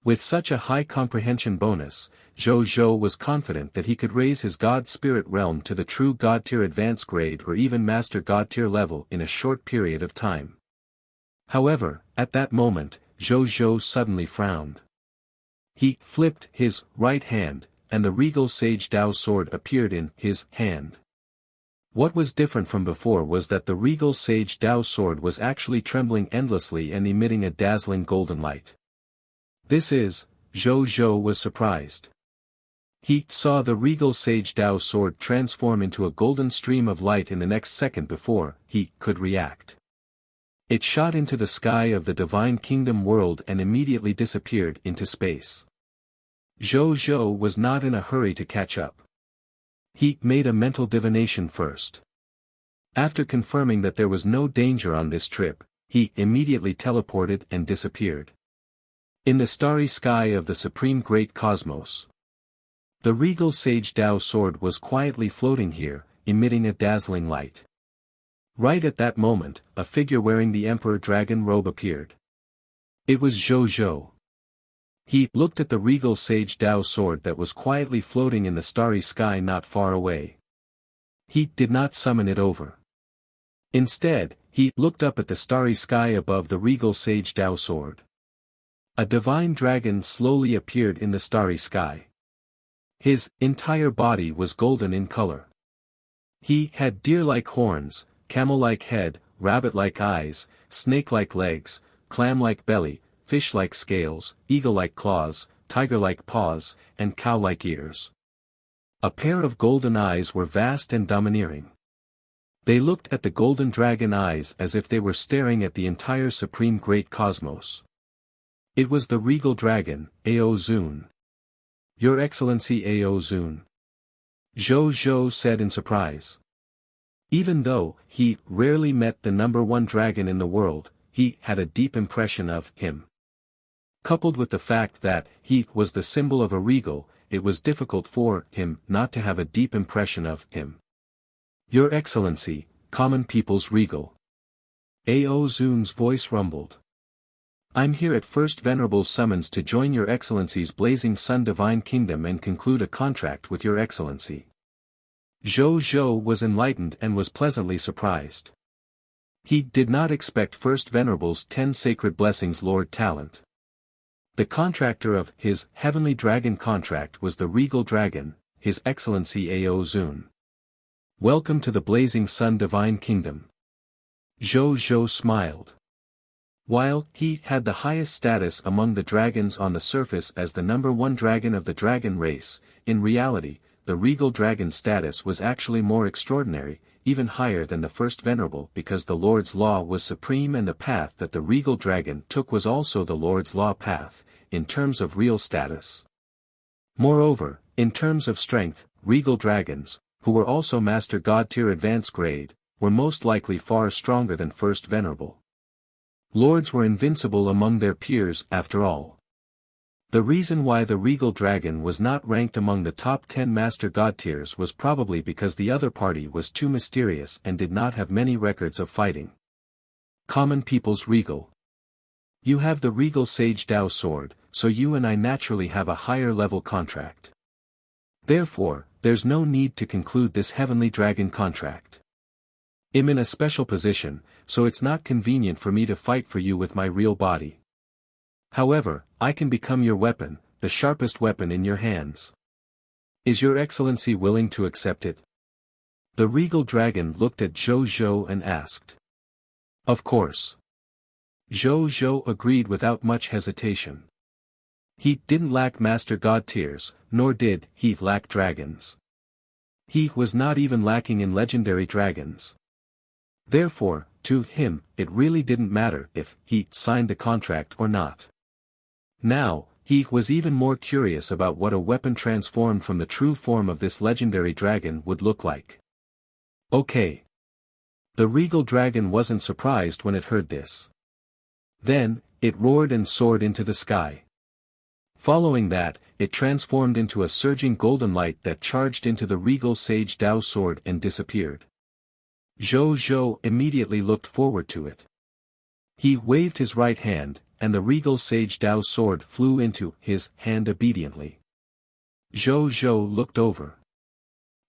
With such a high comprehension bonus, Zhou was confident that he could raise his God Spirit realm to the true God tier advanced grade or even Master God tier level in a short period of time. However, at that moment, Zhou suddenly frowned. He flipped his right hand, and the Regal Sage Dao Sword appeared in his hand. What was different from before was that the Regal Sage Dao Sword was actually trembling endlessly and emitting a dazzling golden light. This is, Zhou was surprised. He saw the Regal Sage Dao Sword transform into a golden stream of light in the next second before he could react. It shot into the sky of the Divine Kingdom world and immediately disappeared into space. Zhou was not in a hurry to catch up. He made a mental divination first. After confirming that there was no danger on this trip, he immediately teleported and disappeared. In the starry sky of the Supreme Great Cosmos. The Regal Sage Dao Sword was quietly floating here, emitting a dazzling light. Right at that moment, a figure wearing the Emperor Dragon robe appeared. It was Zhou. He looked at the Regal Sage Dao Sword that was quietly floating in the starry sky not far away. He did not summon it over. Instead, he looked up at the starry sky above the Regal Sage Dao Sword. A divine dragon slowly appeared in the starry sky. His entire body was golden in color. He had deer-like horns, camel-like head, rabbit-like eyes, snake-like legs, clam-like belly, fish-like scales, eagle-like claws, tiger-like paws, and cow-like ears. A pair of golden eyes were vast and domineering. They looked at the golden dragon eyes as if they were staring at the entire Supreme Great Cosmos. It was the Regal Dragon, Ao Zun. Your Excellency Ao Zun. Zhou said in surprise. Even though he rarely met the #1 dragon in the world, he had a deep impression of him. Coupled with the fact that he was the symbol of a regal, it was difficult for him not to have a deep impression of him. Your Excellency, common people's regal. Ao Zun's voice rumbled. I'm here at First Venerable's summons to join Your Excellency's Blazing Sun Divine Kingdom and conclude a contract with Your Excellency. Zhou was enlightened and was pleasantly surprised. He did not expect First Venerable's 10 Sacred Blessings Lord Talent. The contractor of his Heavenly Dragon contract was the Regal Dragon, His Excellency Ao Zun. Welcome to the Blazing Sun Divine Kingdom. Zhou smiled. While he had the highest status among the dragons on the surface as the number one dragon of the dragon race, in reality, the regal dragon's status was actually more extraordinary, even higher than the first venerable, because the Lord's law was supreme and the path that the regal dragon took was also the Lord's law path, in terms of real status. Moreover, in terms of strength, regal dragons, who were also Master God tier advanced grade, were most likely far stronger than first venerable. Lords were invincible among their peers after all. The reason why the regal dragon was not ranked among the top 10 Master God tiers was probably because the other party was too mysterious and did not have many records of fighting. Common people's regal. You have the regal sage Dao sword, so you and I naturally have a higher level contract. Therefore, there's no need to conclude this heavenly dragon contract. I'm in a special position, so it's not convenient for me to fight for you with my real body. However, I can become your weapon, the sharpest weapon in your hands. Is your excellency willing to accept it? The regal dragon looked at Zhou Zhou and asked. Of course. Zhou Zhou agreed without much hesitation. He didn't lack Master God tiers, nor did he lack dragons. He was not even lacking in legendary dragons. Therefore, to him, it really didn't matter if he signed the contract or not. Now, he was even more curious about what a weapon transformed from the true form of this legendary dragon would look like. Okay. The regal dragon wasn't surprised when it heard this. Then, it roared and soared into the sky. Following that, it transformed into a surging golden light that charged into the regal sage Dao sword and disappeared. Zhou Zhou immediately looked forward to it. He waved his right hand, and the regal sage Dao sword flew into his hand obediently. Zhou Zhou looked over.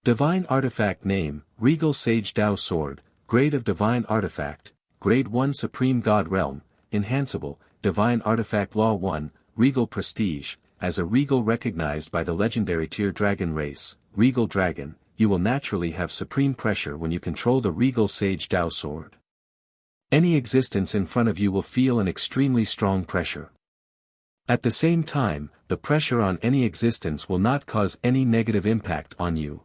Divine artifact name, regal sage Dao sword, grade of divine artifact, grade 1 supreme god realm, enhanceable, divine artifact law 1, regal prestige, as a regal recognized by the legendary tier dragon race, regal dragon. You will naturally have supreme pressure when you control the regal sage Dao sword. Any existence in front of you will feel an extremely strong pressure. At the same time, the pressure on any existence will not cause any negative impact on you.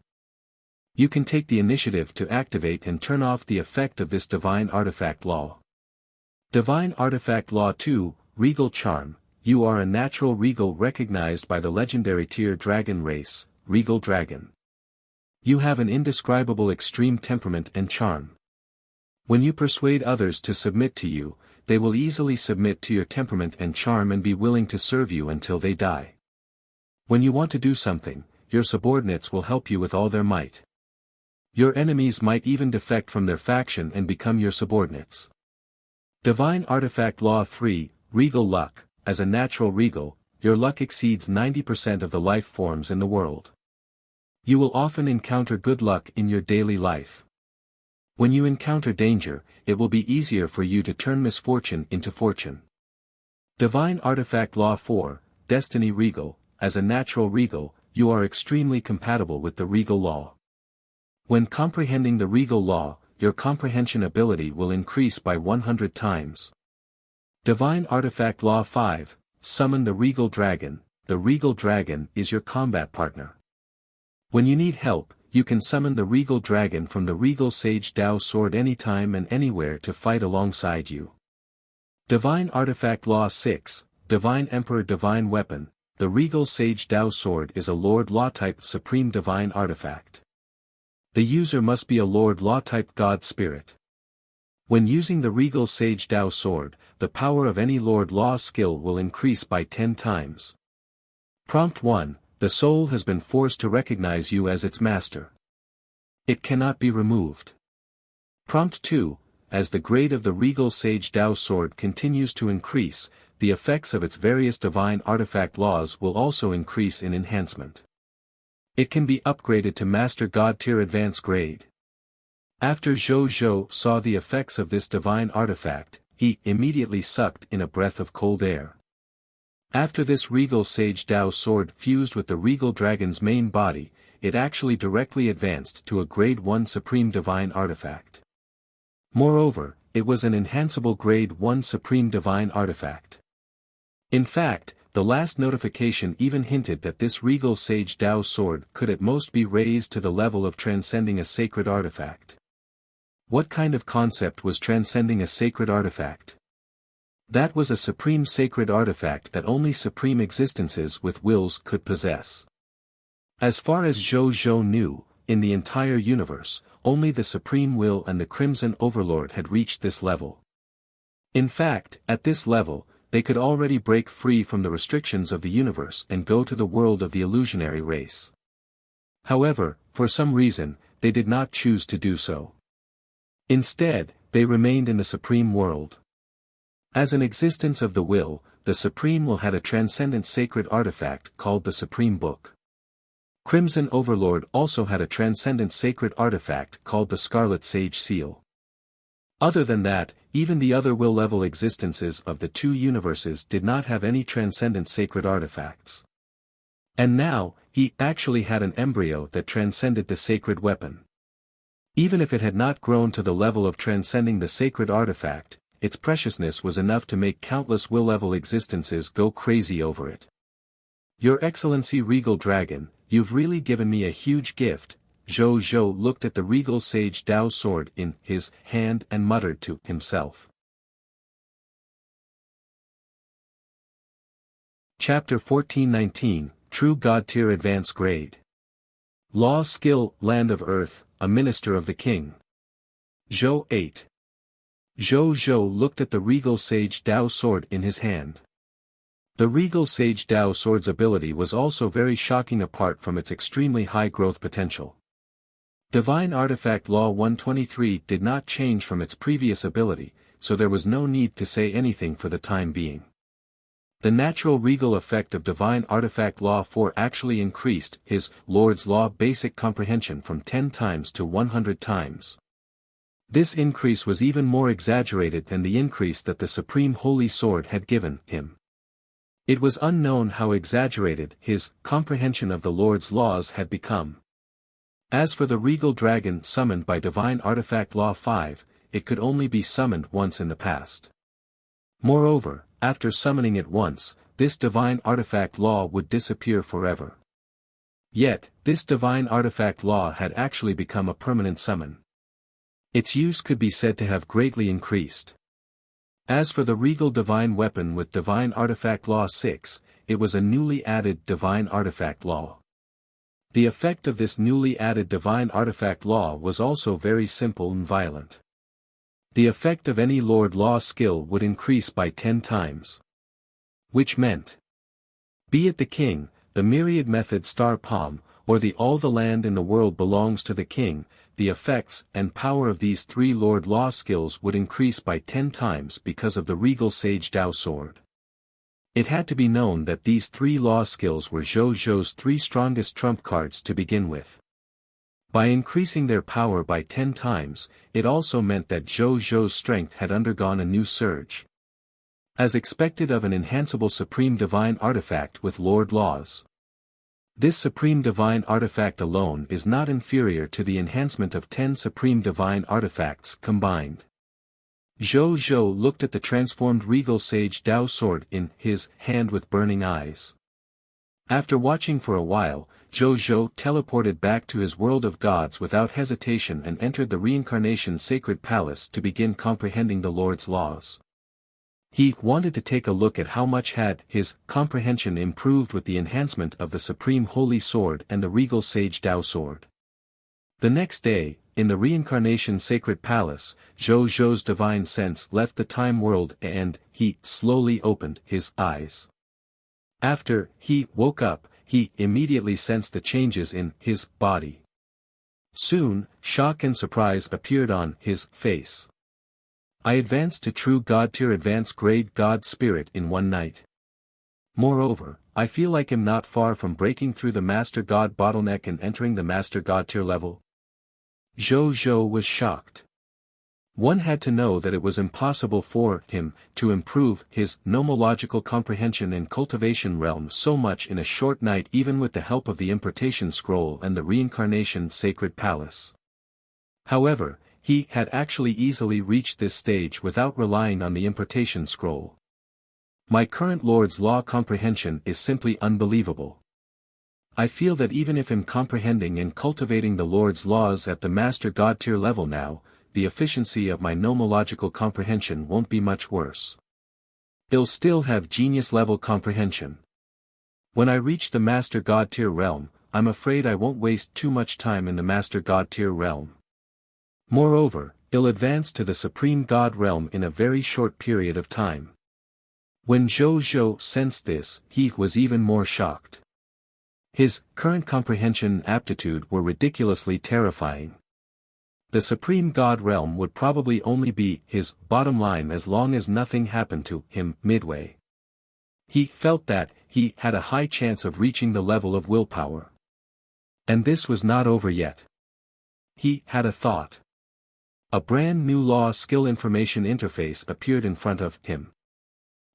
You can take the initiative to activate and turn off the effect of this divine artifact law. Divine artifact law 2, regal charm. You are a natural regal recognized by the legendary tier dragon race, regal dragon. You have an indescribable extreme temperament and charm. When you persuade others to submit to you, they will easily submit to your temperament and charm and be willing to serve you until they die. When you want to do something, your subordinates will help you with all their might. Your enemies might even defect from their faction and become your subordinates. Divine artifact law 3, regal luck. As a natural regal, your luck exceeds 90% of the life forms in the world. You will often encounter good luck in your daily life. When you encounter danger, it will be easier for you to turn misfortune into fortune. Divine artifact law 4, destiny regal. As a natural regal, you are extremely compatible with the regal law. When comprehending the regal law, your comprehension ability will increase by 100 times. Divine artifact law 5, summon the regal dragon. The regal dragon is your combat partner. When you need help, you can summon the regal dragon from the regal sage Dao sword anytime and anywhere to fight alongside you. Divine artifact law 6, divine emperor divine weapon. The regal sage Dao sword is a Lord Law type supreme divine artifact. The user must be a Lord Law type god spirit. When using the regal sage Dao sword, the power of any Lord Law skill will increase by 10 times. Prompt 1. The soul has been forced to recognize you as its master. It cannot be removed. Prompt 2. As the grade of the regal sage Dao sword continues to increase, the effects of its various divine artifact laws will also increase in enhancement. It can be upgraded to Master God tier advanced grade. After Zhou Zhou saw the effects of this divine artifact, he immediately sucked in a breath of cold air. After this regal sage Dao sword fused with the regal dragon's main body, it actually directly advanced to a grade 1 supreme divine artifact. Moreover, it was an enhanceable grade 1 supreme divine artifact. In fact, the last notification even hinted that this regal sage Dao sword could at most be raised to the level of transcending a sacred artifact. What kind of concept was transcending a sacred artifact? That was a supreme sacred artifact that only supreme existences with wills could possess. As far as Zhou Zhou knew, in the entire universe, only the Supreme Will and the Crimson Overlord had reached this level. In fact, at this level, they could already break free from the restrictions of the universe and go to the world of the illusionary race. However, for some reason, they did not choose to do so. Instead, they remained in the Supreme World. As an existence of the will, the Supreme Will had a transcendent sacred artifact called the Supreme Book. Crimson Overlord also had a transcendent sacred artifact called the Scarlet Sage Seal. Other than that, even the other will-level existences of the two universes did not have any transcendent sacred artifacts. And now, he actually had an embryo that transcended the sacred weapon. Even if it had not grown to the level of transcending the sacred artifact, its preciousness was enough to make countless will-level existences go crazy over it. Your Excellency Regal Dragon, you've really given me a huge gift. Zhou Zhou looked at the regal sage Dao sword in his hand and muttered to himself. Chapter 1419, True God Tier Advanced Grade. Law Skill, Land of Earth, a Minister of the King. Zhou 8. Zhou Zhou looked at the regal sage Dao sword in his hand. The regal sage Dao sword's ability was also very shocking apart from its extremely high growth potential. Divine Artifact Law 123 did not change from its previous ability, so there was no need to say anything for the time being. The natural regal effect of Divine Artifact Law 4 actually increased his Lord's Law basic comprehension from 10 times to 100 times. This increase was even more exaggerated than the increase that the Supreme Holy Sword had given him. It was unknown how exaggerated his comprehension of the Lord's laws had become. As for the regal dragon summoned by Divine Artifact Law 5, it could only be summoned once in the past. Moreover, after summoning it once, this Divine Artifact Law would disappear forever. Yet, this Divine Artifact Law had actually become a permanent summon. Its use could be said to have greatly increased. As for the regal divine weapon with Divine Artifact Law 6, it was a newly added Divine Artifact Law. The effect of this newly added Divine Artifact Law was also very simple and violent. The effect of any Lord Law skill would increase by 10 times. Which meant, be it the king, the myriad method star palm, or all the land in the world belongs to the king, the effects and power of these three Lord Law skills would increase by 10 times because of the regal sage Dao sword. It had to be known that these three law skills were Zhou Zhou's three strongest trump cards to begin with. By increasing their power by 10 times, it also meant that Zhou Zhou's strength had undergone a new surge. As expected of an enhanceable supreme divine artifact with Lord Laws. This supreme divine artifact alone is not inferior to the enhancement of 10 supreme divine artifacts combined. Zhou Zhou looked at the transformed regal sage Dao sword in his hand with burning eyes. After watching for a while, Zhou Zhou teleported back to his world of gods without hesitation and entered the reincarnation sacred palace to begin comprehending the Lord's laws. He wanted to take a look at how much had his comprehension improved with the enhancement of the Supreme Holy Sword and the regal sage Dao sword. The next day, in the reincarnation sacred palace, Zhou Zhou's divine sense left the time world and he slowly opened his eyes. After he woke up, he immediately sensed the changes in his body. Soon, shock and surprise appeared on his face. I advanced to true God tier advanced grade God spirit in one night. Moreover, I feel like I'm not far from breaking through the Master God bottleneck and entering the Master God tier level. Zhou Zhou was shocked. One had to know that it was impossible for him to improve his nomological comprehension and cultivation realm so much in a short night even with the help of the importation scroll and the reincarnation sacred palace. However, he had actually easily reached this stage without relying on the importation scroll. My current Lord's law comprehension is simply unbelievable. I feel that even if I'm comprehending and cultivating the Lord's laws at the Master God tier level now, the efficiency of my nomological comprehension won't be much worse. I'll still have genius level comprehension. When I reach the Master God tier realm, I'm afraid I won't waste too much time in the Master God tier realm. Moreover, I'll advance to the Supreme God realm in a very short period of time. When Zhou sensed this, he was even more shocked. His current comprehension and aptitude were ridiculously terrifying. The Supreme God realm would probably only be his bottom line as long as nothing happened to him midway. He felt that he had a high chance of reaching the level of willpower. And this was not over yet. He had a thought. A brand new law skill information interface appeared in front of him.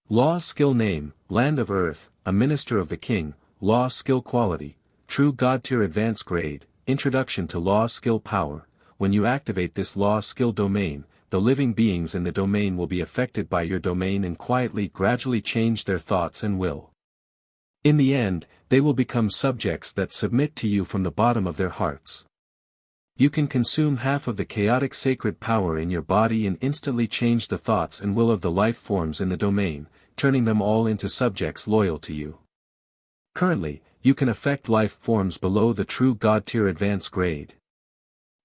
Law skill name, Land of Earth, a Minister of the King, Law skill quality, True God tier advanced grade, Introduction to law skill power. When you activate this law skill domain, the living beings in the domain will be affected by your domain and quietly gradually change their thoughts and will. In the end, they will become subjects that submit to you from the bottom of their hearts. You can consume half of the chaotic sacred power in your body and instantly change the thoughts and will of the life forms in the domain, turning them all into subjects loyal to you. Currently, you can affect life forms below the True God tier advanced grade.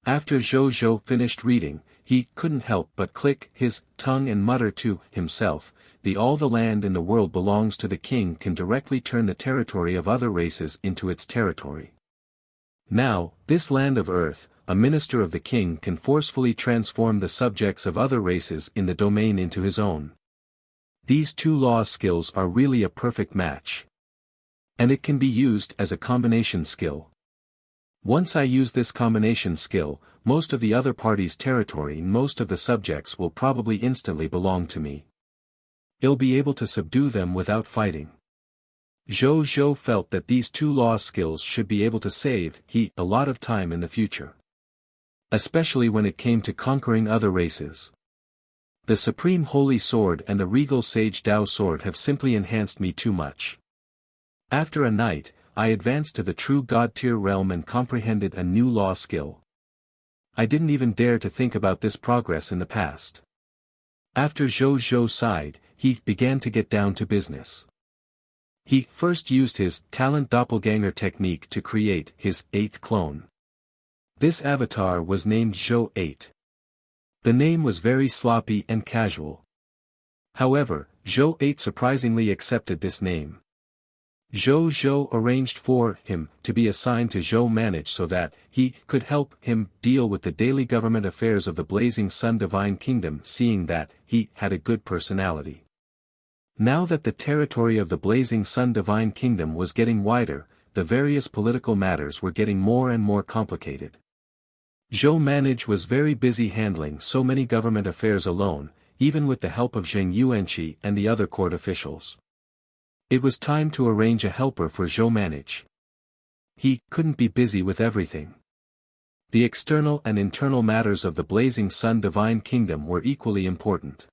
After Zhou finished reading, he couldn't help but click his tongue and mutter to himself, all the land in the world belongs to the king can directly turn the territory of other races into its territory. Now, this land of earth, a minister of the king can forcefully transform the subjects of other races in the domain into his own. These two law skills are really a perfect match. And it can be used as a combination skill. Once I use this combination skill, most of the other party's territory and most of the subjects will probably instantly belong to me. I'll be able to subdue them without fighting. Zhou felt that these two law skills should be able to save a lot of time in the future. Especially when it came to conquering other races. The Supreme Holy Sword and the Regal Sage Dao Sword have simply enhanced me too much. After a night, I advanced to the True God tier realm and comprehended a new law skill. I didn't even dare to think about this progress in the past. After Zhou sighed, he began to get down to business. He first used his talent doppelganger technique to create his 8th clone. This avatar was named Zhou 8. The name was very sloppy and casual. However, Zhou 8 surprisingly accepted this name. Zhou arranged for him to be assigned to Zhou Manage so that he could help him deal with the daily government affairs of the Blazing Sun Divine Kingdom, seeing that he had a good personality. Now that the territory of the Blazing Sun Divine Kingdom was getting wider, the various political matters were getting more and more complicated. Zhou Manage was very busy handling so many government affairs alone, even with the help of Zheng Yuanqi and the other court officials. It was time to arrange a helper for Zhou Manage. He couldn't be busy with everything. The external and internal matters of the Blazing Sun Divine Kingdom were equally important.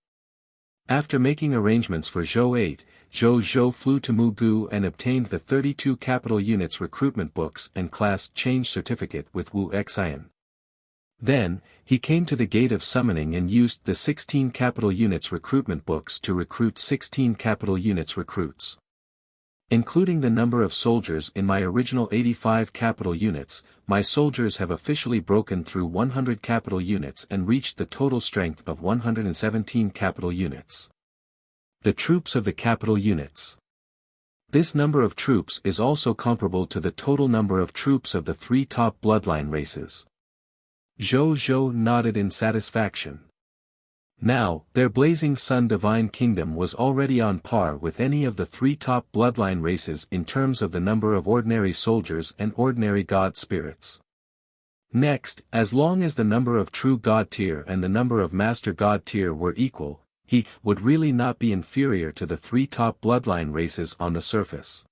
After making arrangements for Zhou 8, Zhou flew to Mugu and obtained the 32 capital units recruitment books and class change certificate with Wuxia. Then, he came to the gate of summoning and used the 16 capital units recruitment books to recruit 16 capital units recruits. Including the number of soldiers in my original 85 capital units, my soldiers have officially broken through 100 capital units and reached the total strength of 117 capital units. The troops of the capital units. This number of troops is also comparable to the total number of troops of the 3 top bloodline races. Zhou nodded in satisfaction. Now, their Blazing Sun Divine Kingdom was already on par with any of the 3 top bloodline races in terms of the number of ordinary soldiers and ordinary god spirits. Next, as long as the number of True God tier and the number of Master God tier were equal, he would really not be inferior to the 3 top bloodline races on the surface.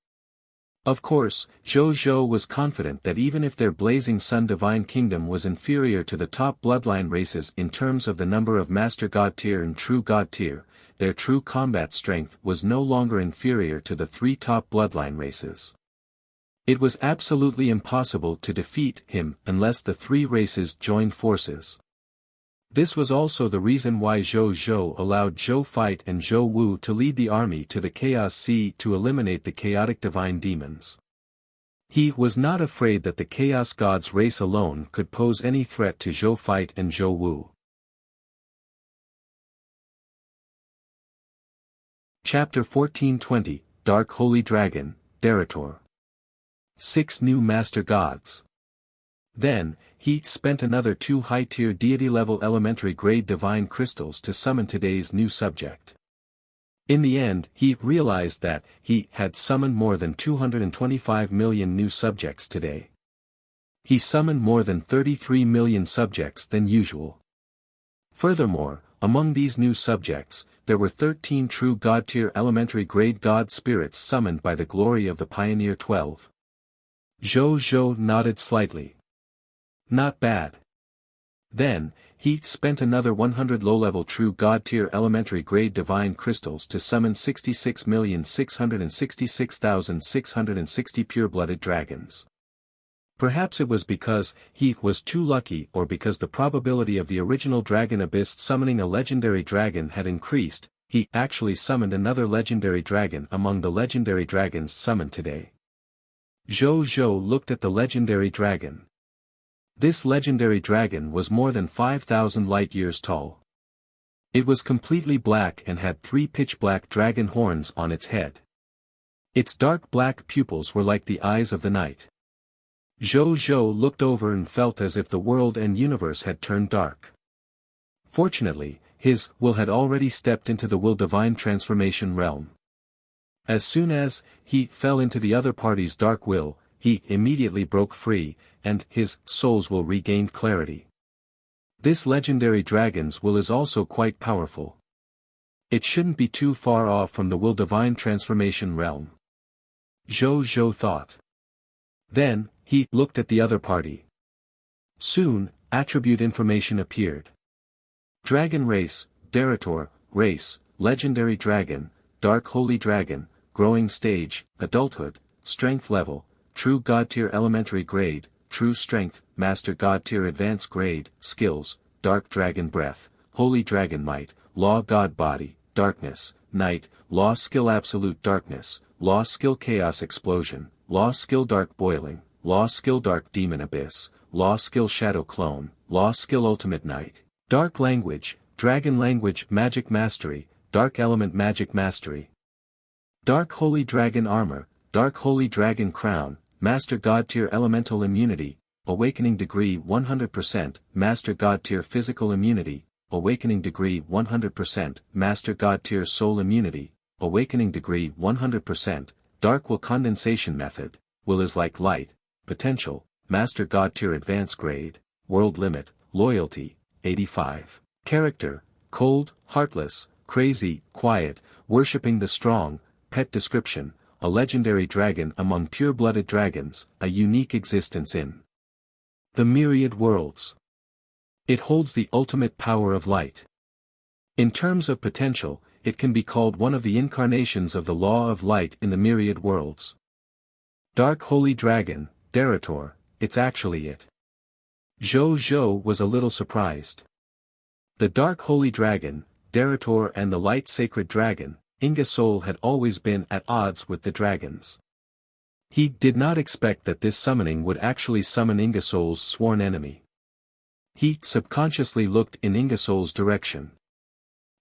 Of course, Zhou Zhou was confident that even if their blazing sun divine kingdom was inferior to the top bloodline races in terms of the number of Master God tier and True God tier, their true combat strength was no longer inferior to the 3 top bloodline races. It was absolutely impossible to defeat him unless the 3 races joined forces. This was also the reason why Zhou Zhou allowed Zhou Fight and Zhou Wu to lead the army to the Chaos Sea to eliminate the chaotic divine demons. He was not afraid that the Chaos Gods race alone could pose any threat to Zhou Fight and Zhou Wu. Chapter 1420, Dark Holy Dragon, Derator. 6 New Master Gods. Then, he spent another 2 high-tier deity-level elementary grade divine crystals to summon today's new subject. In the end, he realized that he had summoned more than 225 million new subjects today. He summoned more than 33 million subjects than usual. Furthermore, among these new subjects, there were 13 true God-tier elementary grade God spirits summoned by the glory of the Pioneer 12. Zhou Zhou nodded slightly. Not bad. Then, he spent another 100 low-level true God-tier elementary grade divine crystals to summon 66,666,660 pure-blooded dragons. Perhaps it was because he was too lucky or because the probability of the original Dragon Abyss summoning a legendary dragon had increased, he actually summoned another legendary dragon among the legendary dragons summoned today. Zhou Zhou looked at the legendary dragon. This legendary dragon was more than 5,000 light-years tall. It was completely black and had 3 pitch-black dragon horns on its head. Its dark black pupils were like the eyes of the night. Zhou Zhou looked over and felt as if the world and universe had turned dark. Fortunately, his will had already stepped into the will divine transformation realm. As soon as he fell into the other party's dark will, he immediately broke free, and his soul's will regained clarity. This legendary dragon's will is also quite powerful. It shouldn't be too far off from the will divine transformation realm. Zhou Zhou thought. Then, he looked at the other party. Soon, attribute information appeared. Dragon race, Derator, race, legendary dragon, dark holy dragon, growing stage, adulthood, strength level, true God tier elementary grade, true strength, master God tier advanced grade, skills, dark dragon breath, holy dragon might, law God body, darkness, night, law skill absolute darkness, law skill chaos explosion, law skill dark boiling, law skill dark demon abyss, law skill shadow clone, law skill ultimate night, dark language, dragon language magic mastery, dark element magic mastery. Dark holy dragon armor, dark holy dragon crown, master God tier elemental immunity, awakening degree 100%, master God tier physical immunity, awakening degree 100%, master God tier soul immunity, awakening degree 100%, dark will condensation method, will is like light, potential, master God tier advanced grade, world limit, loyalty, 85. Character, cold, heartless, crazy, quiet, worshipping the strong, pet description, a legendary dragon among pure-blooded dragons, a unique existence in the myriad worlds. It holds the ultimate power of light. In terms of potential, it can be called one of the incarnations of the law of light in the myriad worlds. Dark Holy Dragon, Derator, it's actually it. Zhou Zhou was a little surprised. The Dark Holy Dragon, Derator and the Light Sacred Dragon, Ingersoll had always been at odds with the dragons. He did not expect that this summoning would actually summon Ingersoll's sworn enemy. He subconsciously looked in Ingersoll's direction.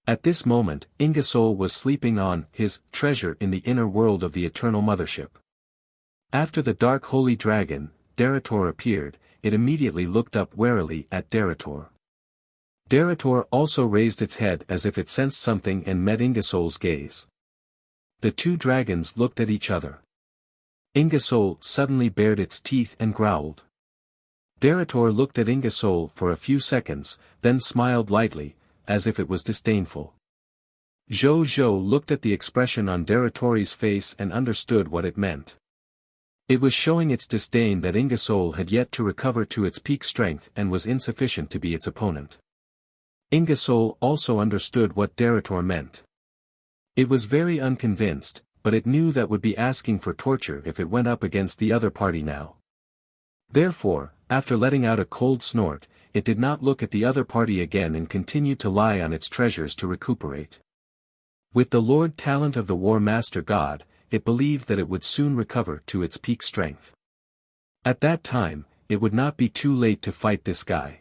At this moment, Ingersoll was sleeping on his treasure in the inner world of the Eternal Mothership. After the Dark Holy Dragon, Derator appeared, it immediately looked up warily at Derator. Derator also raised its head as if it sensed something and met Ingersoll's gaze. The two dragons looked at each other. Ingersoll suddenly bared its teeth and growled. Derator looked at Ingersoll for a few seconds, then smiled lightly, as if it was disdainful. Zhou Zhou looked at the expression on Derator's face and understood what it meant. It was showing its disdain that Ingersoll had yet to recover to its peak strength and was insufficient to be its opponent. Ingersoll also understood what Derator meant. It was very unconvinced, but it knew that would be asking for torture if it went up against the other party now. Therefore, after letting out a cold snort, it did not look at the other party again and continued to lie on its treasures to recuperate. With the Lord Talent of the War Master God, it believed that it would soon recover to its peak strength. At that time, it would not be too late to fight this guy.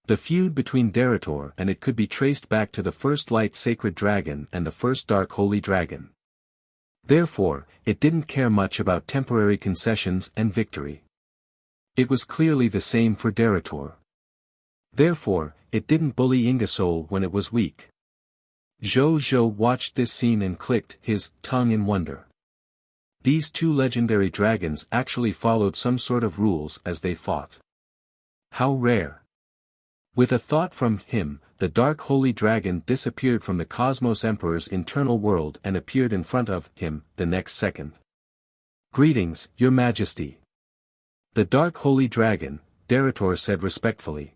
The feud between Derator and it could be traced back to the first Light Sacred Dragon and the first Dark Holy Dragon. Therefore, it didn't care much about temporary concessions and victory. It was clearly the same for Derator. Therefore, it didn't bully Ingersoll when it was weak. Zhou watched this scene and clicked his tongue in wonder. These two legendary dragons actually followed some sort of rules as they fought. How rare. With a thought from him, the Dark Holy Dragon disappeared from the Cosmos Emperor's internal world and appeared in front of him the next second. "Greetings, Your Majesty." The Dark Holy Dragon, Derator said respectfully.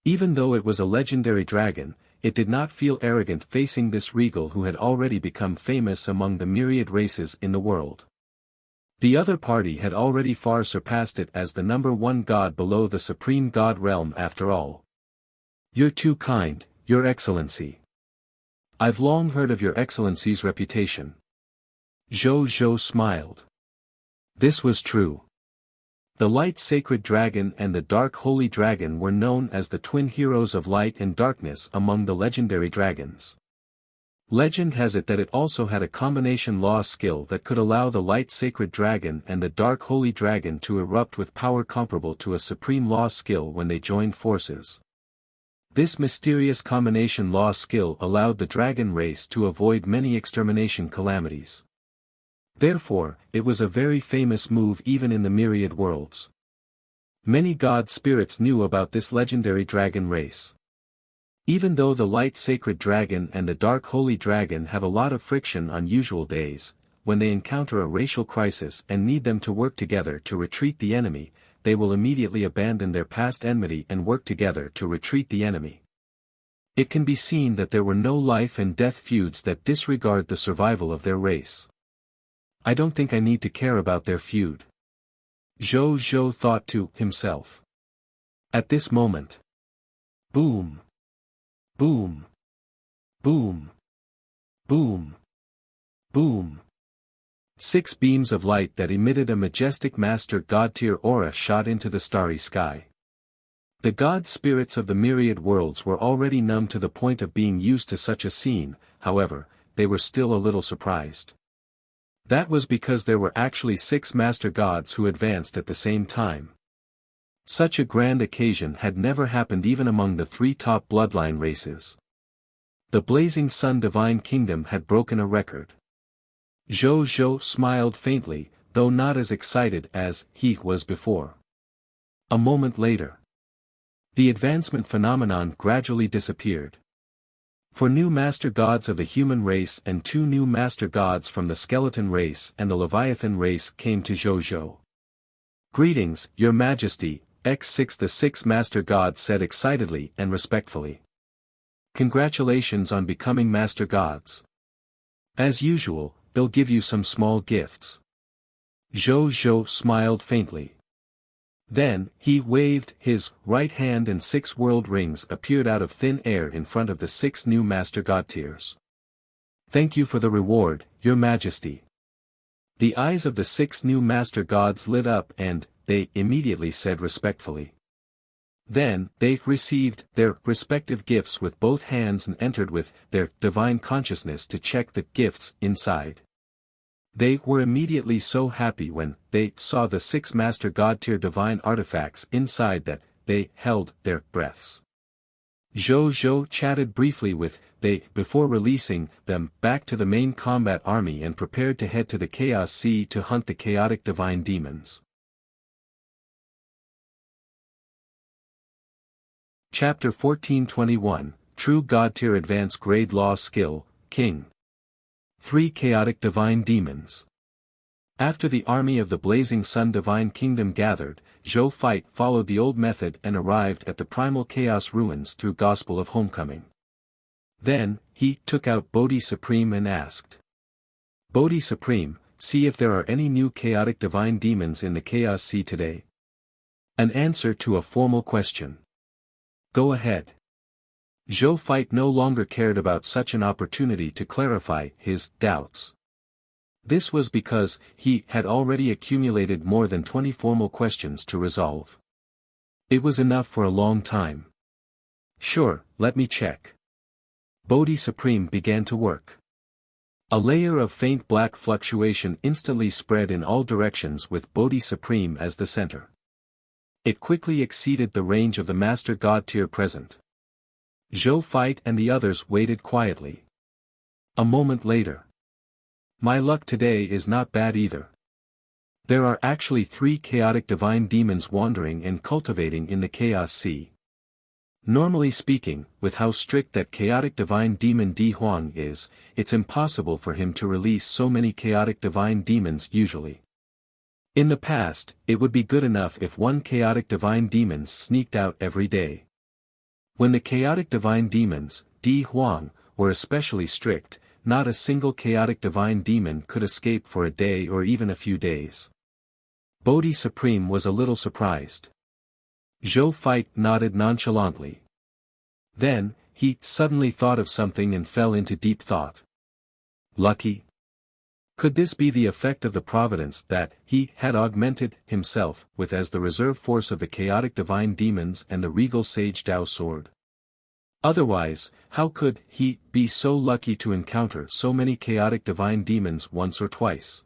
Even though it was a legendary dragon, it did not feel arrogant facing this regal who had already become famous among the myriad races in the world. The other party had already far surpassed it as the #1 god below the supreme god realm after all. "You're too kind, Your Excellency. I've long heard of Your Excellency's reputation." Zhou smiled. This was true. The Light Sacred Dragon and the Dark Holy Dragon were known as the twin heroes of light and darkness among the legendary dragons. Legend has it that it also had a combination law skill that could allow the Light Sacred Dragon and the Dark Holy Dragon to erupt with power comparable to a supreme law skill when they joined forces. This mysterious combination law skill allowed the dragon race to avoid many extermination calamities. Therefore, it was a very famous move even in the myriad worlds. Many god spirits knew about this legendary dragon race. Even though the Light Sacred Dragon and the Dark Holy Dragon have a lot of friction on usual days, when they encounter a racial crisis and need them to work together to retreat the enemy, they will immediately abandon their past enmity and work together to retreat the enemy. It can be seen that there were no life and death feuds that disregard the survival of their race. I don't think I need to care about their feud. Zhou thought to himself. At this moment. Boom. Boom. Boom. Boom. Boom. 6 beams of light that emitted a majestic master god-tier aura shot into the starry sky. The god spirits of the myriad worlds were already numb to the point of being used to such a scene, however, they were still a little surprised. That was because there were actually 6 master gods who advanced at the same time. Such a grand occasion had never happened even among the 3 top bloodline races. The Blazing Sun Divine Kingdom had broken a record. Zhou smiled faintly, though not as excited as he was before. A moment later. The advancement phenomenon gradually disappeared. For new master gods of the human race and 2 new master gods from the skeleton race and the Leviathan race came to Zhou. "Greetings, Your Majesty," X6 the 6 master gods said excitedly and respectfully. "Congratulations on becoming master gods. As usual, they'll give you some small gifts." Zhou smiled faintly. Then, he waved his right hand and 6 world rings appeared out of thin air in front of the 6 new master god tiers. "Thank you for the reward, Your Majesty." The eyes of the 6 new master gods lit up and, they immediately said respectfully. Then, they received their respective gifts with both hands and entered with their divine consciousness to check the gifts inside. They were immediately so happy when they saw the 6 master god tier divine artifacts inside that they held their breaths. Zhou chatted briefly with they before releasing them back to the main combat army and prepared to head to the Chaos Sea to hunt the chaotic divine demons. Chapter 1421, True God Tier Advanced Grade Law Skill, King. 3 Chaotic Divine Demons. After the army of the Blazing Sun Divine Kingdom gathered, Zhou Fight followed the old method and arrived at the primal chaos ruins through Gospel of Homecoming. Then, he took out Bodhi Supreme and asked. Bodhi Supreme, see if there are any new chaotic divine demons in the Chaos Sea today. An answer to a formal question. Go ahead. Zhou Fight no longer cared about such an opportunity to clarify his doubts. This was because he had already accumulated more than 20 formal questions to resolve. It was enough for a long time. Sure, let me check. Bodhi Supreme began to work. A layer of faint black fluctuation instantly spread in all directions with Bodhi Supreme as the center. It quickly exceeded the range of the Master God tier present. Zhou Fight and the others waited quietly. A moment later. My luck today is not bad either. There are actually 3 chaotic divine demons wandering and cultivating in the Chaos Sea. Normally speaking, with how strict that chaotic divine demon Di Huang is, it's impossible for him to release so many chaotic divine demons usually. In the past, it would be good enough if 1 chaotic divine demon sneaked out every day. When the chaotic divine demons, Di Huang, were especially strict, not a single chaotic divine demon could escape for a day or even a few days. Bodhi Supreme was a little surprised. Zhou Fight nodded nonchalantly. Then, he suddenly thought of something and fell into deep thought. Lucky? Could this be the effect of the providence that he had augmented himself with as the reserve force of the chaotic divine demons and the regal sage Dao sword? Otherwise, how could he be so lucky to encounter so many chaotic divine demons once or twice?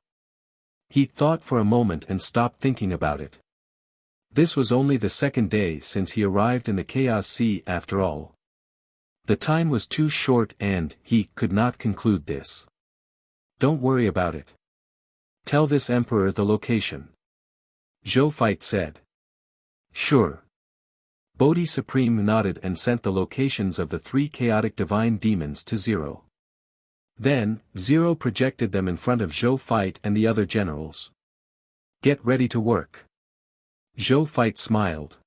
He thought for a moment and stopped thinking about it. This was only the 2nd day since he arrived in the Chaos Sea after all. The time was too short and he could not conclude this. Don't worry about it. Tell this emperor the location. Zhou Fight said. Sure. Bodhi Supreme nodded and sent the locations of the 3 chaotic divine demons to Zero. Then, Zero projected them in front of Zhou Fight and the other generals. Get ready to work. Zhou Fight smiled.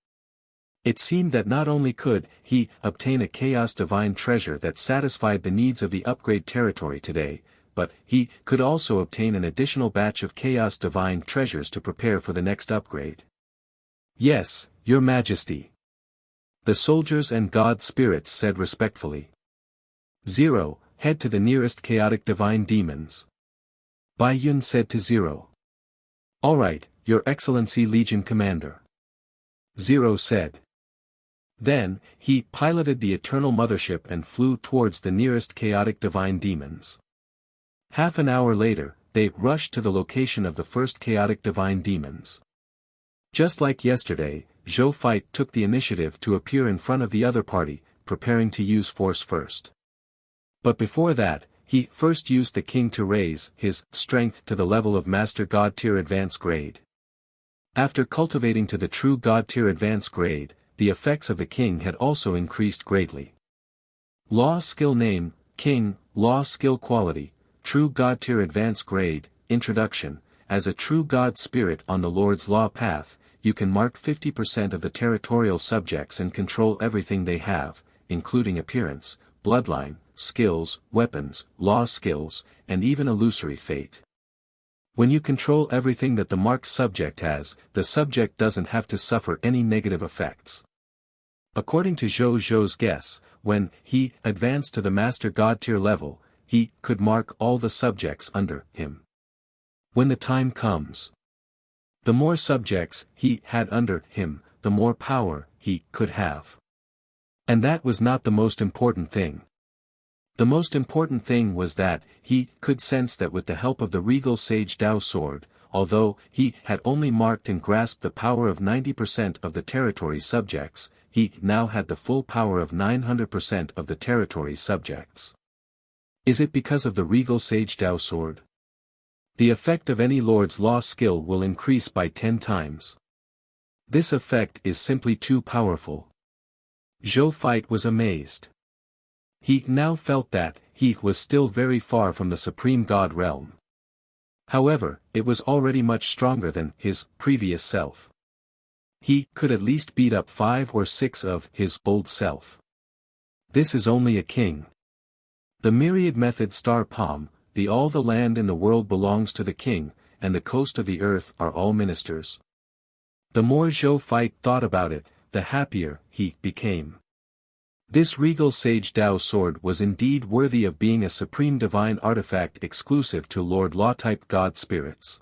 It seemed that not only could he obtain a chaos divine treasure that satisfied the needs of the upgrade territory today, but he could also obtain an additional batch of chaos divine treasures to prepare for the next upgrade. Yes, Your Majesty. The soldiers and god spirits said respectfully. Zero, head to the nearest chaotic divine demons. Bai Yun said to Zero. Alright, Your Excellency Legion Commander. Zero said. Then, he piloted the Eternal Mothership and flew towards the nearest chaotic divine demons. Half an hour later, they rushed to the location of the first chaotic divine demons. Just like yesterday, Zhou Fight took the initiative to appear in front of the other party, preparing to use force first. But before that, he first used the king to raise his strength to the level of Master God tier advanced grade. After cultivating to the true God tier advanced grade, the effects of the king had also increased greatly. Law skill name, King, Law skill quality, True God tier advanced grade, Introduction. As a true God spirit on the Lord's Law path, you can mark 50% of the territorial subjects and control everything they have, including appearance, bloodline, skills, weapons, law skills, and even illusory fate. When you control everything that the marked subject has, the subject doesn't have to suffer any negative effects. According to Zhou's guess, when he advanced to the Master God tier level, he could mark all the subjects under him. When the time comes, the more subjects he had under him, the more power he could have. And that was not the most important thing. The most important thing was that he could sense that with the help of the regal sage Dao sword, although he had only marked and grasped the power of 90% of the territory's subjects, he now had the full power of 900% of the territory's subjects. Is it because of the regal sage Dao sword? The effect of any Lord's Law skill will increase by 10 times. This effect is simply too powerful. Zhou Fight was amazed. He now felt that he was still very far from the Supreme God realm. However, it was already much stronger than his previous self. He could at least beat up 5 or 6 of his old self. This is only a king. The myriad method star palm, all the land in the world belongs to the king, and the coast of the earth are all ministers. The more Zhou Feit thought about it, the happier he became. This regal sage Dao sword was indeed worthy of being a supreme divine artifact exclusive to Lord Law-type God spirits.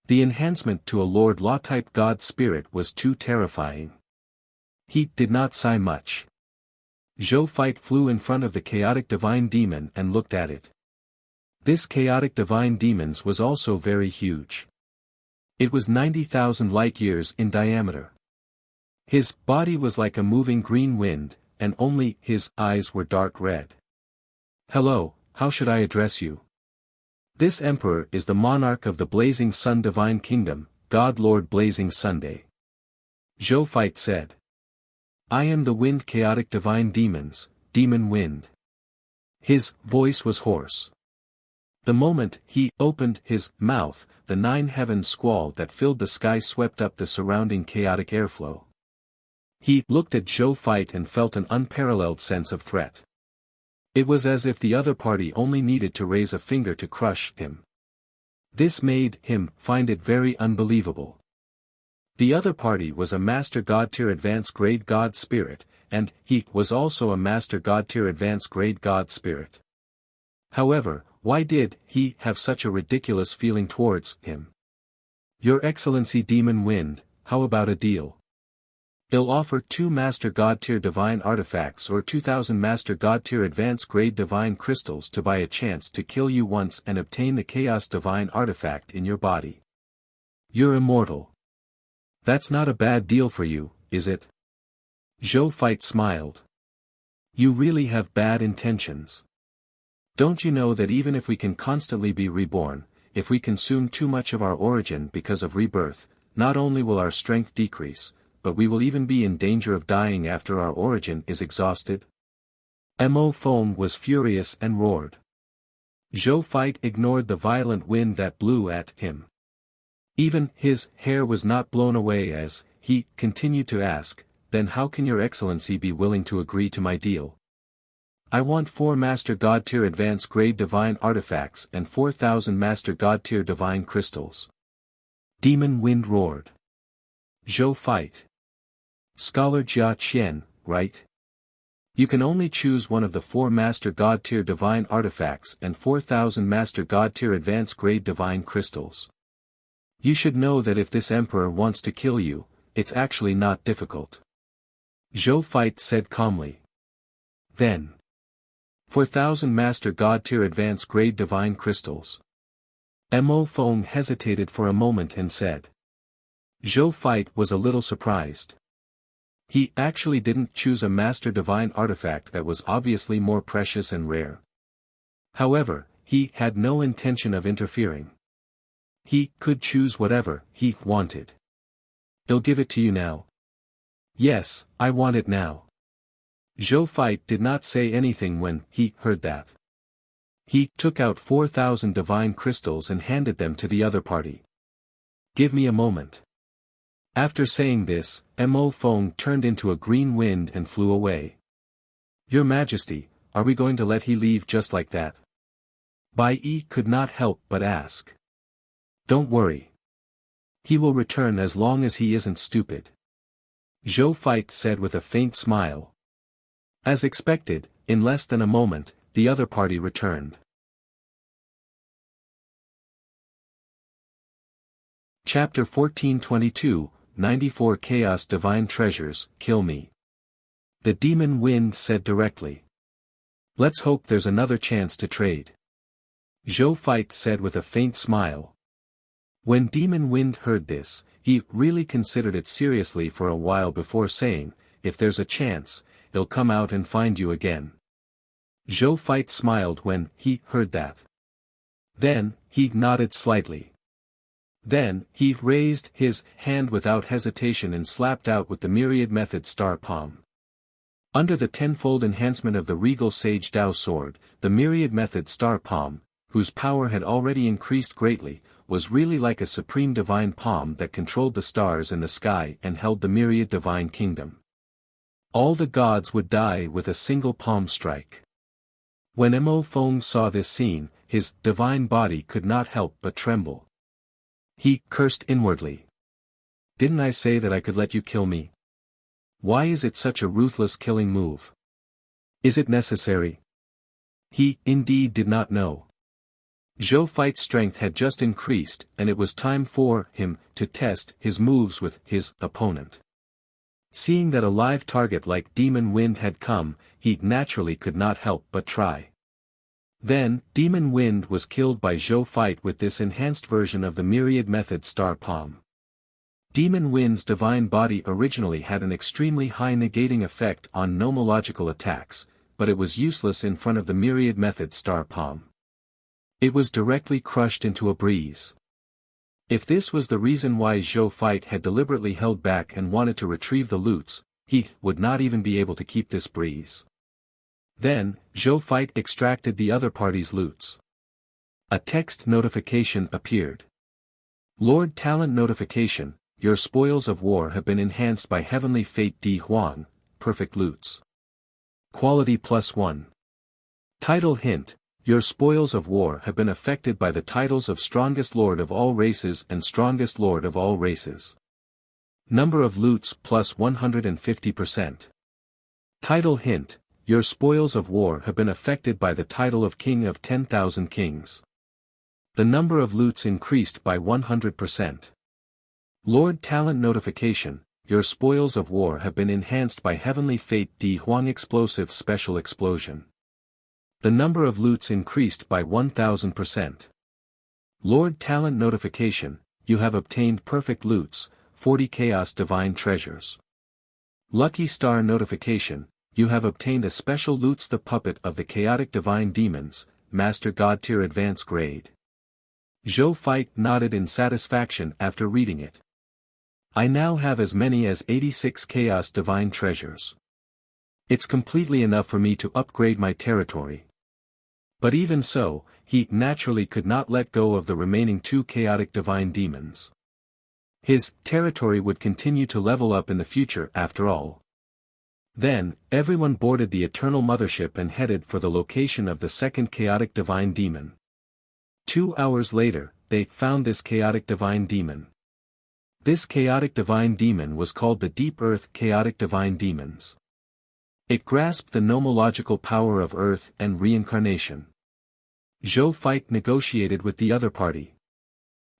The enhancement to a Lord Law-type God spirit was too terrifying. He did not sigh much. Zhou Feit flew in front of the chaotic divine demon and looked at it. This chaotic divine demons was also very huge. It was 90,000 light-years in diameter. His body was like a moving green wind, and only his eyes were dark red. "Hello, how should I address you?" "This emperor is the monarch of the Blazing Sun Divine Kingdom, God Lord Blazing Sunday," Zhou Feit said. "I am the Wind Chaotic Divine Demons, Demon Wind." His voice was hoarse. The moment he opened his mouth, the 9 heavens squall that filled the sky swept up the surrounding chaotic airflow. He looked at Zhou Feit and felt an unparalleled sense of threat. It was as if the other party only needed to raise a finger to crush him. This made him find it very unbelievable. The other party was a Master God Tier Advanced Grade God Spirit, and he was also a Master God Tier Advanced Grade God Spirit. However, why did he have such a ridiculous feeling towards him? "Your Excellency Demon Wind, how about a deal? I'll offer 2 Master God Tier Divine Artifacts or 2,000 Master God Tier Advanced Grade Divine Crystals to buy a chance to kill you once and obtain the Chaos Divine Artifact in your body. You're immortal. That's not a bad deal for you, is it?" Zhou Feit smiled. "You really have bad intentions. Don't you know that even if we can constantly be reborn, if we consume too much of our origin because of rebirth, not only will our strength decrease, but we will even be in danger of dying after our origin is exhausted?" Mo Feng was furious and roared. Zhou Feit ignored the violent wind that blew at him. Even his hair was not blown away as he continued to ask, "Then how can your excellency be willing to agree to my deal? I want 4 Master God Tier Advanced Grade Divine Artifacts and 4,000 Master God Tier Divine Crystals." Demon Wind roared. "Zhou Feit. Scholar Jia Qian, right? You can only choose one of the 4 Master God Tier Divine Artifacts and 4,000 Master God Tier Advanced Grade Divine Crystals. You should know that if this emperor wants to kill you, it's actually not difficult," Zhou Feit said calmly. "Then 4,000 Master God Tier Advanced Grade Divine Crystals." Mo Feng hesitated for a moment and said. Zhou Feit was a little surprised. He actually didn't choose a Master Divine Artifact that was obviously more precious and rare. However, he had no intention of interfering. He could choose whatever he wanted. "I'll give it to you now." "Yes, I want it now." Zhou Feit did not say anything when he heard that. He took out 4,000 divine crystals and handed them to the other party. "Give me a moment." After saying this, Mo Feng turned into a green wind and flew away. "Your Majesty, are we going to let he leave just like that?" Bai Yi could not help but ask. "Don't worry. He will return as long as he isn't stupid," Zhou Feit said with a faint smile. As expected, in less than a moment, the other party returned. Chapter 1422, 94 Chaos Divine Treasures, Kill Me. The Demon Wind said directly. "Let's hope there's another chance to trade," Zhou Feit said with a faint smile. When Demon Wind heard this, he really considered it seriously for a while before saying, "If there's a chance, he'll come out and find you again." Zhou Feit smiled when he heard that. Then, he nodded slightly. Then, he raised his hand without hesitation and slapped out with the myriad method star palm. Under the tenfold enhancement of the regal sage Dao sword, the myriad method star palm, whose power had already increased greatly, was really like a supreme divine palm that controlled the stars in the sky and held the myriad divine kingdom. All the gods would die with a single palm strike. When Mo Feng saw this scene, his divine body could not help but tremble. He cursed inwardly. Didn't I say that I could let you kill me? Why is it such a ruthless killing move? Is it necessary? He, indeed, did not know. Zhou Feit's strength had just increased, and it was time for him to test his moves with his opponent. Seeing that a live target like Demon Wind had come, he naturally could not help but try. Then, Demon Wind was killed by Zhou Feit with this enhanced version of the Myriad Method Star Palm. Demon Wind's divine body originally had an extremely high negating effect on nomological attacks, but it was useless in front of the Myriad Method Star Palm. It was directly crushed into a breeze. If this was the reason why Zhou Feit had deliberately held back and wanted to retrieve the loots, he would not even be able to keep this breeze. Then, Zhou Feit extracted the other party's loots. A text notification appeared. Lord Talent Notification, your spoils of war have been enhanced by Heavenly Fate Di Huang, perfect loots. Quality +1. Title hint. Your spoils of war have been affected by the titles of Strongest Lord of all races and Strongest Lord of all races. Number of loots +150%. Title hint, your spoils of war have been affected by the title of King of 10,000 Kings. The number of loots increased by 100%. Lord Talent Notification, your spoils of war have been enhanced by Heavenly Fate Di Huang Explosive Special Explosion. The number of loots increased by 1000%. Lord Talent Notification, you have obtained perfect loots, 40 Chaos Divine Treasures. Lucky Star Notification, you have obtained a special loots the Puppet of the Chaotic Divine Demons, Master God Tier Advanced Grade. Zhou Feit nodded in satisfaction after reading it. I now have as many as 86 Chaos Divine Treasures. It's completely enough for me to upgrade my territory. But even so, he naturally could not let go of the remaining 2 chaotic divine demons. His territory would continue to level up in the future after all. Then, everyone boarded the Eternal Mothership and headed for the location of the second chaotic divine demon. 2 hours later, they found this chaotic divine demon. This chaotic divine demon was called the Deep Earth Chaotic Divine Demons. It grasped the nomological power of Earth and reincarnation. Zhou Feit negotiated with the other party.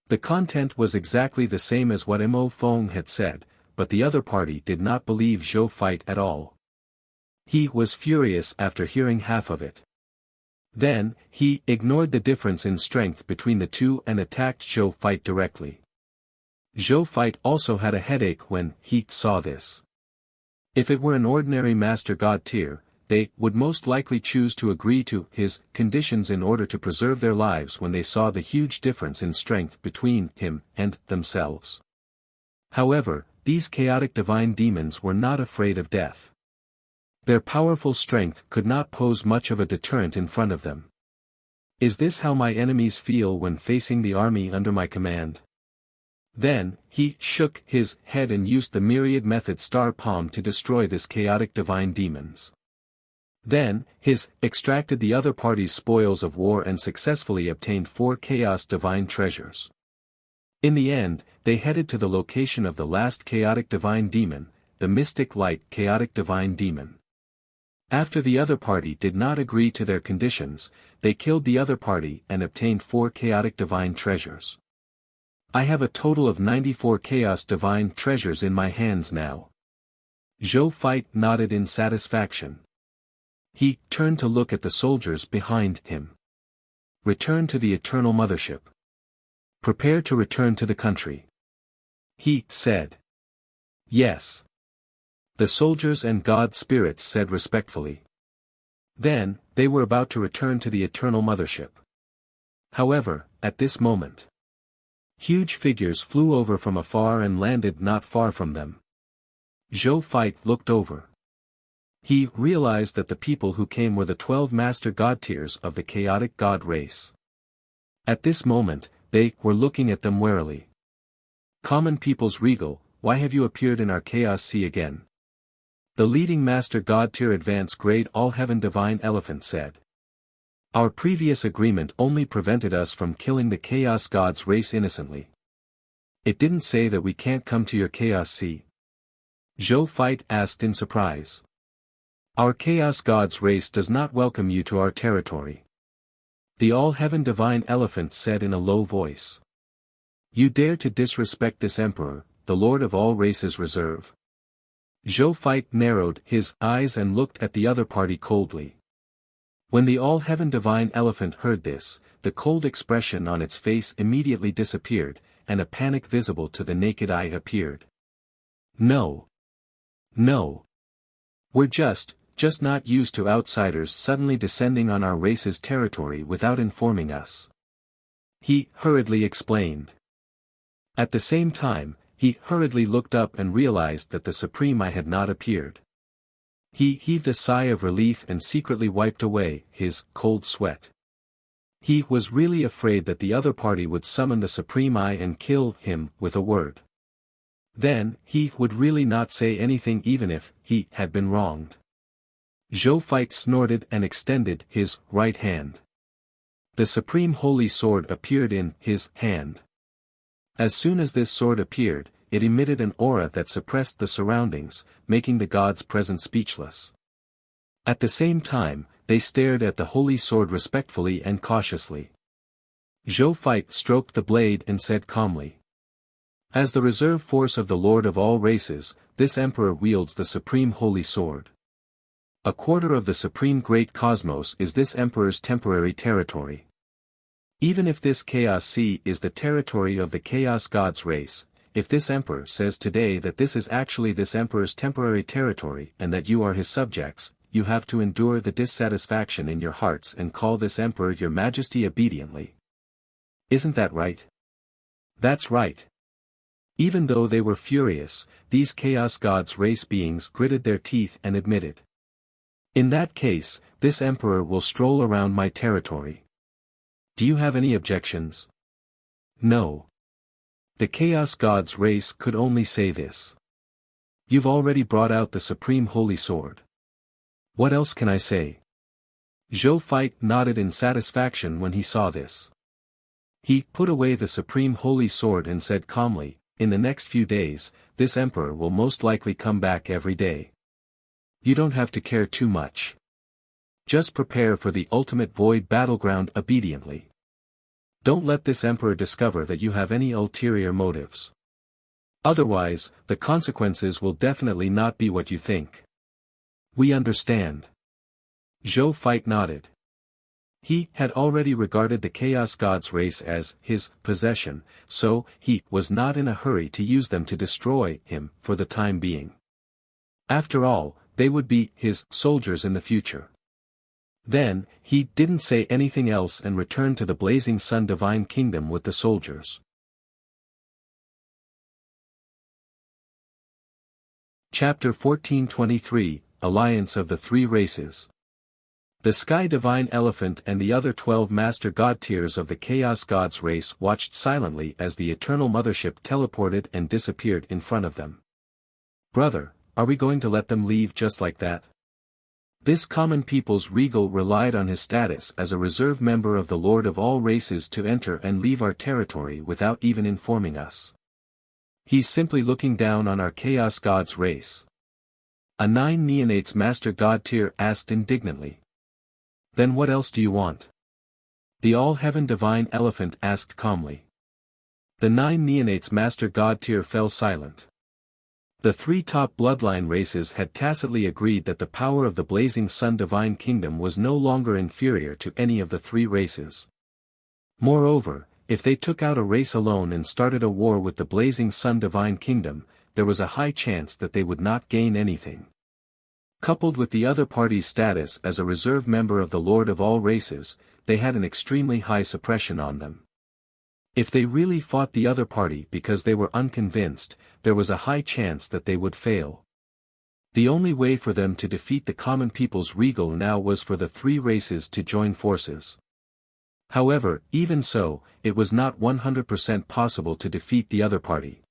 The content was exactly the same as what Mo Feng had said, but the other party did not believe Zhou Feit at all. He was furious after hearing half of it. Then, he ignored the difference in strength between the two and attacked Zhou Feit directly. Zhou Feit also had a headache when he saw this. If it were an ordinary Master God tier, they would most likely choose to agree to his conditions in order to preserve their lives when they saw the huge difference in strength between him and themselves. However, these chaotic divine demons were not afraid of death. Their powerful strength could not pose much of a deterrent in front of them. Is this how my enemies feel when facing the army under my command? Then, he shook his head and used the Myriad Method Star Palm to destroy this chaotic divine demons. Then, his extracted the other party's spoils of war and successfully obtained 4 Chaos Divine Treasures. In the end, they headed to the location of the last chaotic divine demon, the Mystic Light Chaotic Divine Demon. After the other party did not agree to their conditions, they killed the other party and obtained 4 Chaotic Divine Treasures. I have a total of 94 Chaos Divine Treasures in my hands now. Zhou Feit nodded in satisfaction. He turned to look at the soldiers behind him. Return to the Eternal Mothership. Prepare to return to the country. He said. Yes. The soldiers and god spirits said respectfully. Then, they were about to return to the Eternal Mothership. However, at this moment, huge figures flew over from afar and landed not far from them. Zhou Feit looked over. He realized that the people who came were the 12 master god tiers of the chaotic god race. At this moment, they were looking at them warily. Common people's regal, why have you appeared in our chaos sea again? The leading Master God Tier Advance Grade All-Heaven Divine Elephant said. Our previous agreement only prevented us from killing the Chaos God's race innocently. It didn't say that we can't come to your Chaos Sea. Zhou Fight asked in surprise. Our Chaos God's race does not welcome you to our territory. The All-Heaven Divine Elephant said in a low voice. You dare to disrespect this Emperor, the Lord of all races reserve. Zhou Fight narrowed his eyes and looked at the other party coldly. When the All-Heaven Divine Elephant heard this, the cold expression on its face immediately disappeared, and a panic visible to the naked eye appeared. No. No. We're just not used to outsiders suddenly descending on our race's territory without informing us. He hurriedly explained. At the same time, he hurriedly looked up and realized that the Supreme Eye had not appeared. He heaved a sigh of relief and secretly wiped away his cold sweat. He was really afraid that the other party would summon the Supreme Eye and kill him with a word. Then, he would really not say anything even if he had been wronged. Zhou Fight snorted and extended his right hand. The Supreme Holy Sword appeared in his hand. As soon as this sword appeared, it emitted an aura that suppressed the surroundings, making the gods present speechless. At the same time, they stared at the holy sword respectfully and cautiously. Zhou Fight stroked the blade and said calmly. As the reserve force of the Lord of all races, this Emperor wields the Supreme Holy Sword. A quarter of the Supreme Great Cosmos is this Emperor's temporary territory. Even if this Chaos Sea is the territory of the Chaos God's race, if this Emperor says today that this is actually this Emperor's temporary territory and that you are his subjects, you have to endure the dissatisfaction in your hearts and call this Emperor your Majesty obediently. Isn't that right? That's right. Even though they were furious, these Chaos God's race beings gritted their teeth and admitted. In that case, this Emperor will stroll around my territory. Do you have any objections? No. The Chaos God's race could only say this. You've already brought out the Supreme Holy Sword. What else can I say? Zhou Fight nodded in satisfaction when he saw this. He put away the Supreme Holy Sword and said calmly, in the next few days, this Emperor will most likely come back every day. You don't have to care too much. Just prepare for the ultimate void battleground obediently. Don't let this Emperor discover that you have any ulterior motives. Otherwise, the consequences will definitely not be what you think. We understand. Zhou Fight nodded. He had already regarded the Chaos God's race as his possession, so he was not in a hurry to use them to destroy him for the time being. After all, they would be his soldiers in the future. Then, he didn't say anything else and returned to the Blazing Sun Divine Kingdom with the soldiers. Chapter 1423, Alliance of the Three Races. The Sky Divine Elephant and the other 12 Master God Tiers of the Chaos God's race watched silently as the Eternal Mothership teleported and disappeared in front of them. Brother, are we going to let them leave just like that? This common people's regal relied on his status as a reserve member of the Lord of all races to enter and leave our territory without even informing us. He's simply looking down on our Chaos God's race. A 9 Neonates Master God Tier asked indignantly. Then what else do you want? The All-Heaven Divine Elephant asked calmly. The 9 Neonates Master God Tier fell silent. The 3 top bloodline races had tacitly agreed that the power of the Blazing Sun Divine Kingdom was no longer inferior to any of the 3 races. Moreover, if they took out a race alone and started a war with the Blazing Sun Divine Kingdom, there was a high chance that they would not gain anything. Coupled with the other party's status as a reserve member of the Lord of all races, they had an extremely high suppression on them. If they really fought the other party because they were unconvinced, there was a high chance that they would fail. The only way for them to defeat the common people's regal now was for the 3 races to join forces. However, even so, it was not 100% possible to defeat the other party.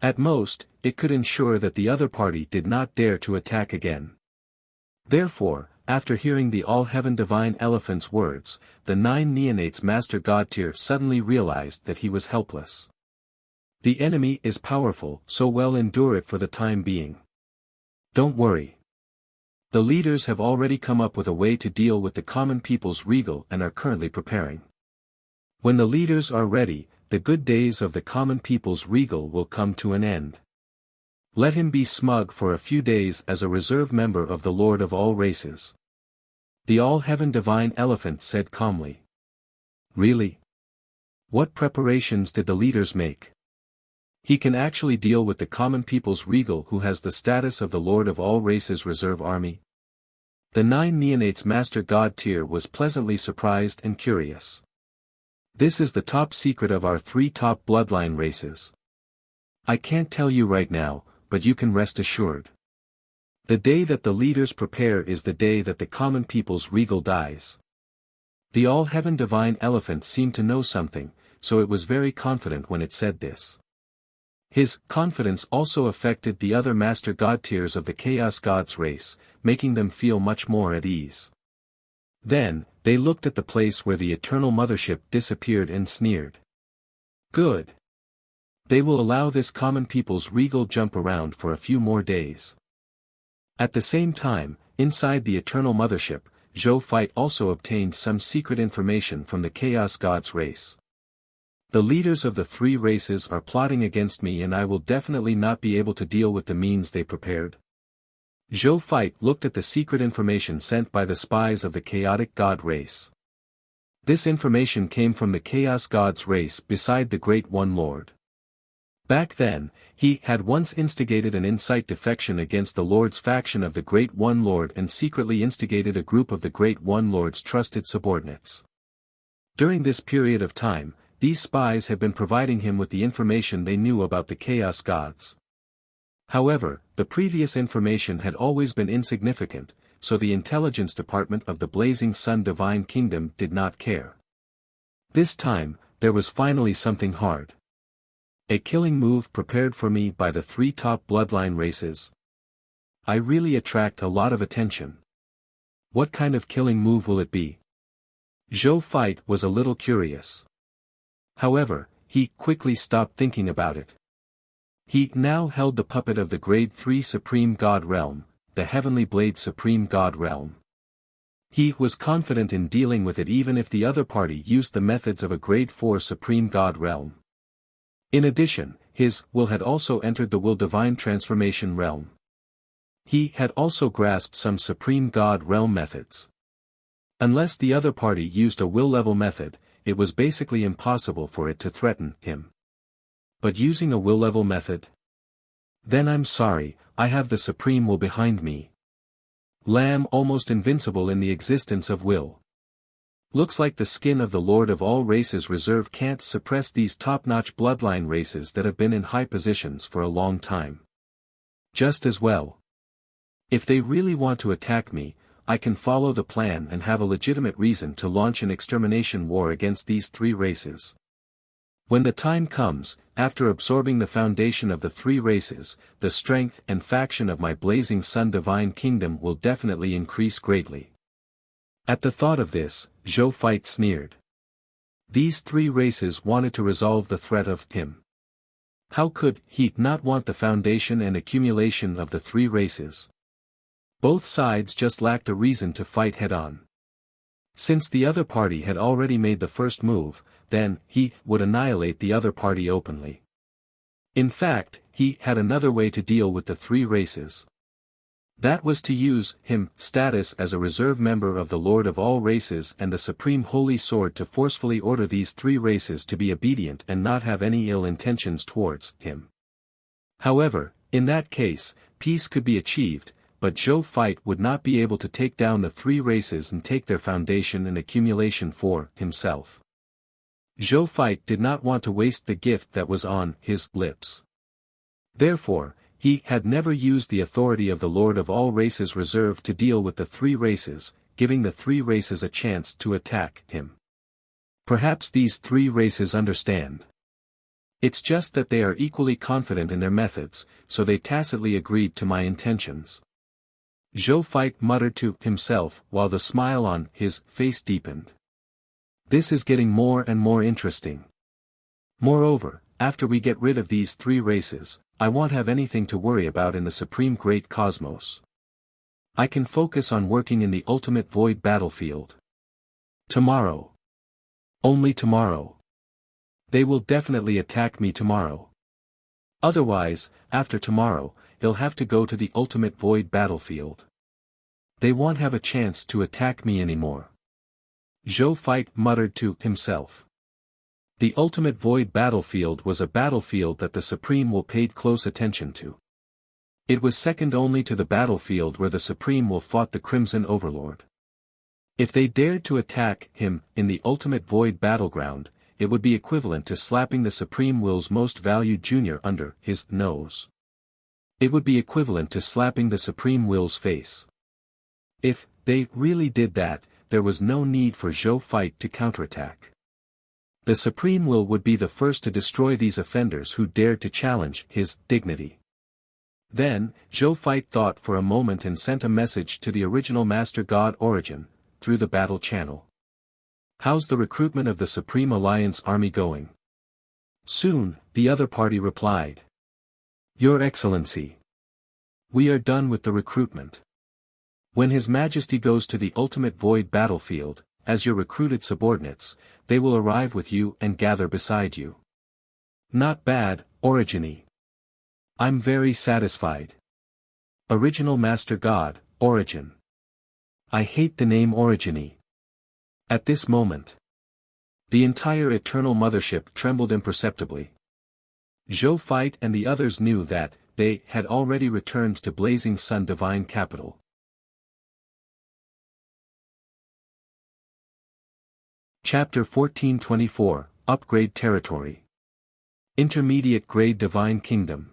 At most, it could ensure that the other party did not dare to attack again. Therefore, after hearing the All-Heaven Divine Elephant's words, the 9 Neonates Master God Tier suddenly realized that he was helpless. The enemy is powerful, so we'll endure it for the time being. Don't worry. The leaders have already come up with a way to deal with the common people's regal and are currently preparing. When the leaders are ready, the good days of the common people's regal will come to an end. Let him be smug for a few days as a reserve member of the Lord of all races. The All-Heaven Divine Elephant said calmly. Really? What preparations did the leaders make? He can actually deal with the common people's regal who has the status of the Lord of all races reserve army? The 9 Neonates Master God Tier was pleasantly surprised and curious. This is the top secret of our 3 top bloodline races. I can't tell you right now, but you can rest assured. The day that the leaders prepare is the day that the common people's regal dies. The All-Heaven Divine Elephant seemed to know something, so it was very confident when it said this. His confidence also affected the other Master God Tiers of the Chaos Gods race, making them feel much more at ease. Then, they looked at the place where the Eternal Mothership disappeared and sneered. Good. They will allow this common people's regal jump around for a few more days. At the same time, inside the Eternal Mothership, Zhou Fight also obtained some secret information from the Chaos Gods race. The leaders of the 3 races are plotting against me and I will definitely not be able to deal with the means they prepared. Zhou Fight looked at the secret information sent by the spies of the Chaotic God race. This information came from the Chaos Gods race beside the Great One Lord. Back then, he had once instigated an incite defection against the Lord's faction of the Great One Lord and secretly instigated a group of the Great One Lord's trusted subordinates. During this period of time, these spies had been providing him with the information they knew about the Chaos Gods. However, the previous information had always been insignificant, so the intelligence department of the Blazing Sun Divine Kingdom did not care. This time, there was finally something hard. A killing move prepared for me by the 3 top bloodline races. I really attract a lot of attention. What kind of killing move will it be? Zhou Fight was a little curious. However, he quickly stopped thinking about it. He now held the puppet of the Grade 3 Supreme God Realm, the Heavenly Blade Supreme God Realm. He was confident in dealing with it even if the other party used the methods of a Grade 4 Supreme God Realm. In addition, his will had also entered the Will Divine Transformation realm. He had also grasped some Supreme God Realm methods. Unless the other party used a will level method, it was basically impossible for it to threaten him. But using a will level method? Then I'm sorry, I have the Supreme Will behind me. Lamb almost invincible in the existence of will. Looks like the skin of the Lord of all races reserve can't suppress these top-notch bloodline races that have been in high positions for a long time. Just as well. If they really want to attack me, I can follow the plan and have a legitimate reason to launch an extermination war against these 3 races. When the time comes, after absorbing the foundation of the 3 races, the strength and faction of my Blazing Sun Divine Kingdom will definitely increase greatly. At the thought of this, Zhou Fight sneered. These 3 races wanted to resolve the threat of him. How could he not want the foundation and accumulation of the 3 races? Both sides just lacked a reason to fight head-on. Since the other party had already made the first move, then he would annihilate the other party openly. In fact, he had another way to deal with the 3 races. That was to use him status as a reserve member of the Lord of all races and the Supreme Holy Sword to forcefully order these 3 races to be obedient and not have any ill intentions towards him. However, in that case, peace could be achieved, but Zhou Fight would not be able to take down the 3 races and take their foundation and accumulation for himself. Zhou Fight did not want to waste the gift that was on his lips. Therefore, he had never used the authority of the Lord of all races reserve to deal with the 3 races, giving the 3 races a chance to attack him. Perhaps these three races understand. It's just that they are equally confident in their methods, so they tacitly agreed to my intentions. Zhou Fei muttered to himself while the smile on his face deepened. This is getting more and more interesting. Moreover, after we get rid of these three races, I won't have anything to worry about in the supreme great cosmos. I can focus on working in the ultimate void battlefield. Tomorrow. Only tomorrow. They will definitely attack me tomorrow. Otherwise, after tomorrow, he'll have to go to the ultimate void battlefield. They won't have a chance to attack me anymore. Zhou Fei muttered to himself. The ultimate void battlefield was a battlefield that the Supreme Will paid close attention to. It was second only to the battlefield where the Supreme Will fought the Crimson Overlord. If they dared to attack him in the ultimate void battleground, it would be equivalent to slapping the Supreme Will's most valued junior under his nose. It would be equivalent to slapping the Supreme Will's face. If they really did that, there was no need for Zhou Fei to counterattack. The Supreme Will would be the first to destroy these offenders who dared to challenge his dignity. Then, Zhou Fei thought for a moment and sent a message to the original Master God Origin, through the battle channel. How's the recruitment of the Supreme Alliance army going? Soon, the other party replied. Your Excellency. We are done with the recruitment. When His Majesty goes to the ultimate void battlefield, as your recruited subordinates, they will arrive with you and gather beside you. Not bad, Origine. I'm very satisfied. Original Master God, Origin. I hate the name Origine. At this moment, the entire Eternal Mothership trembled imperceptibly. Zhou Fei and the others knew that they had already returned to Blazing Sun Divine Capital. Chapter 1424, Upgrade Territory. Intermediate Grade Divine Kingdom.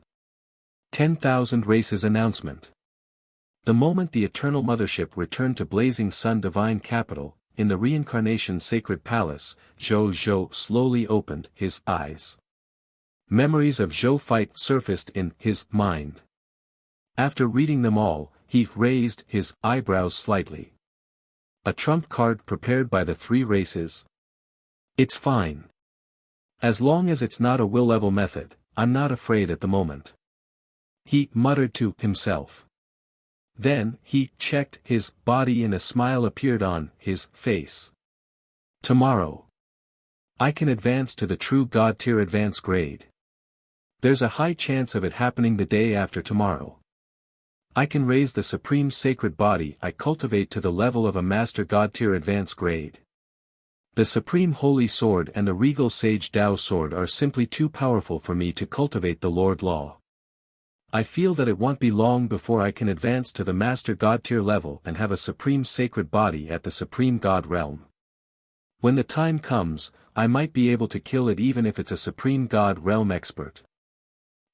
10,000 Races Announcement. The moment the Eternal Mothership returned to Blazing Sun Divine Capital, in the Reincarnation Sacred Palace, Zhou slowly opened his eyes. Memories of Zhou Fei surfaced in his mind. After reading them all, he raised his eyebrows slightly. A trump card prepared by the three races? It's fine. As long as it's not a will-level method, I'm not afraid at the moment. He muttered to himself. Then, he checked his body and a smile appeared on his face. Tomorrow. I can advance to the true God tier advance grade. There's a high chance of it happening the day after tomorrow. I can raise the supreme sacred body I cultivate to the level of a Master God tier advance grade. The Supreme Holy Sword and the Regal Sage Dao Sword are simply too powerful for me to cultivate the Lord Law. I feel that it won't be long before I can advance to the Master God tier level and have a supreme sacred body at the Supreme God realm. When the time comes, I might be able to kill it even if it's a Supreme God realm expert.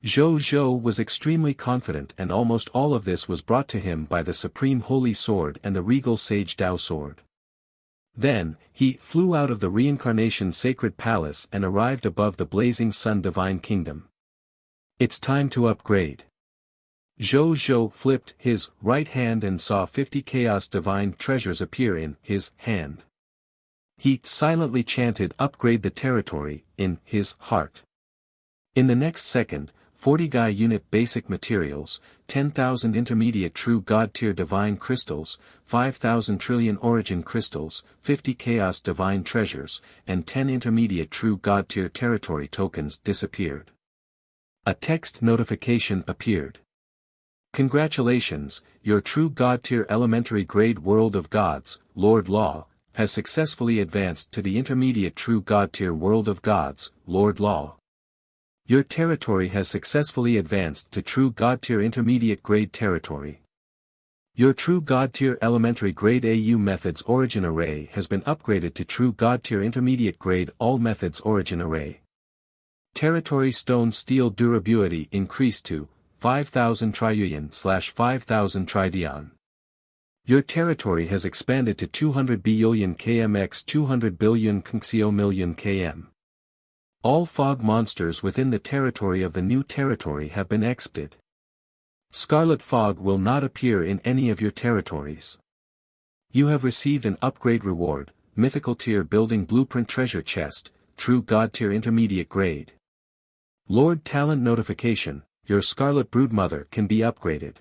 Zhou was extremely confident and almost all of this was brought to him by the Supreme Holy Sword and the Regal Sage Dao Sword. Then, he flew out of the Reincarnation Sacred Palace and arrived above the Blazing Sun Divine Kingdom. It's time to upgrade. Zhou flipped his right hand and saw 50 Chaos Divine Treasures appear in his hand. He silently chanted "Upgrade the territory" in his heart. In the next second, 40 Gai Unit Basic Materials, 10,000 Intermediate True God Tier Divine Crystals, 5,000 Trillion Origin Crystals, 50 Chaos Divine Treasures, and 10 Intermediate True God Tier Territory Tokens disappeared. A text notification appeared. Congratulations, your True God Tier Elementary Grade World of Gods, Lord Law, has successfully advanced to the Intermediate True God Tier World of Gods, Lord Law. Your territory has successfully advanced to True God Tier Intermediate Grade Territory. Your True God Tier Elementary Grade AU Methods Origin Array has been upgraded to True God Tier Intermediate Grade All Methods Origin Array. Territory Stone Steel Durability increased to 5,000 Triyuan/5,000 Tridion. Your territory has expanded to 200 billion km x 200 billion million km. All fog monsters within the territory of the new territory have been exped. Scarlet fog will not appear in any of your territories. You have received an upgrade reward, mythical tier building blueprint treasure chest, true god tier intermediate grade. Lord Talent notification, your Scarlet Broodmother can be upgraded.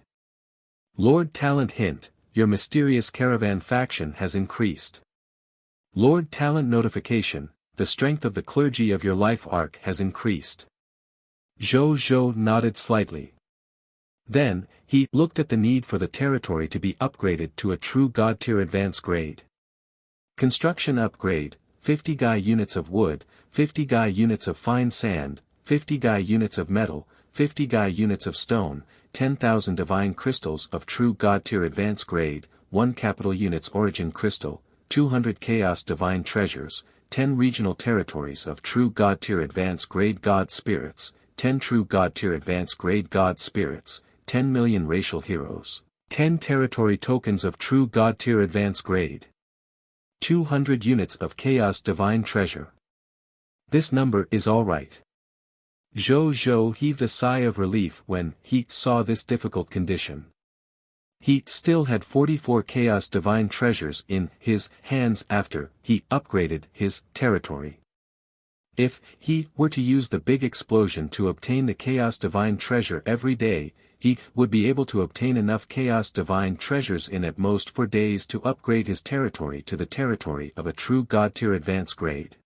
Lord Talent hint, your mysterious caravan faction has increased. Lord Talent notification, the strength of the clergy of your life arc has increased. Zhou nodded slightly. Then, he looked at the need for the territory to be upgraded to a true god tier advanced grade. Construction upgrade, 50 Gai units of wood, 50 Gai units of fine sand, 50 Gai units of metal, 50 Gai units of stone, 10,000 divine crystals of true god tier advanced grade, 1 capital units origin crystal, 200 chaos divine treasures, 10 regional territories of true god tier advanced grade god spirits, 10 true god tier advanced grade god spirits, 10 million racial heroes, 10 territory tokens of true god tier advanced grade, 200 units of chaos divine treasure. This number is alright. Zhou heaved a sigh of relief when he saw this difficult condition. He still had 44 chaos divine treasures in his hands after he upgraded his territory. If he were to use the big explosion to obtain the chaos divine treasure every day, he would be able to obtain enough chaos divine treasures in at most 4 days to upgrade his territory to the territory of a true god tier advanced grade.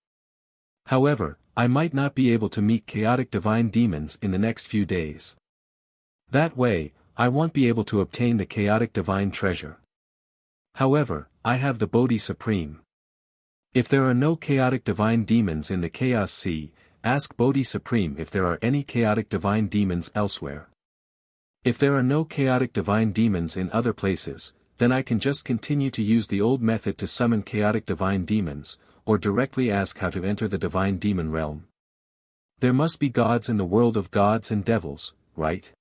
However, I might not be able to meet chaotic divine demons in the next few days. That way, I won't be able to obtain the chaotic divine treasure. However, I have the Bodhi Supreme. If there are no chaotic divine demons in the Chaos Sea, ask Bodhi Supreme if there are any chaotic divine demons elsewhere. If there are no chaotic divine demons in other places, then I can just continue to use the old method to summon chaotic divine demons, or directly ask how to enter the divine demon realm. There must be gods in the world of gods and devils, right?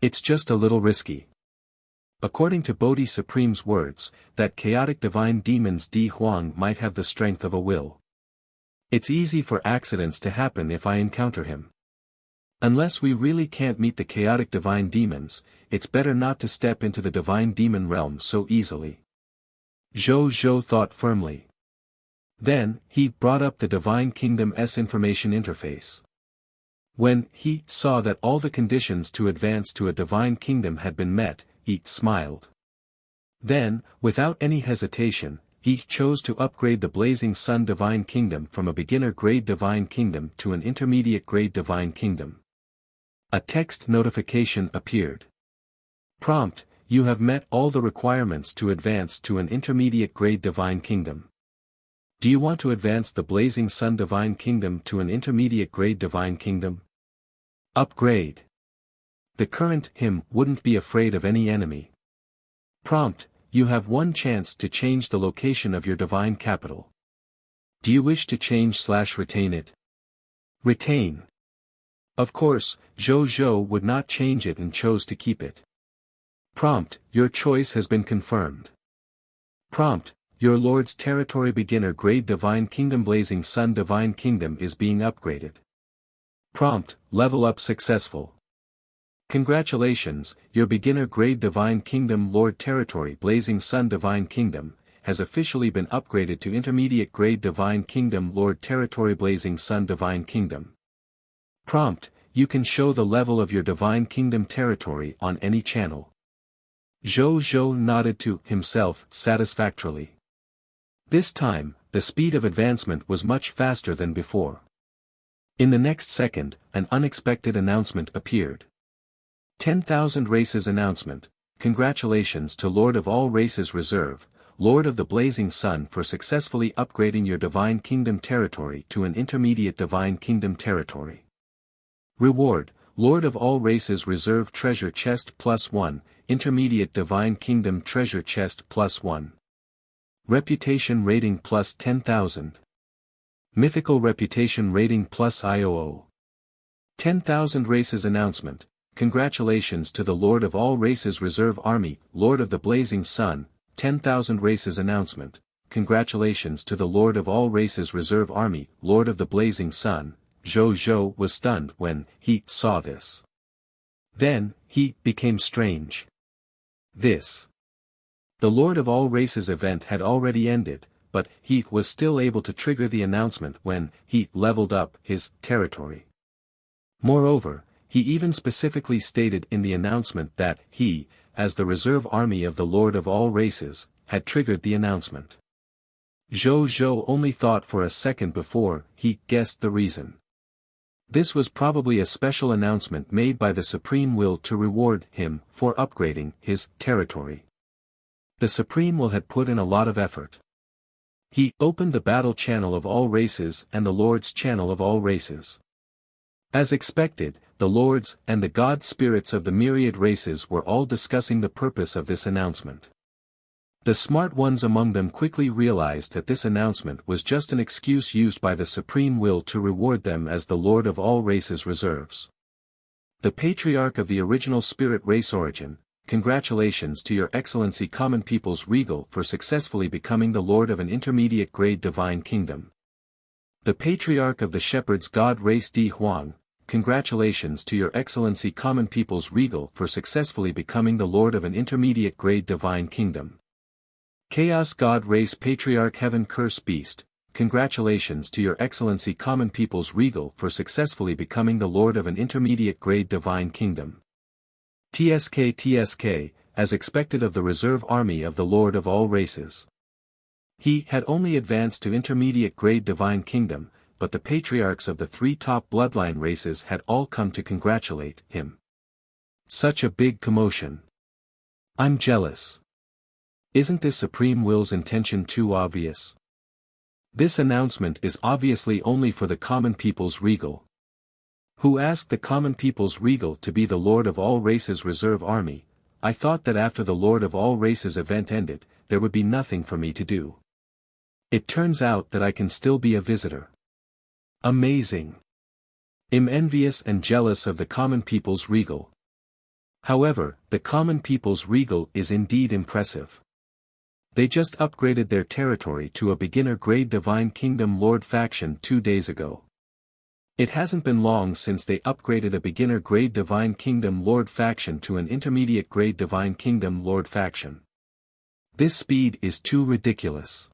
It's just a little risky. According to Bodhi Supreme's words, that chaotic divine demons Di Huang might have the strength of a will. It's easy for accidents to happen if I encounter him. Unless we really can't meet the chaotic divine demons, it's better not to step into the divine demon realm so easily. Zhou thought firmly. Then, he brought up the Divine Kingdom's information interface. When he saw that all the conditions to advance to a divine kingdom had been met, he smiled. Then, without any hesitation, he chose to upgrade the Blazing Sun Divine Kingdom from a beginner-grade Divine Kingdom to an intermediate-grade Divine Kingdom. A text notification appeared. Prompt: you have met all the requirements to advance to an intermediate-grade Divine Kingdom. Do you want to advance the Blazing Sun Divine Kingdom to an intermediate-grade Divine Kingdom? Upgrade. The current him wouldn't be afraid of any enemy. Prompt: you have one chance to change the location of your divine capital. Do you wish to change/retain it? Retain. Of course, Zhou would not change it and chose to keep it. Prompt: your choice has been confirmed. Prompt: your Lord's territory beginner grade Divine Kingdom Blazing Sun Divine Kingdom is being upgraded. Prompt: level up successful. Congratulations, your beginner grade Divine Kingdom Lord Territory Blazing Sun Divine Kingdom has officially been upgraded to intermediate grade Divine Kingdom Lord Territory Blazing Sun Divine Kingdom. Prompt: you can show the level of your Divine Kingdom territory on any channel. Zhou nodded to himself satisfactorily. This time, the speed of advancement was much faster than before. In the next second, an unexpected announcement appeared. 10,000 Races announcement. Congratulations to Lord of all Races Reserve, Lord of the Blazing Sun for successfully upgrading your Divine Kingdom territory to an intermediate Divine Kingdom territory. Reward: Lord of all Races Reserve Treasure Chest +1, Intermediate Divine Kingdom Treasure Chest +1. Reputation Rating plus 10,000. Mythical Reputation Rating plus IOO. 10,000 Races announcement. congratulations to the Lord of all races Reserve Army, Lord of the Blazing Sun, 10,000 races announcement, congratulations to the Lord of all races Reserve Army, Lord of the Blazing Sun. Zhou Zhou was stunned when he saw this. Then, he became strange. The Lord of all races event had already ended, but he was still able to trigger the announcement when he leveled up his territory. Moreover, he even specifically stated in the announcement that he, as the reserve army of the Lord of all races, had triggered the announcement. Zhou Zhou only thought for a second before he guessed the reason. This was probably a special announcement made by the Supreme Will to reward him for upgrading his territory. The Supreme Will had put in a lot of effort. He opened the battle channel of all races and the Lord's channel of all races. As expected, the Lords and the God spirits of the myriad races were all discussing the purpose of this announcement. The smart ones among them quickly realized that this announcement was just an excuse used by the Supreme Will to reward them as the Lord of all races reserves. The Patriarch of the original spirit race origin, congratulations to Your Excellency Common People's Regal for successfully becoming the Lord of an intermediate grade divine kingdom. The Patriarch of the Shepherd's God race Di Huang, congratulations to Your Excellency Common People's Regal for successfully becoming the Lord of an intermediate grade divine kingdom. Chaos God Race Patriarch Heaven Curse Beast, congratulations to Your Excellency Common People's Regal for successfully becoming the Lord of an intermediate grade divine kingdom. TSK, as expected of the reserve army of the Lord of all races. He had only advanced to intermediate grade divine kingdom, but the patriarchs of the three top bloodline races had all come to congratulate him. Such a big commotion. I'm jealous. Isn't this Supreme Will's intention too obvious? This announcement is obviously only for the Common People's Regal. Who asked the Common People's Regal to be the Lord of all races reserve army? I thought that after the Lord of all races event ended, there would be nothing for me to do. It turns out that I can still be a visitor. Amazing. I'm envious and jealous of the Common People's Regal. However, the Common People's Regal is indeed impressive. They just upgraded their territory to a beginner-grade Divine Kingdom Lord faction 2 days ago. It hasn't been long since they upgraded a beginner-grade Divine Kingdom Lord faction to an intermediate-grade Divine Kingdom Lord faction. This speed is too ridiculous.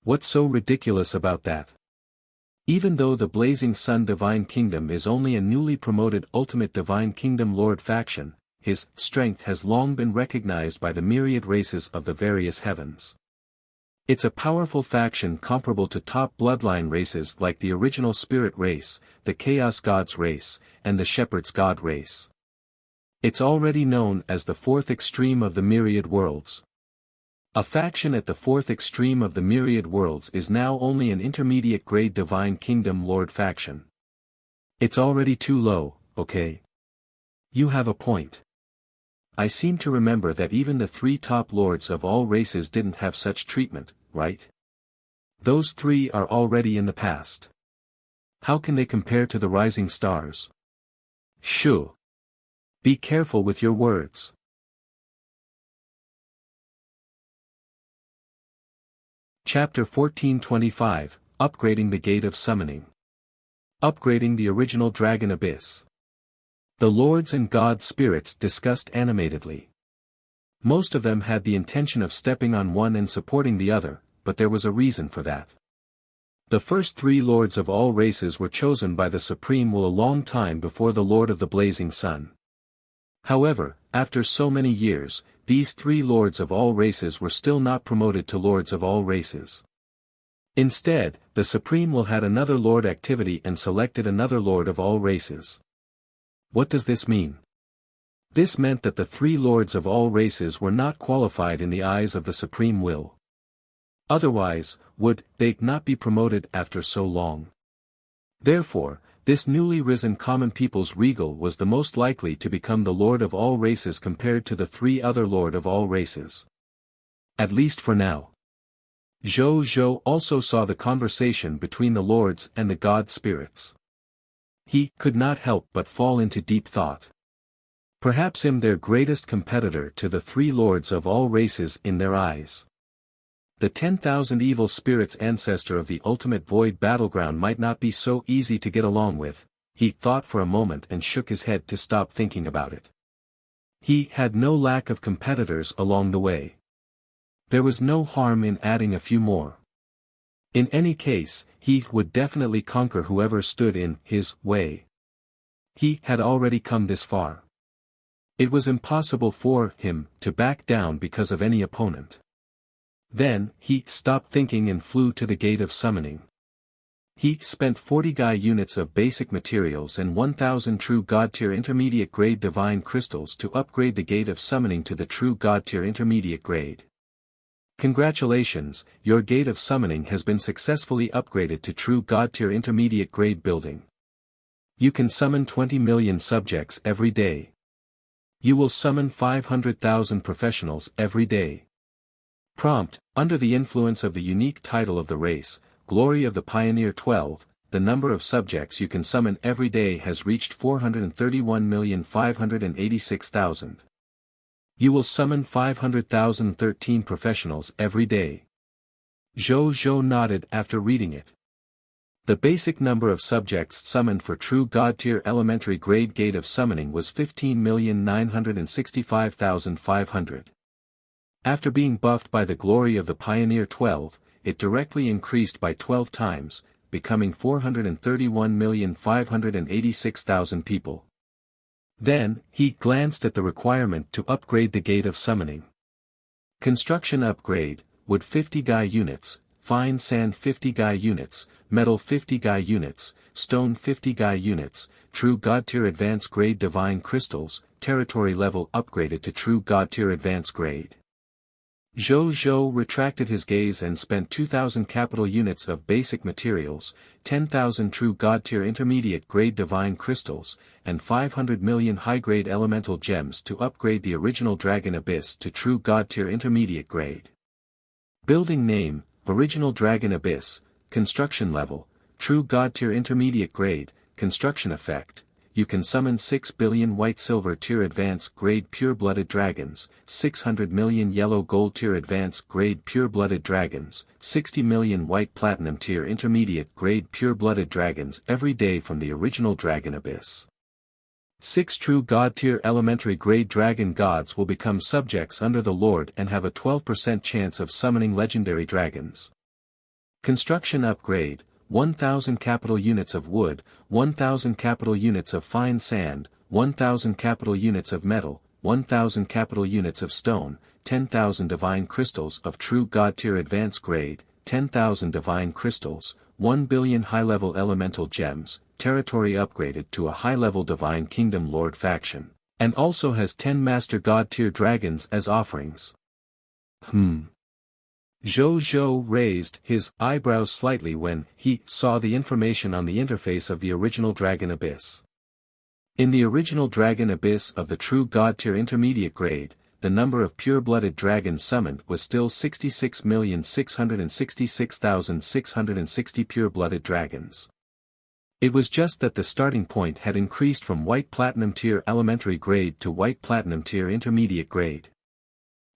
What's so ridiculous about that? Even though the Blazing Sun Divine Kingdom is only a newly promoted Ultimate Divine Kingdom Lord faction, his strength has long been recognized by the myriad races of the various heavens. It's a powerful faction comparable to top bloodline races like the original spirit race, the Chaos Gods race, and the Shepherd's God race. It's already known as the fourth extreme of the myriad worlds. A faction at the fourth extreme of the myriad worlds is now only an intermediate grade Divine Kingdom Lord faction. It's already too low, okay? You have a point. I seem to remember that even the three top lords of all races didn't have such treatment, right? Those three are already in the past. How can they compare to the rising stars? Shoo. Be careful with your words. Chapter 1425, Upgrading the Gate of Summoning. Upgrading the original Dragon Abyss. The lords and god spirits discussed animatedly. Most of them had the intention of stepping on one and supporting the other, but there was a reason for that. The first three lords of all races were chosen by the Supreme Will a long time before the Lord of the Blazing Sun. However, after so many years, these three lords of all races were still not promoted to lords of all races. Instead, the Supreme Will had another lord activity and selected another lord of all races. What does this mean? This meant that the three lords of all races were not qualified in the eyes of the Supreme Will. Otherwise, would they not be promoted after so long? Therefore, this newly risen Common People's Regal was the most likely to become the Lord of all races compared to the three other Lord of all races. At least for now. Zhou Zhou also saw the conversation between the lords and the god spirits. He could not help but fall into deep thought. Perhaps him their greatest competitor to the three lords of all races in their eyes. The 10,000 evil spirits ancestor of the ultimate void battleground might not be so easy to get along with. He thought for a moment and shook his head to stop thinking about it. He had no lack of competitors along the way. There was no harm in adding a few more. In any case, he would definitely conquer whoever stood in his way. He had already come this far. It was impossible for him to back down because of any opponent. Then, he stopped thinking and flew to the gate of summoning. He spent 40 Guy units of basic materials and 1,000 true God-tier intermediate grade divine crystals to upgrade the gate of summoning to the true God-tier intermediate grade. Congratulations, your gate of summoning has been successfully upgraded to true God-tier intermediate grade building. You can summon 20 million subjects every day. You will summon 500,000 professionals every day. Prompt, under the influence of the unique title of the race, Glory of the Pioneer 12, the number of subjects you can summon every day has reached 431,586,000. You will summon 500,013 professionals every day. Zhou nodded after reading it. The basic number of subjects summoned for true God-tier elementary grade gate of summoning was 15,965,500. After being buffed by the Glory of the Pioneer 12, it directly increased by 12 times, becoming 431,586,000 people. Then, he glanced at the requirement to upgrade the gate of summoning. Construction upgrade, wood 50 Guy units, fine sand 50 Guy units, metal 50 Guy units, stone 50 Guy units, true God-tier advanced grade divine crystals, territory level upgraded to true God-tier advanced grade. Zhou retracted his gaze and spent 2,000 capital units of basic materials, 10,000 true God-tier intermediate grade divine crystals, and 500 million high-grade elemental gems to upgrade the original Dragon Abyss to true God-tier intermediate grade. Building name, Original Dragon Abyss, construction level, true God-tier intermediate grade, construction effect. You can summon 6 billion white-silver tier advanced grade pure-blooded dragons, 600 million yellow-gold tier advanced grade pure-blooded dragons, 60 million white-platinum tier intermediate grade pure-blooded dragons every day from the original Dragon Abyss. 6 true God-tier elementary grade dragon gods will become subjects under the Lord and have a 12% chance of summoning legendary dragons. Construction upgrade. 1,000 capital units of wood, 1,000 capital units of fine sand, 1,000 capital units of metal, 1,000 capital units of stone, 10,000 divine crystals of true God-tier advanced grade, 10,000 divine crystals, 1 billion high-level elemental gems, territory upgraded to a high-level divine kingdom lord faction, and also has 10 master God-tier dragons as offerings. Zhou raised his eyebrows slightly when he saw the information on the interface of the original Dragon Abyss. In the original Dragon Abyss of the true God-tier intermediate grade, the number of pure-blooded dragons summoned was still 66,666,660 pure-blooded dragons. It was just that the starting point had increased from white platinum tier elementary grade to white platinum tier intermediate grade.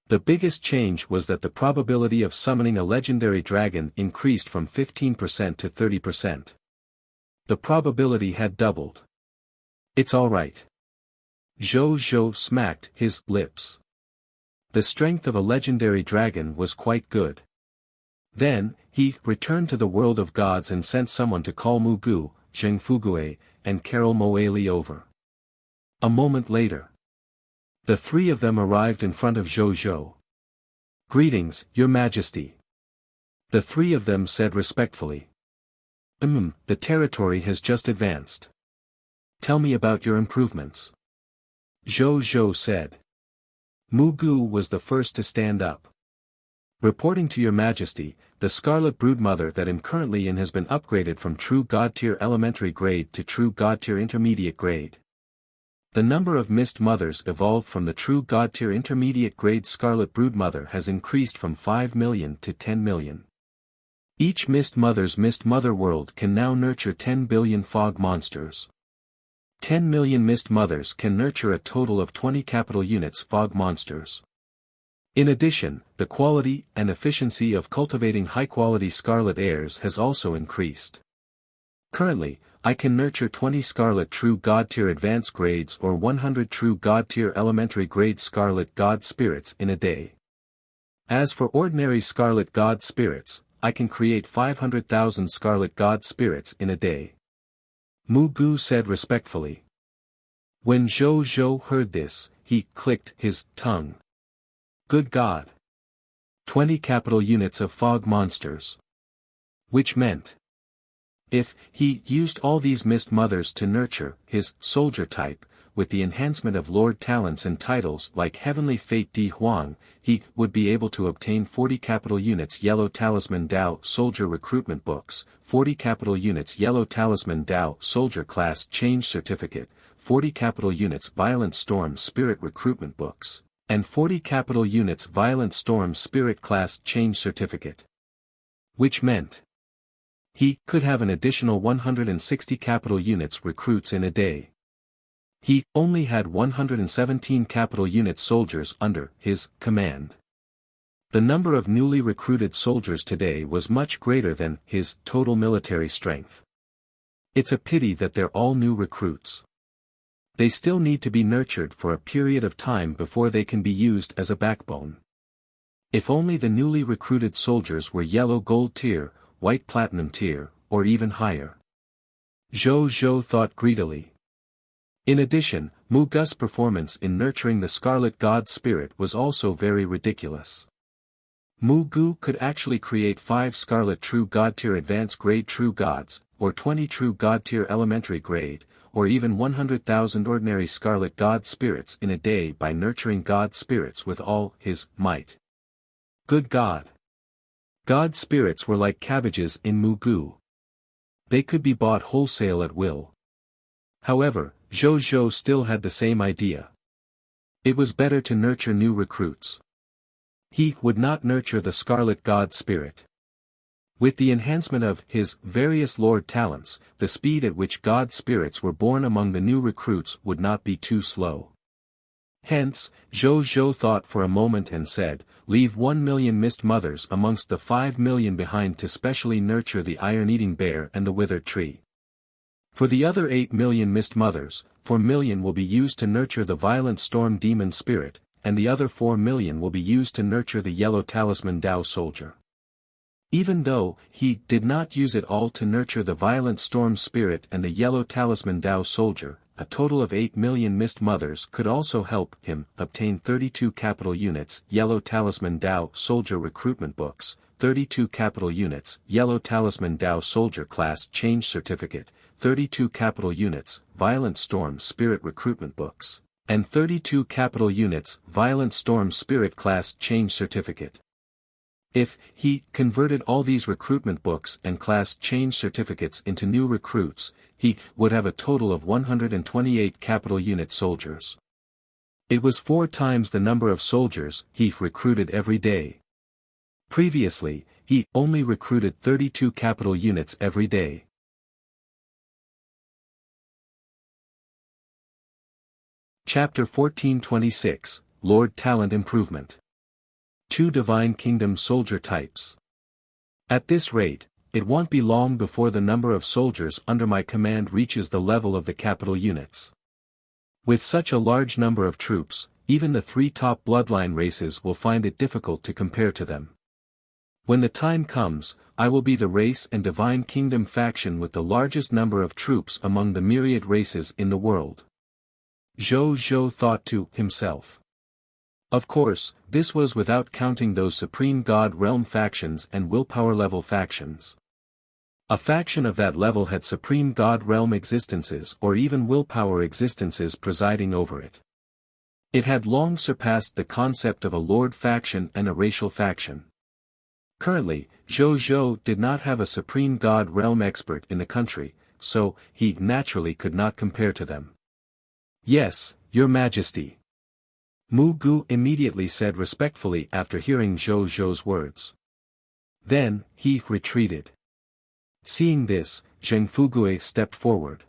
The biggest change was that the probability of summoning a legendary dragon increased from 15% to 30%. The probability had doubled. It's alright. Zhou smacked his lips. The strength of a legendary dragon was quite good. Then, he returned to the world of gods and sent someone to call Mugu, Zheng Fugue, and Carol Moeli over. A moment later, the three of them arrived in front of Zhou. Greetings, Your Majesty. The three of them said respectfully. The territory has just advanced. Tell me about your improvements. Zhou said. Mugu was the first to stand up. Reporting to Your Majesty, the Scarlet Broodmother that am currently in has been upgraded from true God-tier elementary grade to true God-tier intermediate grade. The number of Mist Mothers evolved from the true God-tier intermediate grade Scarlet Broodmother has increased from 5 million to 10 million. Each Mist Mother's Mist Mother world can now nurture 10 billion fog monsters. 10 million mist mothers can nurture a total of 20 capital units fog monsters. In addition, the quality and efficiency of cultivating high-quality scarlet heirs has also increased. Currently, I can nurture 20 scarlet true god tier advanced grades or 100 true god tier elementary grade scarlet god spirits in a day. As for ordinary scarlet god spirits, I can create 500,000 scarlet god spirits in a day. Mu Gu said respectfully. When Zhou Zhou heard this, he clicked his tongue. Good God! 20 capital units of fog monsters. Which meant, if he used all these mist mothers to nurture his soldier type, with the enhancement of Lord talents and titles like Heavenly Fate Di Huang, he would be able to obtain 40 capital units Yellow Talisman Dao Soldier Recruitment Books, 40 capital units Yellow Talisman Dao Soldier Class Change Certificate, 40 capital units Violent Storm Spirit Recruitment Books, and 40 capital units Violent Storm Spirit Class Change Certificate. Which meant, he could have an additional 160 capital units recruits in a day. He only had 117 capital unit soldiers under his command. The number of newly recruited soldiers today was much greater than his total military strength. It's a pity that they're all new recruits. They still need to be nurtured for a period of time before they can be used as a backbone. If only the newly recruited soldiers were yellow gold tier, white platinum tier, or even higher. Zhou Zhou thought greedily. In addition, Mu Gu's performance in nurturing the Scarlet God Spirit was also very ridiculous. Mu Gu could actually create 5 Scarlet True God Tier Advanced Grade True Gods, or 20 True God Tier Elementary Grade, or even 100,000 ordinary Scarlet God Spirits in a day by nurturing God Spirits with all his might. Good God! God Spirits were like cabbages in Mu Gu. They could be bought wholesale at will. However, Zhou Zhou still had the same idea. It was better to nurture new recruits. He would not nurture the Scarlet God Spirit. With the enhancement of his various Lord talents, the speed at which God Spirits were born among the new recruits would not be too slow. Hence, Zhou Zhou thought for a moment and said, leave 1 million mist mothers amongst the 5 million behind to specially nurture the iron-eating bear and the withered tree. For the other 8 million mist mothers, 4 million will be used to nurture the violent storm demon spirit, and the other 4 million will be used to nurture the yellow talisman Dao soldier. Even though he did not use it all to nurture the violent storm spirit and the yellow talisman Dao soldier, a total of 8 million mist mothers could also help him obtain 32 capital units Yellow Talisman Dao Soldier Recruitment Books, 32 capital units Yellow Talisman Dao Soldier Class Change Certificate, 32 capital units Violent Storm Spirit Recruitment Books, and 32 capital units Violent Storm Spirit Class Change Certificate. If he converted all these recruitment books and class change certificates into new recruits, he would have a total of 128 capital unit soldiers. It was 4 times the number of soldiers he recruited every day. Previously, he only recruited 32 capital units every day. Chapter 1426, Lord Talent Improvement. 2 Divine Kingdom Soldier Types. At this rate, it won't be long before the number of soldiers under my command reaches the level of the capital units. With such a large number of troops, even the 3 top bloodline races will find it difficult to compare to them. When the time comes, I will be the race and Divine Kingdom faction with the largest number of troops among the myriad races in the world. Zhou Zhou thought to himself. Of course, this was without counting those Supreme God Realm factions and Willpower level factions. A faction of that level had Supreme God Realm existences or even Willpower existences presiding over it. It had long surpassed the concept of a Lord faction and a racial faction. Currently, Zhou Zhou did not have a Supreme God Realm expert in the country, so he naturally could not compare to them. Yes, Your Majesty. Mu Gu immediately said respectfully after hearing Zhou Zhou's words. Then, he retreated. Seeing this, Zheng Fugue stepped forward.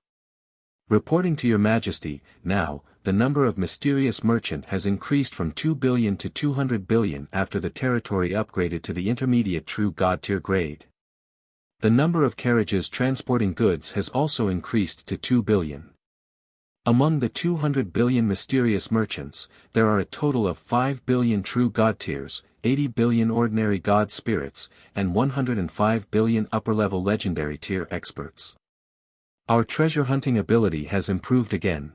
Reporting to your majesty, now, the number of mysterious merchant has increased from 2 billion to 200 billion after the territory upgraded to the intermediate true god tier grade. The number of carriages transporting goods has also increased to 2 billion. Among the 200 billion mysterious merchants, there are a total of 5 billion true god tiers, 80 billion ordinary god spirits, and 105 billion upper-level legendary tier experts. Our treasure hunting ability has improved again.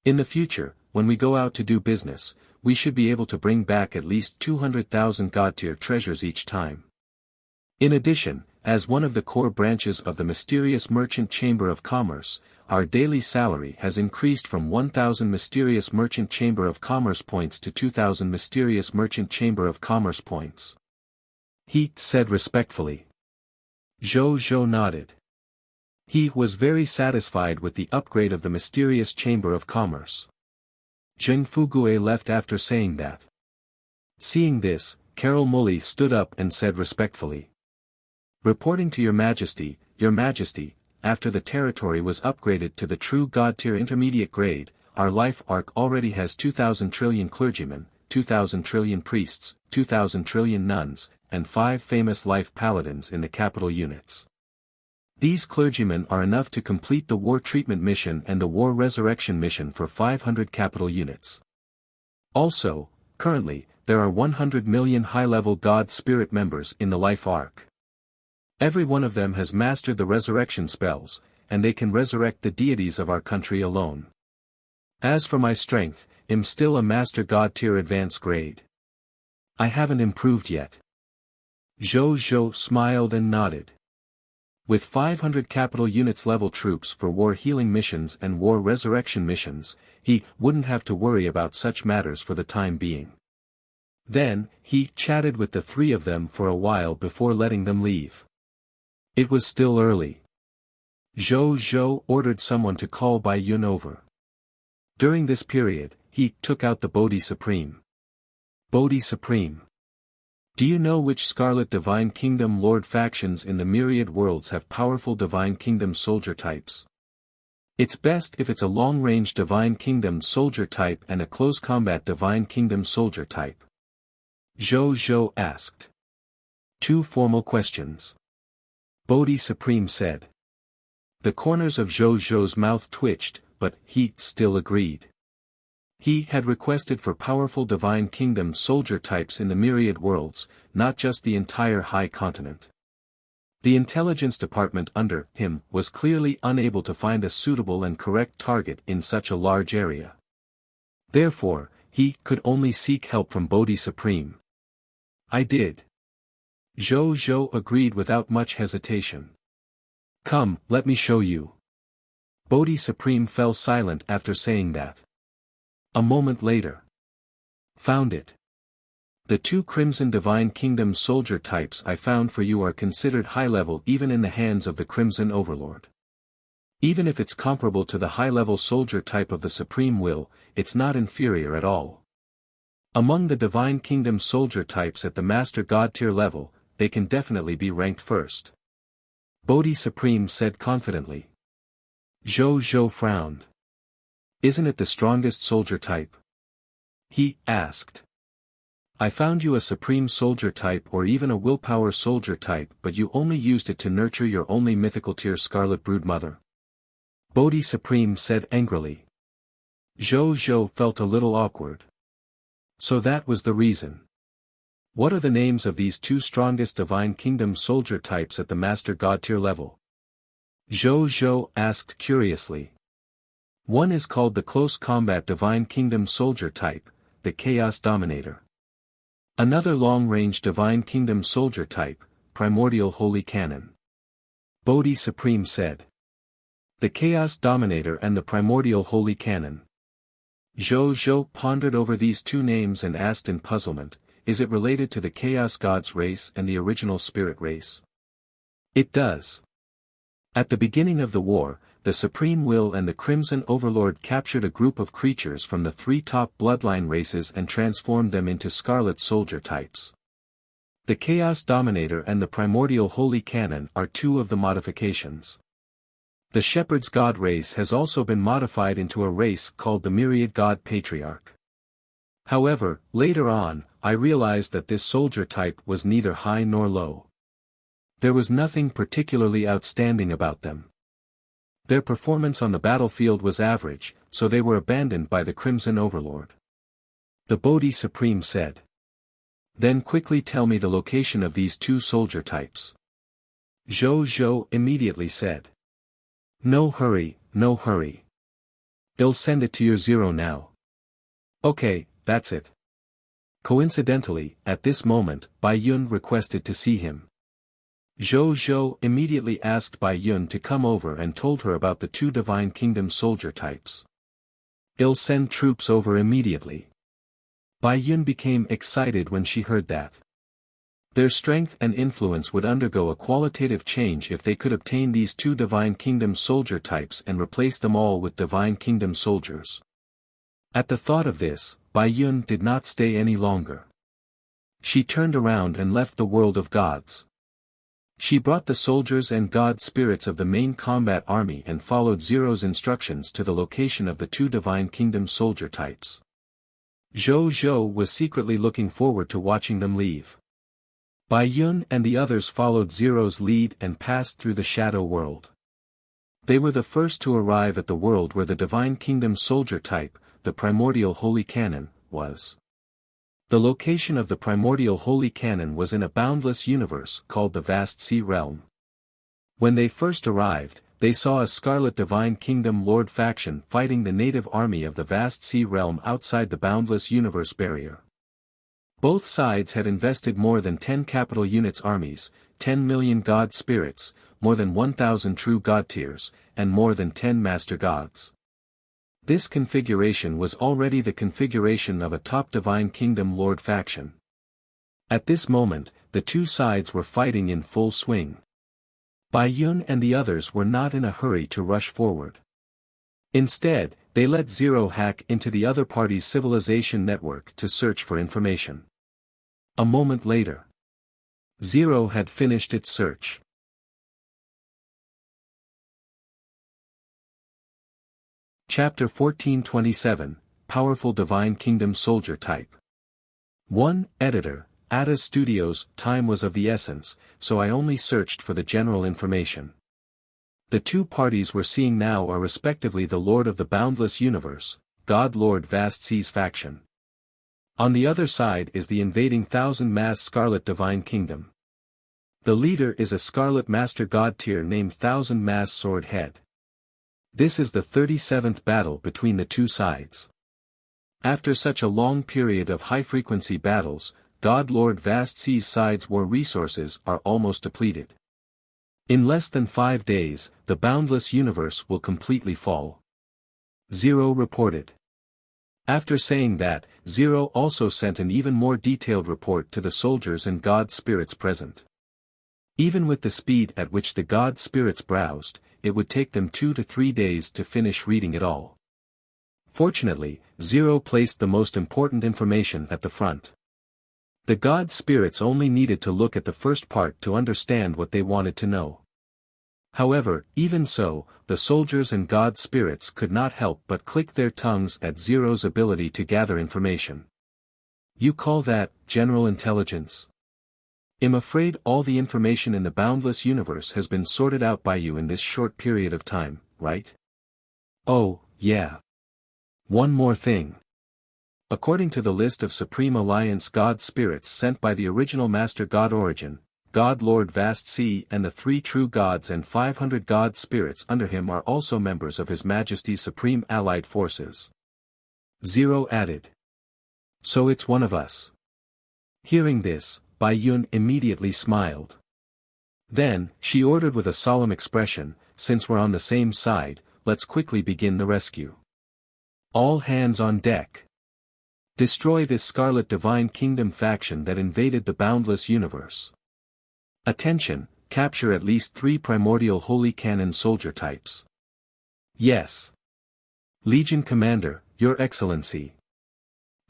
In the future, when we go out to do business, we should be able to bring back at least 200,000 god tier treasures each time. In addition, as one of the core branches of the mysterious merchant chamber of commerce, our daily salary has increased from 1,000 mysterious merchant chamber of commerce points to 2,000 mysterious merchant chamber of commerce points. He said respectfully. Zhou nodded. He was very satisfied with the upgrade of the mysterious chamber of commerce. Zheng Fugue left after saying that. Seeing this, Carol Mully stood up and said respectfully. Reporting to your majesty, after the territory was upgraded to the true god tier intermediate grade, our life arc already has 2,000 trillion clergymen, 2,000 trillion priests, 2,000 trillion nuns, and 5 famous life paladins in the capital units. These clergymen are enough to complete the war treatment mission and the war resurrection mission for 500 capital units. Also, currently, there are 100 million high-level god spirit members in the life arc. Every one of them has mastered the resurrection spells, and they can resurrect the deities of our country alone. As for my strength, I'm still a master god tier advanced grade. I haven't improved yet. Zhou smiled and nodded. With 500 capital units level troops for war healing missions and war resurrection missions, he wouldn't have to worry about such matters for the time being. Then, he chatted with the 3 of them for a while before letting them leave. It was still early. Zhou ordered someone to call Bai Yun over. During this period, he took out the Bodhi Supreme. Bodhi Supreme. Do you know which Scarlet Divine Kingdom Lord factions in the myriad worlds have powerful Divine Kingdom soldier types? It's best if it's a long-range Divine Kingdom soldier type and a close combat Divine Kingdom soldier type. Zhou asked. 2 formal questions. Bodhi Supreme said. The corners of Zhou's mouth twitched, but he still agreed. He had requested for powerful Divine Kingdom soldier types in the myriad worlds, not just the entire high continent. The intelligence department under him was clearly unable to find a suitable and correct target in such a large area. Therefore, he could only seek help from Bodhi Supreme. I did. Zhou agreed without much hesitation. Come, let me show you. Bodhi Supreme fell silent after saying that. A moment later. Found it. The 2 Crimson Divine Kingdom soldier types I found for you are considered high-level even in the hands of the Crimson Overlord. Even if it's comparable to the high-level soldier type of the Supreme Will, it's not inferior at all. Among the Divine Kingdom soldier types at the Master God tier level, they can definitely be ranked first. Bodhi Supreme said confidently. Zhou frowned. Isn't it the strongest soldier type? He asked. I found you a supreme soldier type or even a willpower soldier type, but you only used it to nurture your only mythical tier Scarlet Brood Mother. Bodhi Supreme said angrily. Zhou felt a little awkward. So that was the reason. What are the names of these 2 strongest Divine Kingdom soldier types at the Master God tier level? Zhou asked curiously. One is called the Close Combat Divine Kingdom soldier type, the Chaos Dominator. Another long-range Divine Kingdom soldier type, Primordial Holy Cannon. Bodhi Supreme said. The Chaos Dominator and the Primordial Holy Cannon. Zhou pondered over these 2 names and asked in puzzlement, is it related to the Chaos Gods race and the original Spirit race? It does. At the beginning of the war, the Supreme Will and the Crimson Overlord captured a group of creatures from the 3 top bloodline races and transformed them into Scarlet soldier types. The Chaos Dominator and the Primordial Holy Cannon are 2 of the modifications. The Shepherd's God race has also been modified into a race called the Myriad God Patriarch. However, later on, I realized that this soldier type was neither high nor low. There was nothing particularly outstanding about them. Their performance on the battlefield was average, so they were abandoned by the Crimson Overlord. The Bodhi Supreme said. Then quickly tell me the location of these two soldier types. Zhou immediately said. No hurry, no hurry. I'll send it to your Zero now. Okay, that's it. Coincidentally, at this moment, Bai Yun requested to see him. Zhou immediately asked Bai Yun to come over and told her about the two Divine Kingdom soldier types. I'll send troops over immediately. Bai Yun became excited when she heard that. Their strength and influence would undergo a qualitative change if they could obtain these two Divine Kingdom soldier types and replace them all with Divine Kingdom soldiers. At the thought of this, Bai Yun did not stay any longer. She turned around and left the world of gods. She brought the soldiers and god spirits of the main combat army and followed Zero's instructions to the location of the two Divine Kingdom soldier types. Zhou was secretly looking forward to watching them leave. Bai Yun and the others followed Zero's lead and passed through the shadow world. They were the first to arrive at the world where the Divine Kingdom soldier type, the primordial holy canon, was. The location of the primordial holy canon was in a boundless universe called the Vast Sea Realm. When they first arrived, they saw a Scarlet Divine Kingdom Lord faction fighting the native army of the Vast Sea Realm outside the boundless universe barrier. Both sides had invested more than 10 capital units armies, 10 million god spirits, more than 1,000 true god tiers, and more than 10 master gods. This configuration was already the configuration of a top Divine Kingdom Lord faction. At this moment, the two sides were fighting in full swing. Bai Yun and the others were not in a hurry to rush forward. Instead, they let Zero hack into the other party's civilization network to search for information. A moment later, Zero had finished its search. Chapter 1427, Powerful Divine Kingdom Soldier Type. 1. Editor, Ada Studios. Time was of the essence, so I only searched for the general information. The two parties we're seeing now are respectively the Lord of the Boundless Universe, God Lord Vast Seas faction. On the other side is the invading Thousand Mass Scarlet Divine Kingdom. The leader is a Scarlet Master God tier named Thousand Mass Sword Head. This is the 37th battle between the two sides. After such a long period of high-frequency battles, God Lord Vast Seas side's war resources are almost depleted. In less than 5 days, the boundless universe will completely fall. Zero reported. After saying that, Zero also sent an even more detailed report to the soldiers and god spirits present. Even with the speed at which the god spirits browsed, it would take them 2 to 3 days to finish reading it all. Fortunately, Zero placed the most important information at the front. The god spirits only needed to look at the first part to understand what they wanted to know. However, even so, the soldiers and god spirits could not help but click their tongues at Zero's ability to gather information. You call that general intelligence? I'm afraid all the information in the boundless universe has been sorted out by you in this short period of time, right? Oh, yeah. One more thing. According to the list of Supreme Alliance God spirits sent by the original Master God Origin, God Lord Vast Sea and the 3 true gods and 500 god spirits under him are also members of His Majesty's Supreme Allied Forces. Zero added. So it's one of us. Hearing this, Bai Yun immediately smiled. Then, she ordered with a solemn expression, since we're on the same side, let's quickly begin the rescue. All hands on deck. Destroy this Scarlet Divine Kingdom faction that invaded the boundless universe. Attention, capture at least 3 primordial holy canon soldier types. Yes. Legion Commander, Your Excellency.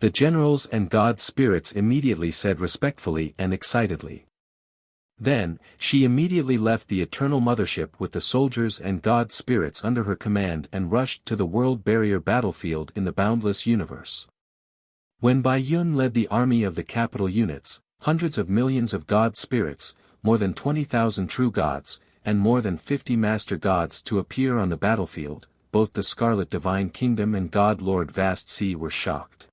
The generals and god spirits immediately said respectfully and excitedly. Then, she immediately left the Eternal Mothership with the soldiers and god spirits under her command and rushed to the world barrier battlefield in the boundless universe. When Bai Yun led the army of the capital units, hundreds of millions of god spirits, more than 20,000 true gods, and more than 50 master gods to appear on the battlefield, both the Scarlet Divine Kingdom and God Lord Vast Sea were shocked.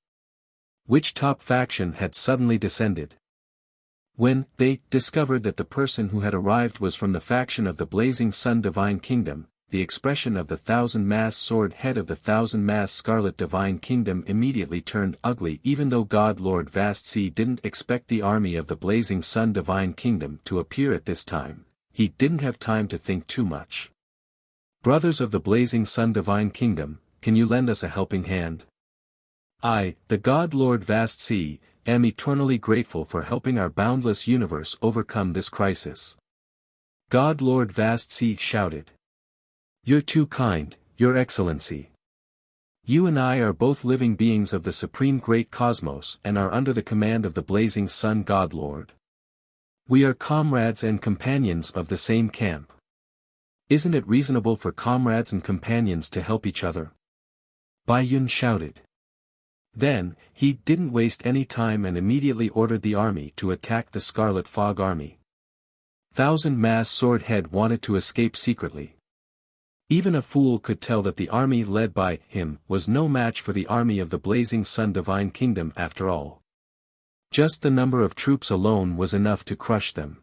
Which top faction had suddenly descended? When they discovered that the person who had arrived was from the faction of the Blazing Sun Divine Kingdom, the expression of the thousand-mass sword head of the thousand-mass Scarlet Divine Kingdom immediately turned ugly. Even though God Lord Vast Sea didn't expect the army of the Blazing Sun Divine Kingdom to appear at this time, he didn't have time to think too much. Brothers of the Blazing Sun Divine Kingdom, can you lend us a helping hand? I, the God Lord Vast Sea, am eternally grateful for helping our boundless universe overcome this crisis. God Lord Vast Sea shouted. You're too kind, Your Excellency. You and I are both living beings of the Supreme Great Cosmos and are under the command of the Blazing Sun God Lord. We are comrades and companions of the same camp. Isn't it reasonable for comrades and companions to help each other? Bai Yun shouted. Then, he didn't waste any time and immediately ordered the army to attack the Scarlet Fog Army. Thousand-mass sword head wanted to escape secretly. Even a fool could tell that the army led by him was no match for the army of the Blazing Sun Divine Kingdom after all. Just the number of troops alone was enough to crush them.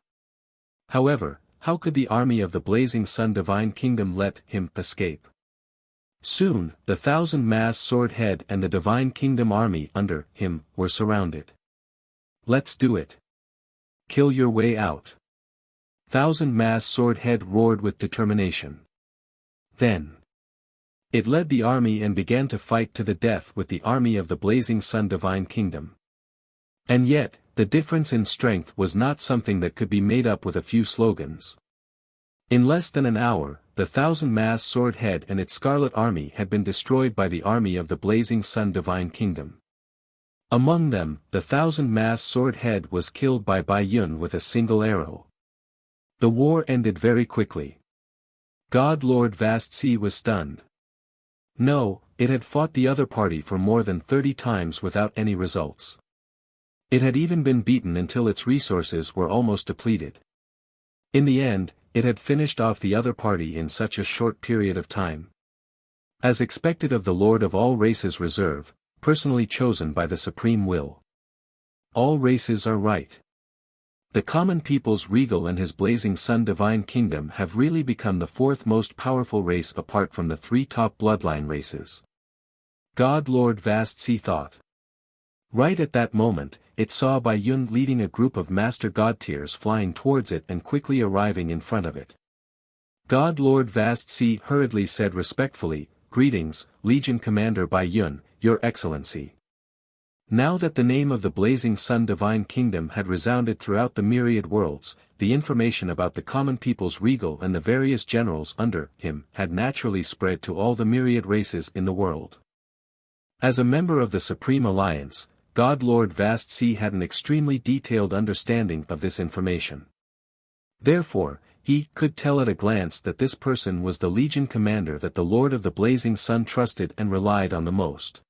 However, how could the army of the Blazing Sun Divine Kingdom let him escape? Soon, the thousand-mass sword head and the Divine Kingdom army under him were surrounded. Let's do it. Kill your way out. Thousand-mass sword head roared with determination. Then, it led the army and began to fight to the death with the army of the Blazing Sun Divine Kingdom. And yet, the difference in strength was not something that could be made up with a few slogans. In less than an hour, the thousand-mass sword head and its scarlet army had been destroyed by the army of the Blazing Sun Divine Kingdom. Among them, the thousand-mass sword head was killed by Bai Yun with a single arrow. The war ended very quickly. God Lord Vast Sea was stunned. No, it had fought the other party for more than 30 times without any results. It had even been beaten until its resources were almost depleted. In the end, it had finished off the other party in such a short period of time. As expected of the Lord of all races reserve, personally chosen by the Supreme Will. All races are right. The common people's regal and his Blazing Sun Divine Kingdom have really become the fourth most powerful race apart from the three top bloodline races. God Lord Vast Sea thought. Right at that moment, it saw Bai Yun leading a group of Master God Tiers flying towards it and quickly arriving in front of it. God Lord Vast Sea hurriedly said respectfully, "Greetings, Legion Commander Bai Yun, Your Excellency." Now that the name of the Blazing Sun Divine Kingdom had resounded throughout the myriad worlds, the information about the common people's regal and the various generals under him had naturally spread to all the myriad races in the world. As a member of the Supreme Alliance, God Lord Vast Sea had an extremely detailed understanding of this information. Therefore, he could tell at a glance that this person was the Legion Commander that the Lord of the Blazing Sun trusted and relied on the most.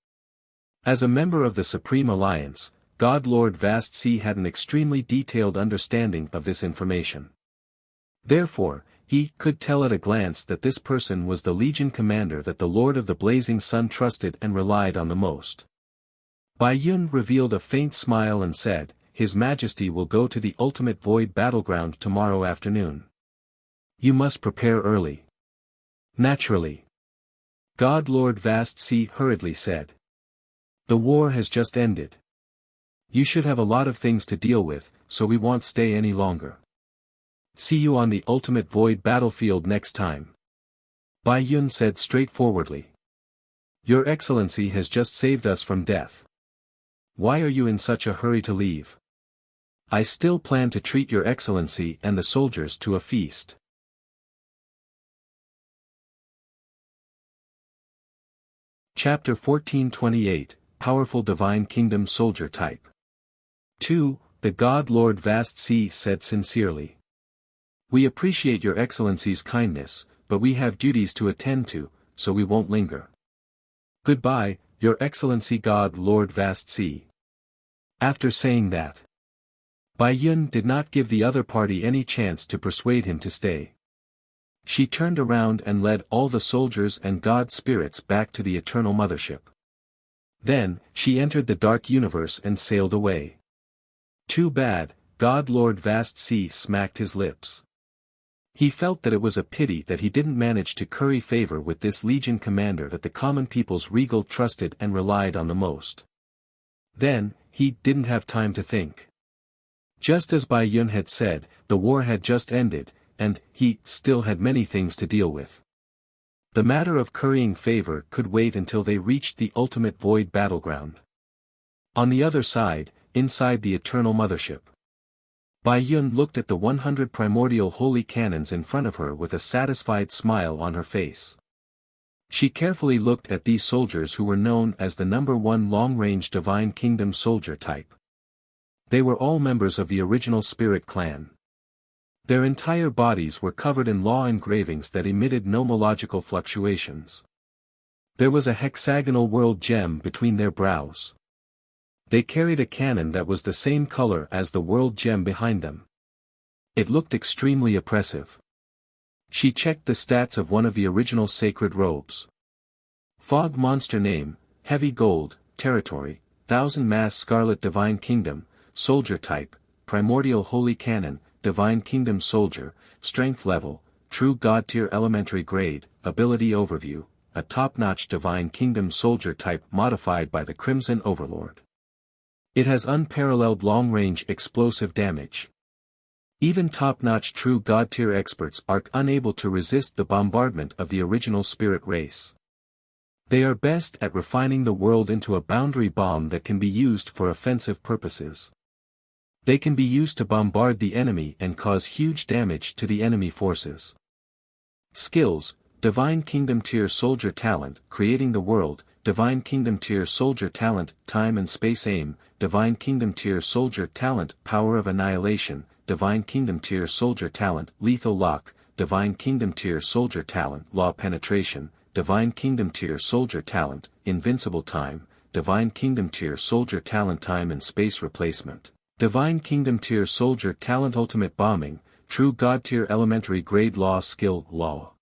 As a member of the Supreme Alliance, God Lord Vast Sea had an extremely detailed understanding of this information. Therefore, he could tell at a glance that this person was the Legion Commander that the Lord of the Blazing Sun trusted and relied on the most. Bai Yun revealed a faint smile and said, "His Majesty will go to the Ultimate Void Battleground tomorrow afternoon. You must prepare early." Naturally. God Lord Vast Sea hurriedly said. "The war has just ended. You should have a lot of things to deal with, so we won't stay any longer. See you on the Ultimate Void Battlefield next time." Bai Yun said straightforwardly. "Your Excellency has just saved us from death. Why are you in such a hurry to leave? I still plan to treat Your Excellency and the soldiers to a feast." Chapter 1428, Powerful Divine Kingdom Soldier Type. 2. The God Lord Vast Sea said sincerely. We appreciate your Excellency's kindness, but we have duties to attend to, so we won't linger. Goodbye, Your Excellency God Lord Vast Sea. After saying that, Bai Yun did not give the other party any chance to persuade him to stay. She turned around and led all the soldiers and god spirits back to the eternal mothership. Then, she entered the dark universe and sailed away. Too bad, God Lord Vast Sea smacked his lips. He felt that it was a pity that he didn't manage to curry favor with this legion commander that the common people's regal trusted and relied on the most. Then, he didn't have time to think. Just as Bai Yun had said, the war had just ended, and he still had many things to deal with. The matter of currying favor could wait until they reached the ultimate void battleground. On the other side, inside the eternal mothership, Bai Yun looked at the 100 primordial holy cannons in front of her with a satisfied smile on her face. She carefully looked at these soldiers who were known as the number 1 long-range Divine Kingdom soldier type. They were all members of the original Spirit clan. Their entire bodies were covered in law engravings that emitted nomological fluctuations. There was a hexagonal world gem between their brows. They carried a cannon that was the same color as the world gem behind them. It looked extremely oppressive. She checked the stats of one of the original sacred robes. Fog monster name, heavy gold, territory, 1000 mass scarlet divine kingdom, soldier type, primordial holy cannon, divine kingdom soldier, strength level, true god tier elementary grade, ability overview, a top-notch divine kingdom soldier type modified by the Crimson Overlord. It has unparalleled long-range explosive damage. Even top-notch true god-tier experts are unable to resist the bombardment of the original spirit race. They are best at refining the world into a boundary bomb that can be used for offensive purposes. They can be used to bombard the enemy and cause huge damage to the enemy forces. Skills: Divine Kingdom tier soldier talent, creating the world, Divine Kingdom tier soldier talent, time and space aim, Divine Kingdom tier soldier talent, power of annihilation, Divine Kingdom tier soldier talent, lethal lock, Divine Kingdom tier soldier talent, law penetration, Divine Kingdom tier soldier talent, invincible time, Divine Kingdom tier soldier talent, time and space replacement, Divine Kingdom tier soldier talent, ultimate bombing, true god tier elementary grade law skill, law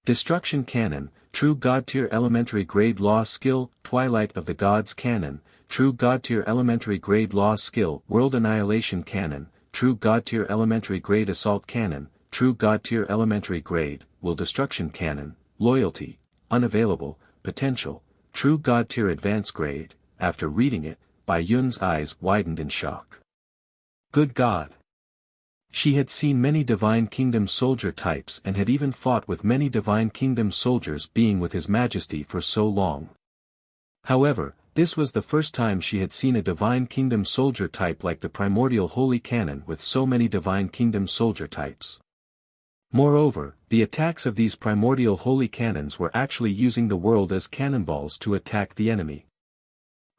destruction cannon, true god tier elementary grade law skill, twilight of the gods cannon, true god tier elementary grade law skill, world annihilation cannon, true god tier elementary grade assault cannon, true god tier elementary grade, will destruction cannon, loyalty, unavailable, potential, true god tier advanced grade. After reading it, Bai Yun's eyes widened in shock. Good God! She had seen many Divine Kingdom soldier types and had even fought with many Divine Kingdom soldiers being with His Majesty for so long. However, this was the first time she had seen a Divine Kingdom soldier type like the Primordial Holy Cannon with so many Divine Kingdom soldier types. Moreover, the attacks of these Primordial Holy Cannons were actually using the world as cannonballs to attack the enemy.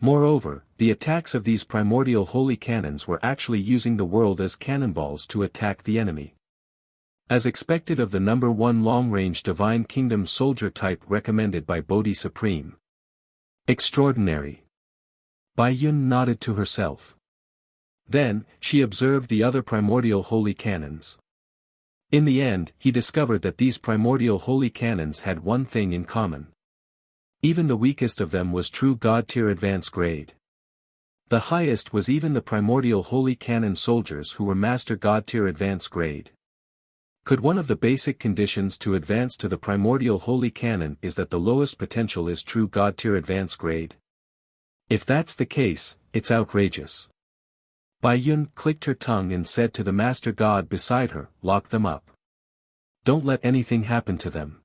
Moreover, the attacks of these Primordial Holy Cannons were actually using the world as cannonballs to attack the enemy. As expected of the number 1 long-range Divine Kingdom soldier type recommended by Bodhi Supreme. Extraordinary. Bai Yun nodded to herself. Then, she observed the other Primordial Holy Cannons. In the end, he discovered that these Primordial Holy Cannons had one thing in common. Even the weakest of them was true god tier advanced grade. The highest was even the Primordial Holy Cannon soldiers who were Master God tier advanced grade. Could one of the basic conditions to advance to the Primordial Holy Cannon is that the lowest potential is true God tier advanced grade? If that's the case, it's outrageous. Bai Yun clicked her tongue and said to the Master God beside her, lock them up. Don't let anything happen to them.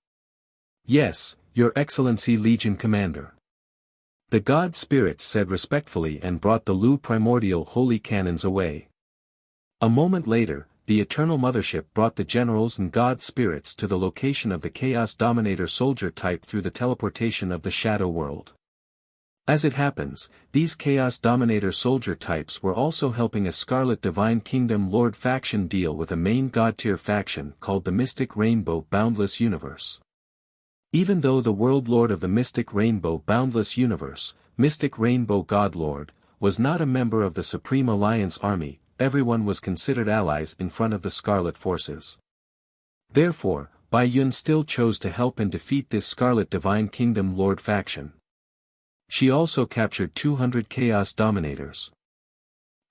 Yes, Your Excellency Legion Commander. The God Spirits said respectfully and brought the Lu Primordial Holy Cannons away. A moment later, the Eternal Mothership brought the generals and God Spirits to the location of the Chaos Dominator soldier type through the teleportation of the Shadow World. As it happens, these Chaos Dominator soldier types were also helping a Scarlet Divine Kingdom Lord faction deal with a main god-tier faction called the Mystic Rainbow Boundless Universe. Even though the World Lord of the Mystic Rainbow Boundless Universe, Mystic Rainbow God Lord, was not a member of the Supreme Alliance army, everyone was considered allies in front of the Scarlet forces. Therefore, Bai Yun still chose to help and defeat this Scarlet Divine Kingdom Lord faction. She also captured 200 Chaos Dominators.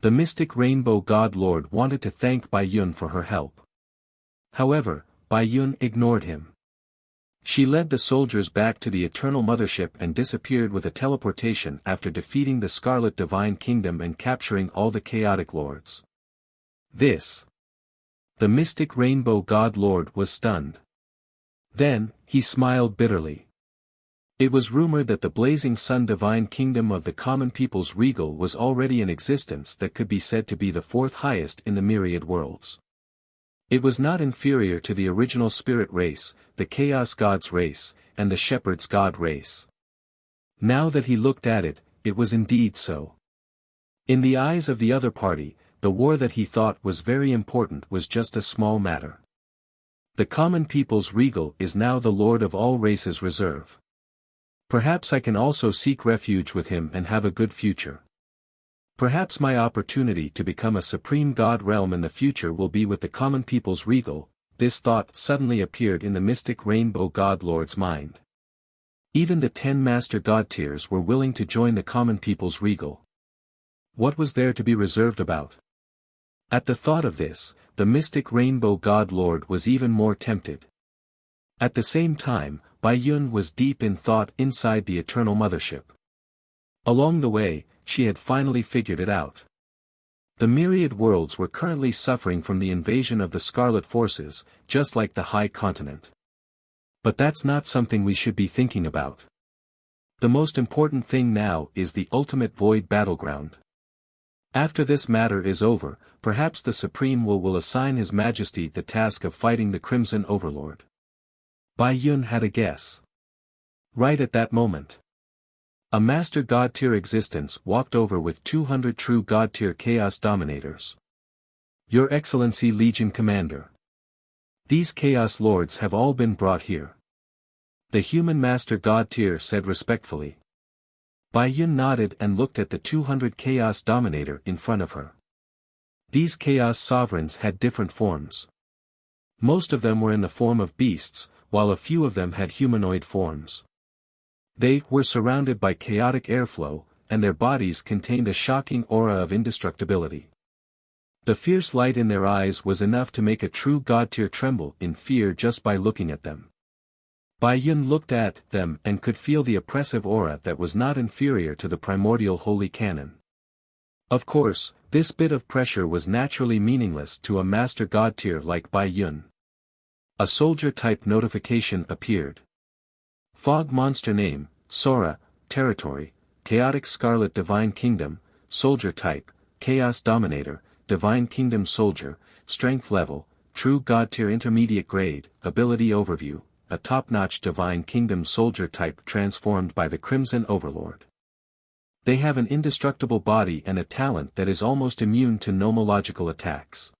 The Mystic Rainbow God Lord wanted to thank Bai Yun for her help. However, Bai Yun ignored him. She led the soldiers back to the Eternal Mothership and disappeared with a teleportation after defeating the Scarlet Divine Kingdom and capturing all the Chaotic Lords. The Mystic Rainbow God Lord was stunned. Then, he smiled bitterly. It was rumored that the Blazing Sun Divine Kingdom of the Common People's Regal was already in existence that could be said to be the fourth highest in the myriad worlds. It was not inferior to the original Spirit race, the Chaos Gods race, and the Shepherd's God race. Now that he looked at it, it was indeed so. In the eyes of the other party, the war that he thought was very important was just a small matter. The Common People's Regal is now the Lord of all races reserve. Perhaps I can also seek refuge with him and have a good future. Perhaps my opportunity to become a supreme god realm in the future will be with the Common People's Regal. This thought suddenly appeared in the Mystic Rainbow God Lord's mind. Even the 10 Master God tiers were willing to join the Common People's Regal. What was there to be reserved about? At the thought of this, the Mystic Rainbow God Lord was even more tempted. At the same time, Bai Yun was deep in thought inside the Eternal Mothership. Along the way, she had finally figured it out. The myriad worlds were currently suffering from the invasion of the Scarlet Forces, just like the High Continent. But that's not something we should be thinking about. The most important thing now is the ultimate void battleground. After this matter is over, perhaps the Supreme will assign His Majesty the task of fighting the Crimson Overlord. Bai Yun had a guess. Right at that moment, a Master God-tier existence walked over with 200 true God-tier Chaos Dominators. Your Excellency Legion Commander. These Chaos Lords have all been brought here. The human Master God-tier said respectfully. Bai Yun nodded and looked at the 200 Chaos Dominator in front of her. These Chaos Sovereigns had different forms. Most of them were in the form of beasts, while a few of them had humanoid forms. They were surrounded by chaotic airflow, and their bodies contained a shocking aura of indestructibility. The fierce light in their eyes was enough to make a true God-tier tremble in fear just by looking at them. Bai Yun looked at them and could feel the oppressive aura that was not inferior to the primordial holy canon. Of course, this bit of pressure was naturally meaningless to a Master God-tier like Bai Yun. A soldier-type notification appeared. Fog Monster Name, Sora, Territory, Chaotic Scarlet Divine Kingdom, Soldier Type, Chaos Dominator, Divine Kingdom Soldier, Strength Level, True God Tier Intermediate Grade, Ability Overview, a top-notch Divine Kingdom Soldier Type transformed by the Crimson Overlord. They have an indestructible body and a talent that is almost immune to nomological attacks.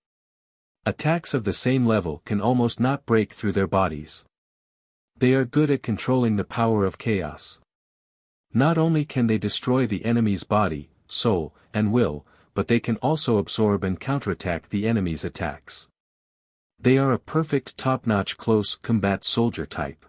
Attacks of the same level can almost not break through their bodies. They are good at controlling the power of chaos. Not only can they destroy the enemy's body, soul, and will, but they can also absorb and counterattack the enemy's attacks. They are a perfect top-notch close combat soldier type.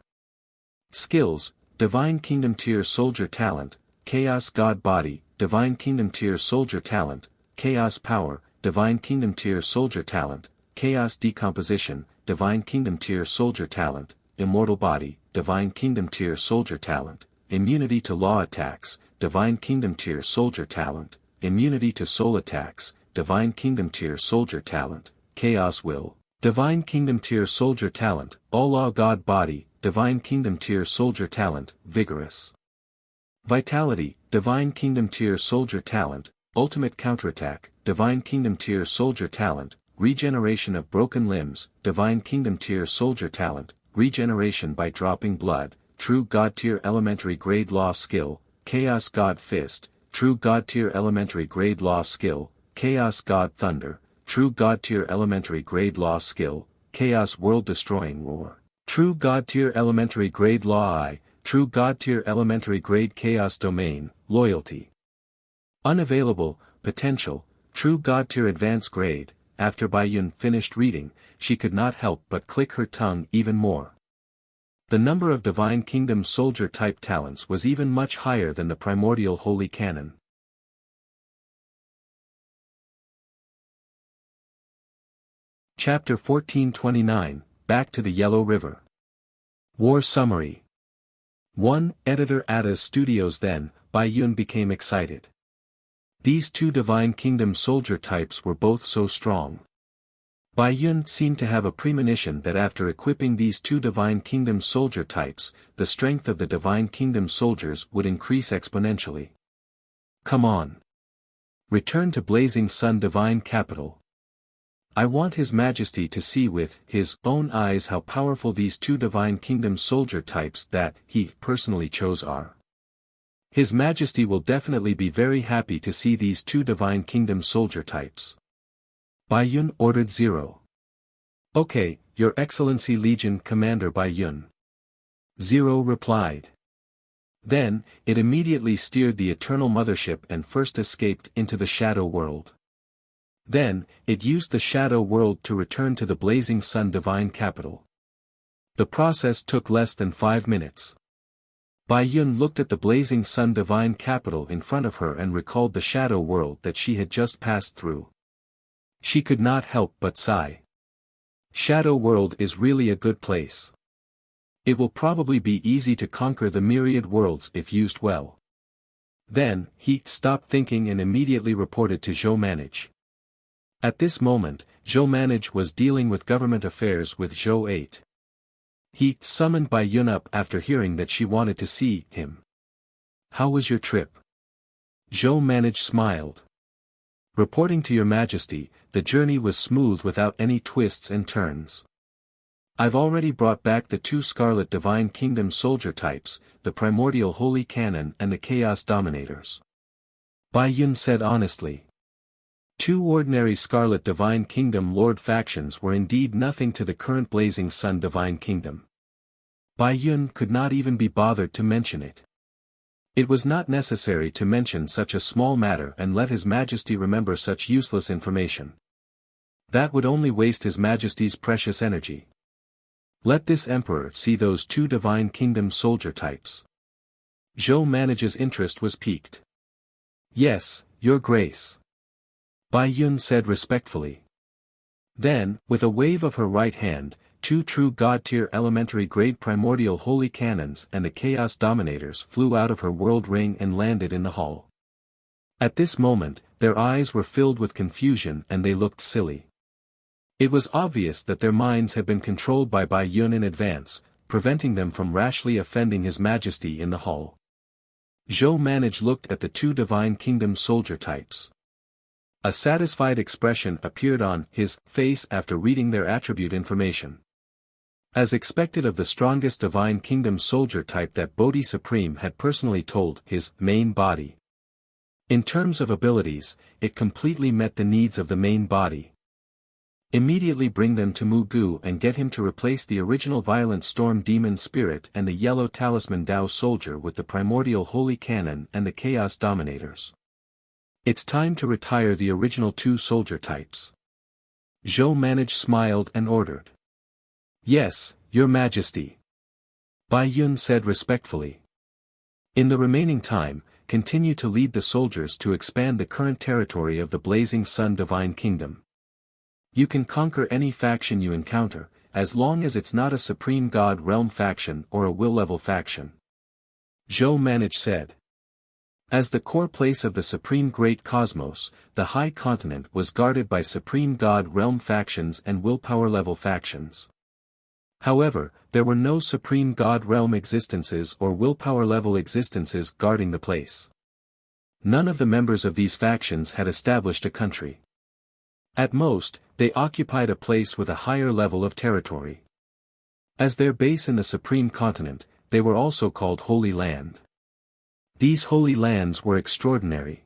Skills: Divine Kingdom Tier Soldier Talent, Chaos God Body, Divine Kingdom Tier Soldier Talent, Chaos Power, Divine Kingdom Tier Soldier Talent, Chaos Decomposition, Divine Kingdom Tier Soldier Talent, Immortal Body, Divine Kingdom Tier Soldier Talent, Immunity to Law Attacks, Divine Kingdom Tier Soldier Talent, Immunity to Soul Attacks, Divine Kingdom Tier Soldier Talent, Chaos Will, Divine Kingdom Tier Soldier Talent, All-Law God Body, Divine Kingdom Tier Soldier Talent, Vigorous. Vitality, Divine Kingdom Tier Soldier Talent, Ultimate Counterattack, Divine Kingdom Tier Soldier Talent, Regeneration of Broken Limbs, Divine Kingdom Tier Soldier Talent, Regeneration by Dropping Blood, True God Tier Elementary Grade Law Skill, Chaos God Fist, True God Tier Elementary Grade Law Skill, Chaos God Thunder, True God Tier Elementary Grade Law Skill, Chaos World Destroying Roar, True God Tier Elementary Grade Law Eye, True God Tier Elementary Grade Chaos Domain, Loyalty. Unavailable, Potential, True God Tier Advanced Grade. After Baiyun finished reading, she could not help but click her tongue even more. The number of Divine Kingdom Soldier type talents was even much higher than the Primordial Holy Canon. Chapter 1429, Back to the Yellow River. War Summary. 1. Editor Ada's Studios. Then, Baiyun became excited. These two Divine Kingdom Soldier types were both so strong. Baiyun seemed to have a premonition that after equipping these two Divine Kingdom Soldier types, the strength of the Divine Kingdom Soldiers would increase exponentially. Come on. Return to Blazing Sun Divine Capital. I want His Majesty to see with his own eyes how powerful these two Divine Kingdom Soldier types that he personally chose are. His Majesty will definitely be very happy to see these two Divine Kingdom Soldier types. Baiyun ordered 0. Okay, Your Excellency Legion Commander Baiyun. 0 replied. Then, it immediately steered the Eternal Mothership and first escaped into the Shadow World. Then, it used the Shadow World to return to the Blazing Sun Divine Capital. The process took less than 5 minutes. Baiyun looked at the Blazing Sun Divine Capital in front of her and recalled the Shadow World that she had just passed through. She could not help but sigh. Shadow World is really a good place. It will probably be easy to conquer the myriad worlds if used well. Then, he stopped thinking and immediately reported to Zhou Manage. At this moment, Zhou Manage was dealing with government affairs with Zhou 8. He summoned Baiyun up after hearing that she wanted to see him. How was your trip? Zhou Manage smiled. Reporting to Your Majesty, the journey was smooth without any twists and turns. I've already brought back the two Scarlet Divine Kingdom Soldier types, the Primordial Holy Canon and the Chaos Dominators. Baiyun said honestly. Two ordinary Scarlet Divine Kingdom Lord factions were indeed nothing to the current Blazing Sun Divine Kingdom. Baiyun could not even be bothered to mention it. It was not necessary to mention such a small matter and let His Majesty remember such useless information. That would only waste His Majesty's precious energy. Let this Emperor see those two Divine Kingdom Soldier types. Zhou Manage's interest was piqued. Yes, Your Grace. Baiyun said respectfully. Then, with a wave of her right hand, two true God-tier elementary grade primordial holy cannons and the Chaos Dominators flew out of her world ring and landed in the hall. At this moment, their eyes were filled with confusion and they looked silly. It was obvious that their minds had been controlled by Baiyun in advance, preventing them from rashly offending His Majesty in the hall. Zhou Manage looked at the two Divine Kingdom soldier types. A satisfied expression appeared on his face after reading their attribute information. As expected of the strongest Divine Kingdom soldier type that Bodhi Supreme had personally told his main body. In terms of abilities, it completely met the needs of the main body. Immediately bring them to Mugu and get him to replace the original Violent Storm Demon Spirit and the Yellow Talisman Dao Soldier with the Primordial Holy Canon and the Chaos Dominators. It's time to retire the original two soldier types. Zhou Manage smiled and ordered. Yes, Your Majesty. Baiyun said respectfully. In the remaining time, continue to lead the soldiers to expand the current territory of the Blazing Sun Divine Kingdom. You can conquer any faction you encounter, as long as it's not a Supreme God Realm faction or a Will Level faction. Zhou Manage said. As the core place of the Supreme Great Cosmos, the High Continent was guarded by Supreme God Realm factions and Willpower Level factions. However, there were no Supreme God Realm existences or Willpower Level existences guarding the place. None of the members of these factions had established a country. At most, they occupied a place with a higher level of territory. As their base in the Supreme Continent, they were also called Holy Land. These holy lands were extraordinary.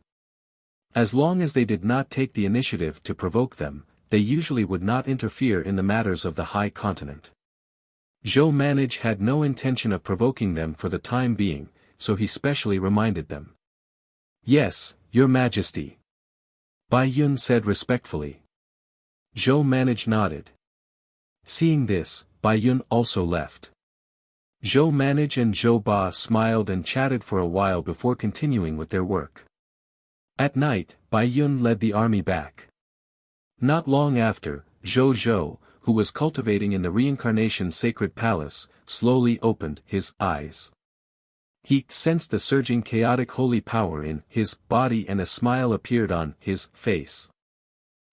As long as they did not take the initiative to provoke them, they usually would not interfere in the matters of the high continent. Zhou Manage had no intention of provoking them for the time being, so he specially reminded them. Yes, Your Majesty. Bai Yun said respectfully. Zhou Manage nodded. Seeing this, Bai Yun also left. Zhou Manage and Zhou Ba smiled and chatted for a while before continuing with their work. At night, Bai Yun led the army back. Not long after, Zhou Zhou, who was cultivating in the reincarnation sacred palace, slowly opened his eyes. He sensed the surging chaotic holy power in his body and a smile appeared on his face.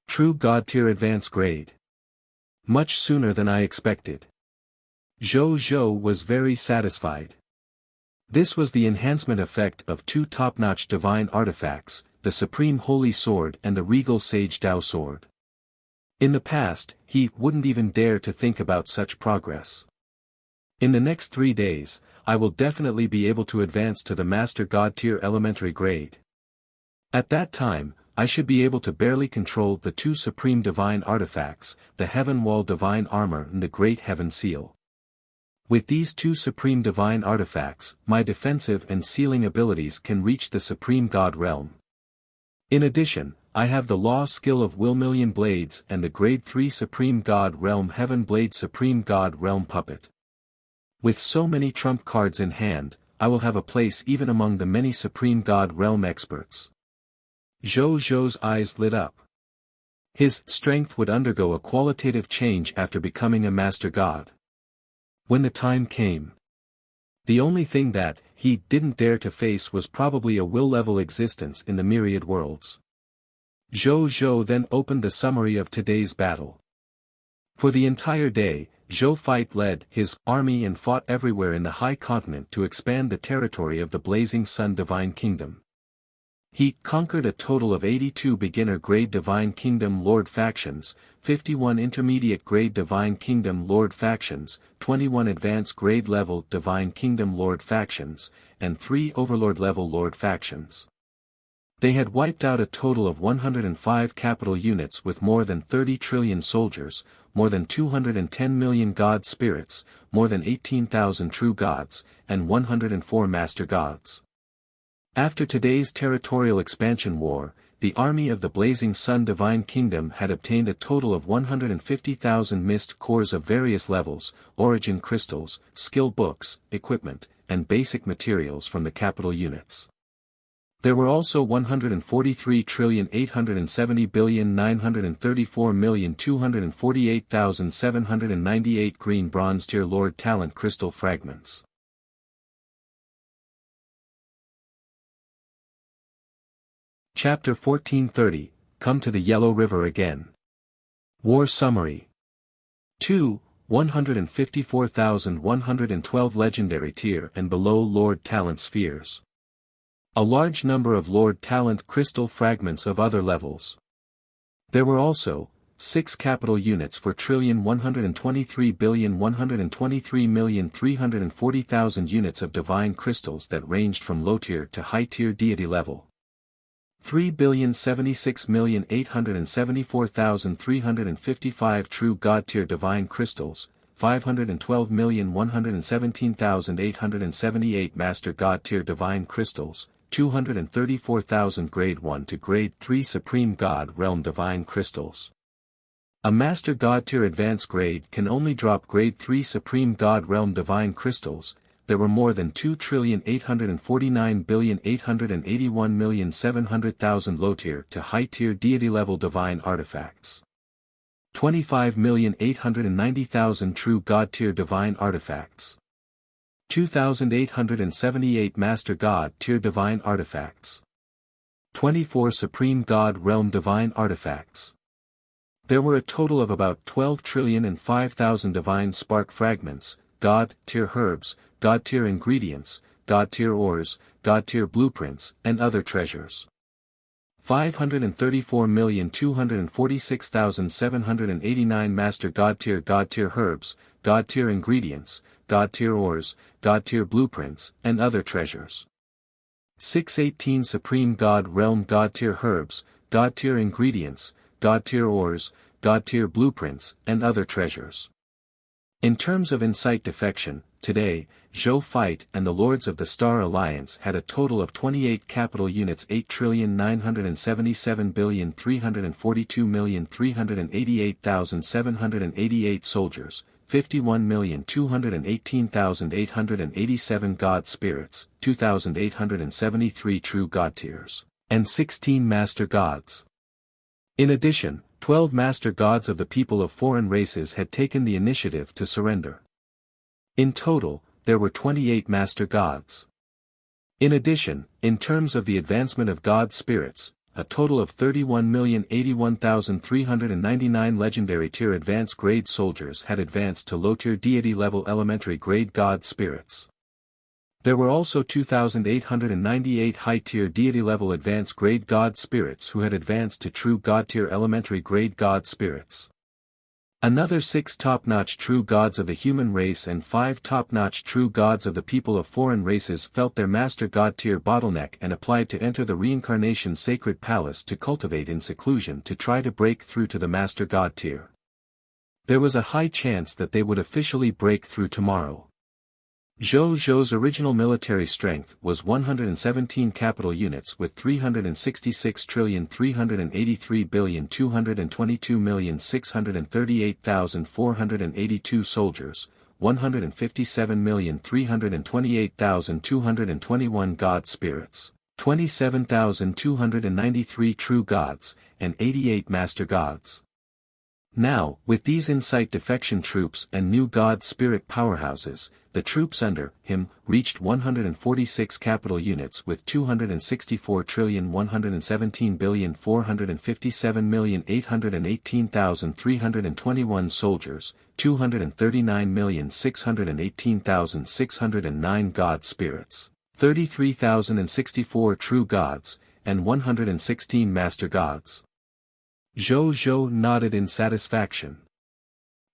True God tier advance grade. Much sooner than I expected. Zhou Zhou was very satisfied. This was the enhancement effect of two top-notch divine artifacts, the Supreme Holy Sword and the Regal Sage Dao Sword. In the past, he wouldn't even dare to think about such progress. In the next 3 days, I will definitely be able to advance to the Master God tier elementary grade. At that time, I should be able to barely control the two supreme divine artifacts, the Heaven Wall Divine Armor and the Great Heaven Seal. With these two supreme divine artifacts, my defensive and sealing abilities can reach the Supreme God realm. In addition, I have the law skill of Will Million Blades and the Grade 3 Supreme God Realm Heaven Blade Supreme God Realm Puppet. With so many trump cards in hand, I will have a place even among the many Supreme God Realm experts. Zhou Zhou's eyes lit up. His strength would undergo a qualitative change after becoming a Master God. When the time came, the only thing that he didn't dare to face was probably a will-level existence in the myriad worlds. Zhou Zhou then opened the summary of today's battle. For the entire day, Zhou Fight led his army and fought everywhere in the high continent to expand the territory of the Blazing Sun Divine Kingdom. He conquered a total of 82 beginner-grade Divine Kingdom Lord factions, 51 intermediate-grade Divine Kingdom Lord factions, 21 advanced-grade level Divine Kingdom Lord factions, and 3 Overlord-level Lord factions. They had wiped out a total of 105 capital units with more than 30 trillion soldiers, more than 210 million god spirits, more than 18,000 true gods, and 104 master gods. After today's territorial expansion war, the army of the Blazing Sun Divine Kingdom had obtained a total of 150,000 mist cores of various levels, origin crystals, skill books, equipment, and basic materials from the capital units. There were also 143,870,934,248,798 green bronze tier Lord Talent crystal fragments. Chapter 1430, Come to the Yellow River Again. War Summary. 2. 154,112 Legendary Tier and below Lord Talent Spheres. A large number of Lord Talent crystal fragments of other levels. There were also 6 capital units for 1,123,123,340,000 units of divine crystals that ranged from low tier to high tier deity level. 3,076,874,355 true god tier divine crystals, 512,117,878 master god tier divine crystals, 234,000 grade 1 to grade 3 supreme god realm divine crystals. A master god tier advanced grade can only drop grade 3 supreme god realm divine crystals. There were more than 2,849,881,700,000 low-tier to high-tier deity-level divine artifacts. 25,890,000 true God-tier divine artifacts. 2,878 Master God-tier divine artifacts. 24 Supreme God Realm divine artifacts. There were a total of about 12,005,000 divine spark fragments, God-tier herbs, God-tier ingredients, God-tier ores, God-tier blueprints, and other treasures. 534,246,789 Master God-tier herbs, God-tier ingredients, God-tier ores, God-tier blueprints, and other treasures. 618 Supreme God Realm God Tier Herbs, God Tier Ingredients, God Tier Ores, God Tier Blueprints, and other treasures. In terms of insight defection, today, Zhou Fight and the Lords of the Star Alliance had a total of 28 capital units 8,977,342,388,788 soldiers, 51,218,887 God Spirits, 2,873 True God Tiers, and 16 Master Gods. In addition, 12 Master Gods of the people of foreign races had taken the initiative to surrender. In total, there were 28 Master Gods. In addition, in terms of the advancement of God Spirits, a total of 31,081,399 Legendary Tier Advanced Grade Soldiers had advanced to Low-Tier Deity Level Elementary Grade God Spirits. There were also 2,898 High-Tier Deity-Level Advanced Grade God Spirits who had advanced to True God-Tier Elementary Grade God Spirits. Another 6 top-notch True Gods of the human race and 5 top-notch True Gods of the people of foreign races felt their Master God-Tier bottleneck and applied to enter the Reincarnation Sacred Palace to cultivate in seclusion to try to break through to the Master God-Tier. There was a high chance that they would officially break through tomorrow. Zhou's original military strength was 117 capital units with 366,383,222,638,482 soldiers, 157,328,221 God Spirits, 27,293 True Gods, and 88 Master Gods. Now, with these insight defection troops and new God Spirit powerhouses, the troops under him reached 146 capital units with 264,117,457,818,321 soldiers, 239,618,609 God Spirits, 33,064 True Gods, and 116 Master Gods. Zhou nodded in satisfaction.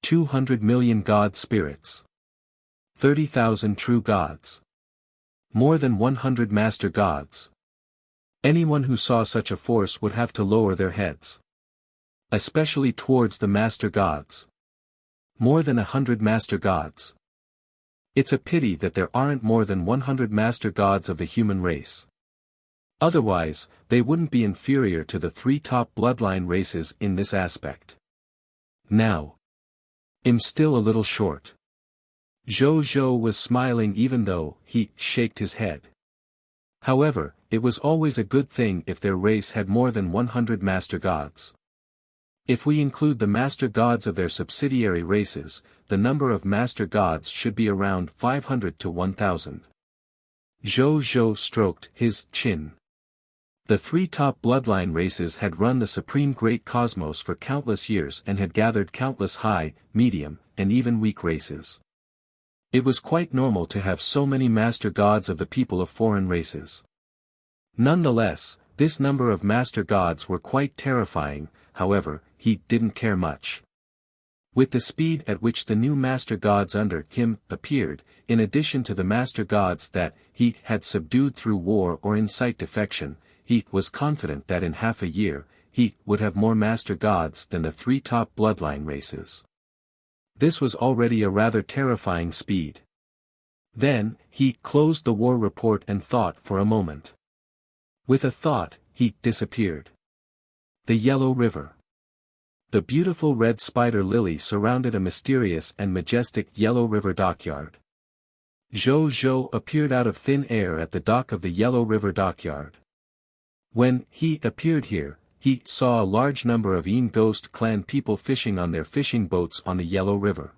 200 million God Spirits. 30,000 True Gods. More than 100 Master Gods. Anyone who saw such a force would have to lower their heads. Especially towards the Master Gods. More than 100 Master Gods. It's a pity that there aren't more than 100 Master Gods of the human race. Otherwise, they wouldn't be inferior to the 3 top bloodline races in this aspect. Now, I'm still a little short. Zhou was smiling even though he shaked his head. However, it was always a good thing if their race had more than 100 Master Gods. If we include the Master Gods of their subsidiary races, the number of Master Gods should be around 500 to 1,000. Zhou stroked his chin. The 3 top bloodline races had run the supreme great cosmos for countless years and had gathered countless high, medium, and even weak races. It was quite normal to have so many Master Gods of the people of foreign races. Nonetheless, this number of Master Gods were quite terrifying, however, he didn't care much. With the speed at which the new Master Gods under him appeared, in addition to the Master Gods that he had subdued through war or insight defection, he was confident that in half a year, he would have more Master Gods than the 3 top bloodline races. This was already a rather terrifying speed. Then, he closed the war report and thought for a moment. With a thought, he disappeared. The Yellow River. The beautiful red spider lily surrounded a mysterious and majestic Yellow River dockyard. Zhou appeared out of thin air at the dock of the Yellow River dockyard. When he appeared here, he saw a large number of Yin Ghost clan people fishing on their fishing boats on the Yellow River.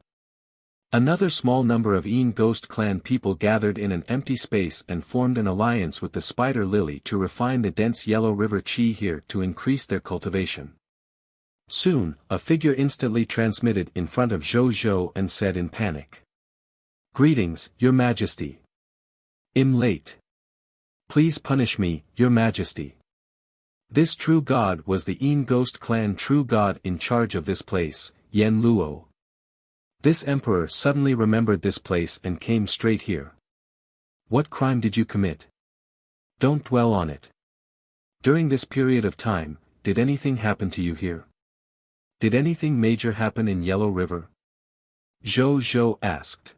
Another small number of Yin Ghost clan people gathered in an empty space and formed an alliance with the spider lily to refine the dense Yellow River chi here to increase their cultivation. Soon, a figure instantly transmitted in front of Zhou and said in panic. "Greetings, Your Majesty. I'm late. Please punish me, Your Majesty." This true god was the Yin Ghost clan true god in charge of this place, Yen Luo. This emperor suddenly remembered this place and came straight here. "What crime did you commit?" Don't dwell on it. During this period of time, did anything happen to you here? Did anything major happen in Yellow River? Zhou Zhou asked.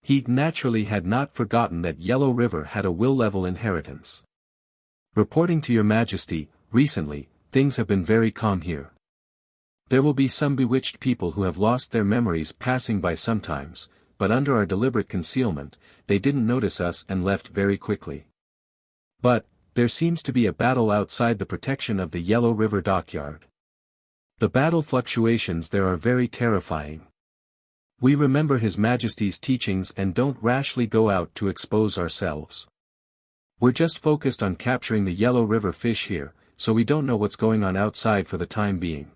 He naturally had not forgotten that Yellow River had a will-level inheritance. Reporting to your majesty, recently, things have been very calm here. There will be some bewitched people who have lost their memories passing by sometimes, but under our deliberate concealment, they didn't notice us and left very quickly. But, there seems to be a battle outside the protection of the Yellow River dockyard. The battle fluctuations there are very terrifying. We remember His Majesty's teachings and don't rashly go out to expose ourselves. We're just focused on capturing the Yellow River fish here, so we don't know what's going on outside for the time being.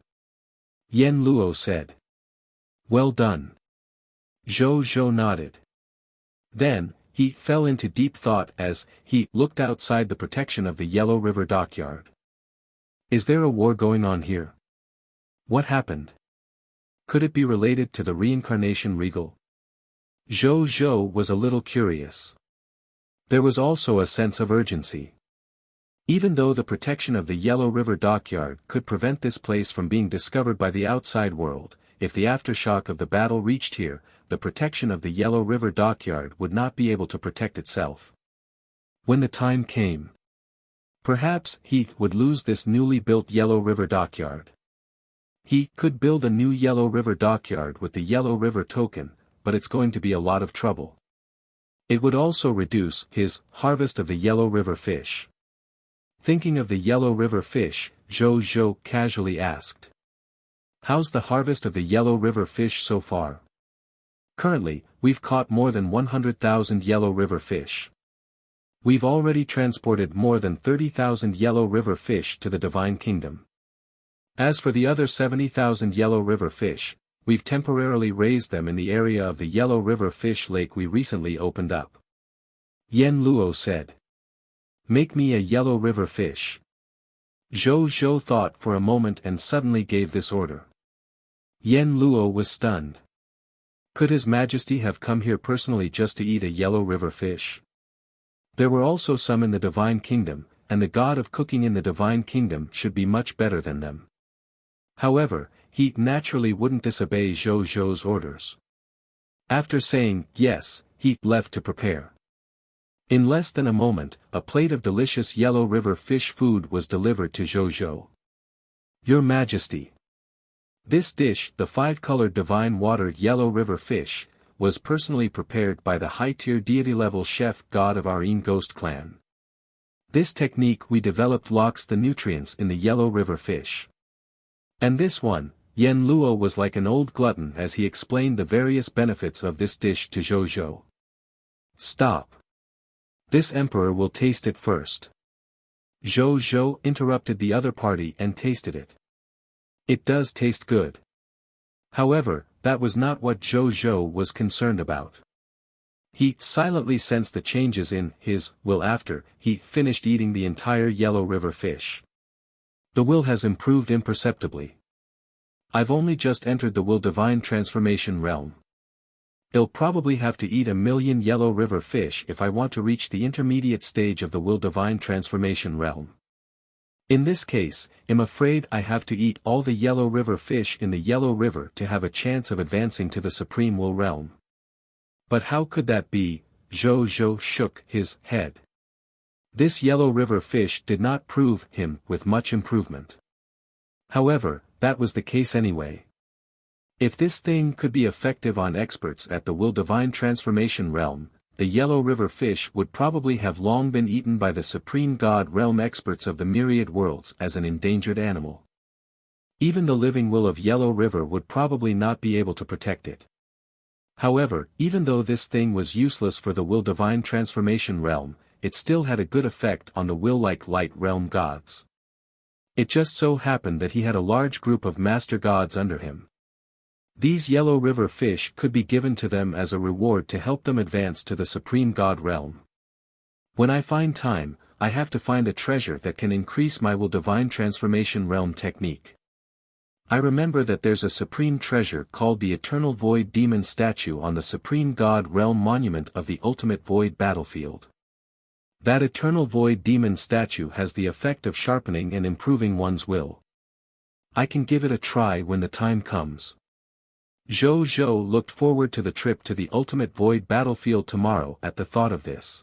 Yen Luo said. Well done. Zhou Zhou nodded. Then, he fell into deep thought as he looked outside the protection of the Yellow River dockyard. Is there a war going on here? What happened? Could it be related to the reincarnation regal? Zhou Zhou was a little curious. There was also a sense of urgency. Even though the protection of the Yellow River dockyard could prevent this place from being discovered by the outside world, if the aftershock of the battle reached here, the protection of the Yellow River dockyard would not be able to protect itself. When the time came, perhaps he would lose this newly built Yellow River dockyard. He could build a new Yellow River dockyard with the Yellow River token, but it's going to be a lot of trouble. It would also reduce his harvest of the Yellow River fish. Thinking of the Yellow River fish, Zhou Zhou casually asked. How's the harvest of the Yellow River fish so far? Currently, we've caught more than 100,000 Yellow River fish. We've already transported more than 30,000 Yellow River fish to the Divine Kingdom. As for the other 70,000 Yellow River fish, we've temporarily raised them in the area of the Yellow River fish lake we recently opened up. Yen Luo said. Make me a Yellow River fish. Zhou Zhou thought for a moment and suddenly gave this order. Yen Luo was stunned. Could His Majesty have come here personally just to eat a Yellow River fish? There were also some in the Divine Kingdom, and the god of cooking in the Divine Kingdom should be much better than them. However, he naturally wouldn't disobey Zhou Zhou's orders. After saying yes, he left to prepare. In less than a moment, a plate of delicious Yellow River fish food was delivered to Zhou Zhou. Your Majesty. This dish, the 5-colored divine watered Yellow River fish, was personally prepared by the high-tier deity-level chef god of our Ghost clan. This technique we developed locks the nutrients in the Yellow River fish. And this one, Yen Luo was like an old glutton as he explained the various benefits of this dish to Zhou Zhou. Stop. This emperor will taste it first. Zhou Zhou interrupted the other party and tasted it. It does taste good. However, that was not what Zhou Zhou was concerned about. He silently sensed the changes in his will after he finished eating the entire Yellow River fish. The will has improved imperceptibly. I've only just entered the will divine transformation realm. I'll probably have to eat 1,000,000 Yellow River fish if I want to reach the intermediate stage of the will divine transformation realm. In this case, I'm afraid I have to eat all the Yellow River fish in the Yellow River to have a chance of advancing to the Supreme Will realm. But how could that be? Zhou Zhou shook his head. This Yellow River fish did not prove him with much improvement. However, that was the case anyway. If this thing could be effective on experts at the will divine transformation realm, the Yellow River fish would probably have long been eaten by the Supreme God realm experts of the myriad worlds as an endangered animal. Even the living will of Yellow River would probably not be able to protect it. However, even though this thing was useless for the will divine transformation realm, it still had a good effect on the will-like light realm gods. It just so happened that he had a large group of master gods under him. These Yellow River fish could be given to them as a reward to help them advance to the Supreme God realm. When I find time, I have to find a treasure that can increase my will divine transformation realm technique. I remember that there's a supreme treasure called the Eternal Void Demon statue on the Supreme God realm monument of the Ultimate Void battlefield. That eternal void demon statue has the effect of sharpening and improving one's will. I can give it a try when the time comes. Zhou Zhou looked forward to the trip to the ultimate void battlefield tomorrow at the thought of this.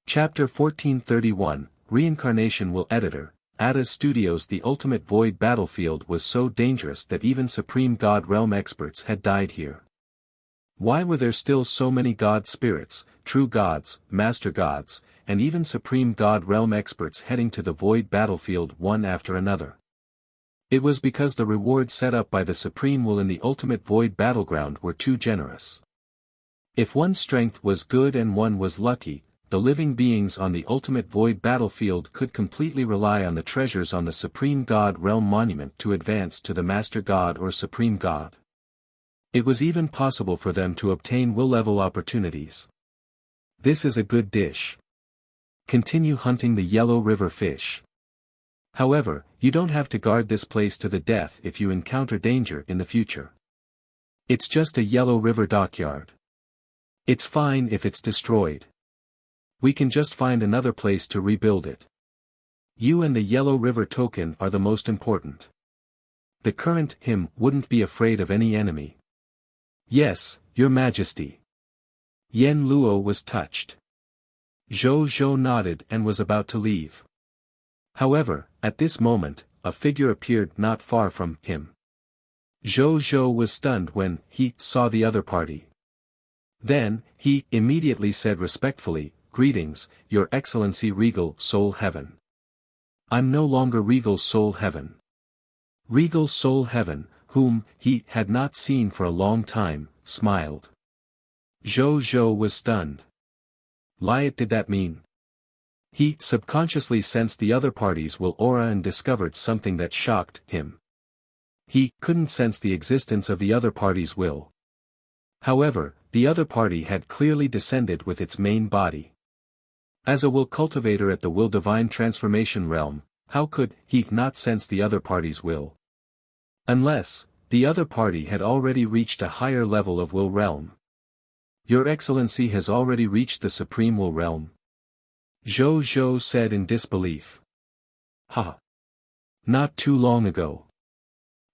Chapter 1431, Reincarnation Will. Editor, Ada Studios. The ultimate void battlefield was so dangerous that even Supreme God Realm experts had died here. Why were there still so many God spirits, true gods, master gods, and even Supreme God Realm experts heading to the void battlefield one after another? It was because the rewards set up by the Supreme Will in the ultimate void battleground were too generous. If one's strength was good and one was lucky, the living beings on the ultimate void battlefield could completely rely on the treasures on the Supreme God Realm monument to advance to the Master God or Supreme God. It was even possible for them to obtain will-level opportunities. This is a good dish. Continue hunting the yellow river fish. However, you don't have to guard this place to the death if you encounter danger in the future. It's just a yellow river dockyard. It's fine if it's destroyed. We can just find another place to rebuild it. You and the yellow river token are the most important. The current him wouldn't be afraid of any enemy. Yes, Your Majesty. Yen Luo was touched. Zhou Zhou nodded and was about to leave. However, at this moment, a figure appeared not far from him. Zhou Zhou was stunned when he saw the other party. Then, he immediately said respectfully, "Greetings, Your Excellency Regal Soul Heaven." "I'm no longer Regal Soul Heaven." Regal Soul Heaven, whom he had not seen for a long time, smiled. Zhou Zhou was stunned. Liat did that mean? He subconsciously sensed the other party's will aura and discovered something that shocked him. He couldn't sense the existence of the other party's will. However, the other party had clearly descended with its main body. As a will cultivator at the Will Divine Transformation Realm, how could he not sense the other party's will? Unless, the other party had already reached a higher level of will realm. Your Excellency has already reached the Supreme Will Realm. Zhou Zhou said in disbelief. Ha! Not too long ago.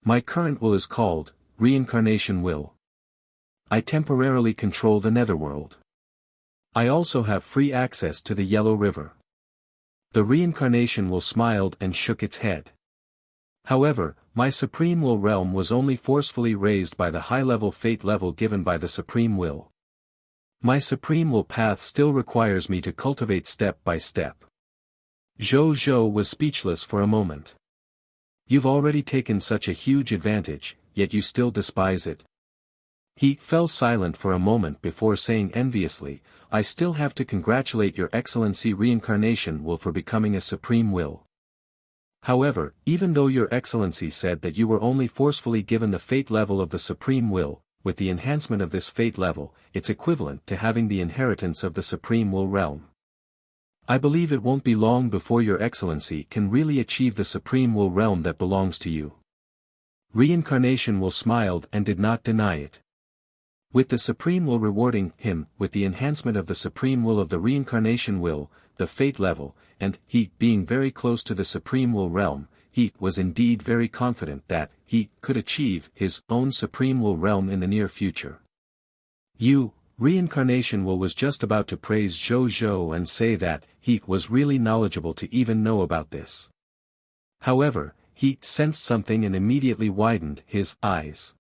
My current will is called, Reincarnation Will. I temporarily control the Netherworld. I also have free access to the Yellow River. The Reincarnation Will smiled and shook its head. However, my Supreme Will realm was only forcefully raised by the high-level fate level given by the Supreme Will. My Supreme Will path still requires me to cultivate step by step. Zhou Zhou was speechless for a moment. You've already taken such a huge advantage, yet you still despise it. He fell silent for a moment before saying enviously, I still have to congratulate Your Excellency Reincarnation Will for becoming a Supreme Will. However, even though Your Excellency said that you were only forcefully given the fate level of the Supreme Will, with the enhancement of this fate level, it's equivalent to having the inheritance of the Supreme Will realm. I believe it won't be long before Your Excellency can really achieve the Supreme Will realm that belongs to you. Reincarnation Will smiled and did not deny it. With the Supreme Will rewarding him with the enhancement of the Supreme Will of the Reincarnation Will, the fate level, and he being very close to the Supreme Will realm, he was indeed very confident that he could achieve his own Supreme Will realm in the near future. Reincarnation Will was just about to praise Zhou Zhou and say that he was really knowledgeable to even know about this. However, he sensed something and immediately widened his eyes.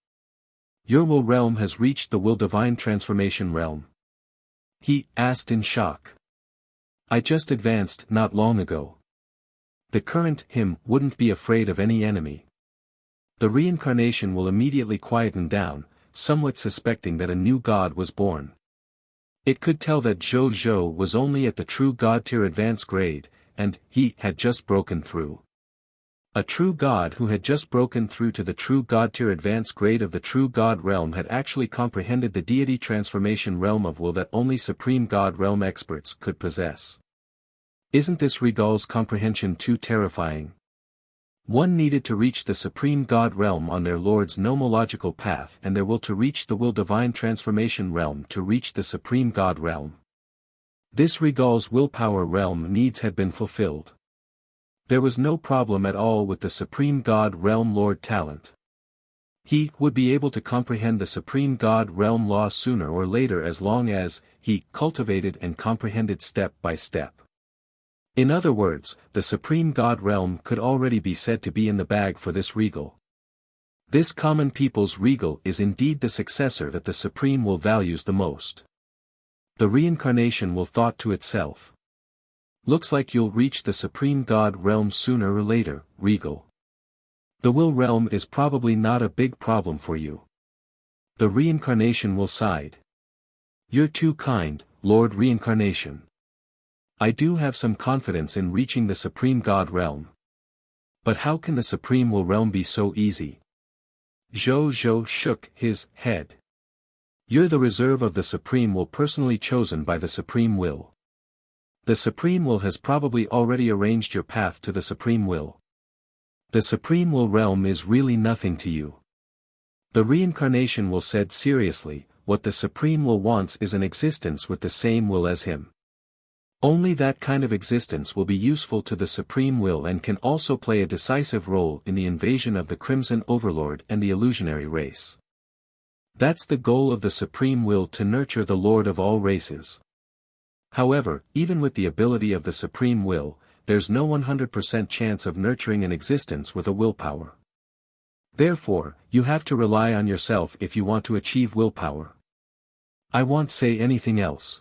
Your will realm has reached the Will Divine Transformation realm? He asked in shock. I just advanced not long ago. The current him wouldn't be afraid of any enemy. The Reincarnation Will immediately quietened down, somewhat suspecting that a new god was born. It could tell that Zhou Zhou was only at the true god tier advanced grade, and he had just broken through. A true god who had just broken through to the true god tier advanced grade of the true god realm had actually comprehended the deity transformation realm of will that only Supreme God realm experts could possess. Isn't this Regal's comprehension too terrifying? One needed to reach the Supreme God realm on their Lord's nomological path, and their will to reach the will divine transformation realm to reach the Supreme God realm. This Regal's willpower realm needs had been fulfilled. There was no problem at all with the Supreme God realm Lord Talent. He would be able to comprehend the Supreme God realm law sooner or later as long as he cultivated and comprehended step by step. In other words, the Supreme God realm could already be said to be in the bag for this Regal. This common people's Regal is indeed the successor that the Supreme will values the most. The reincarnation will thought to itself. Looks like you'll reach the Supreme God realm sooner or later, Regal. The will realm is probably not a big problem for you. The reincarnation will sighed. You're too kind, Lord Reincarnation. I do have some confidence in reaching the Supreme God realm. But how can the Supreme Will realm be so easy? Zhou shook his head. You're the reserve of the Supreme Will personally chosen by the Supreme Will. The Supreme Will has probably already arranged your path to the Supreme Will. The Supreme Will realm is really nothing to you. The reincarnation will said seriously, what the Supreme Will wants is an existence with the same will as him. Only that kind of existence will be useful to the Supreme Will and can also play a decisive role in the invasion of the Crimson Overlord and the illusionary race. That's the goal of the Supreme Will, to nurture the Lord of all races. However, even with the ability of the Supreme Will, there's no 100% chance of nurturing an existence with a willpower. Therefore, you have to rely on yourself if you want to achieve willpower. I won't say anything else.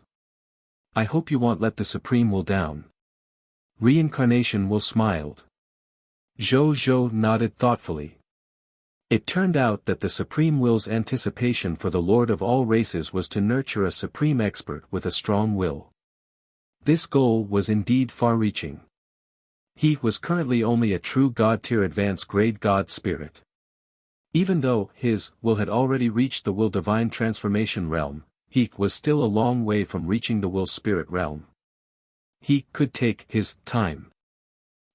I hope you won't let the Supreme Will down. Reincarnation Will smiled. Zhou nodded thoughtfully. It turned out that the Supreme Will's anticipation for the Lord of all races was to nurture a supreme expert with a strong will. This goal was indeed far-reaching. He was currently only a true God-tier advanced grade God spirit. Even though his will had already reached the will divine transformation realm, he was still a long way from reaching the will spirit realm. He could take his time.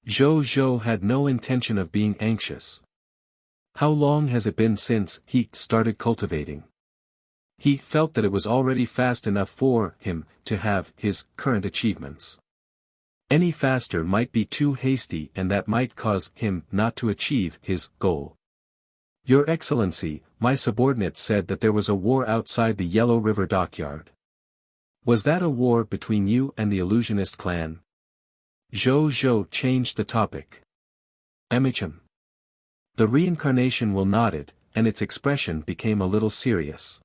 Zhou had no intention of being anxious. How long has it been since he started cultivating? He felt that it was already fast enough for him to have his current achievements. Any faster might be too hasty, and that might cause him not to achieve his goal. Your Excellency, my subordinate said that there was a war outside the Yellow River dockyard. Was that a war between you and the illusionist clan? Zhou changed the topic. Emicham. The reincarnation will nodded, and its expression became a little serious.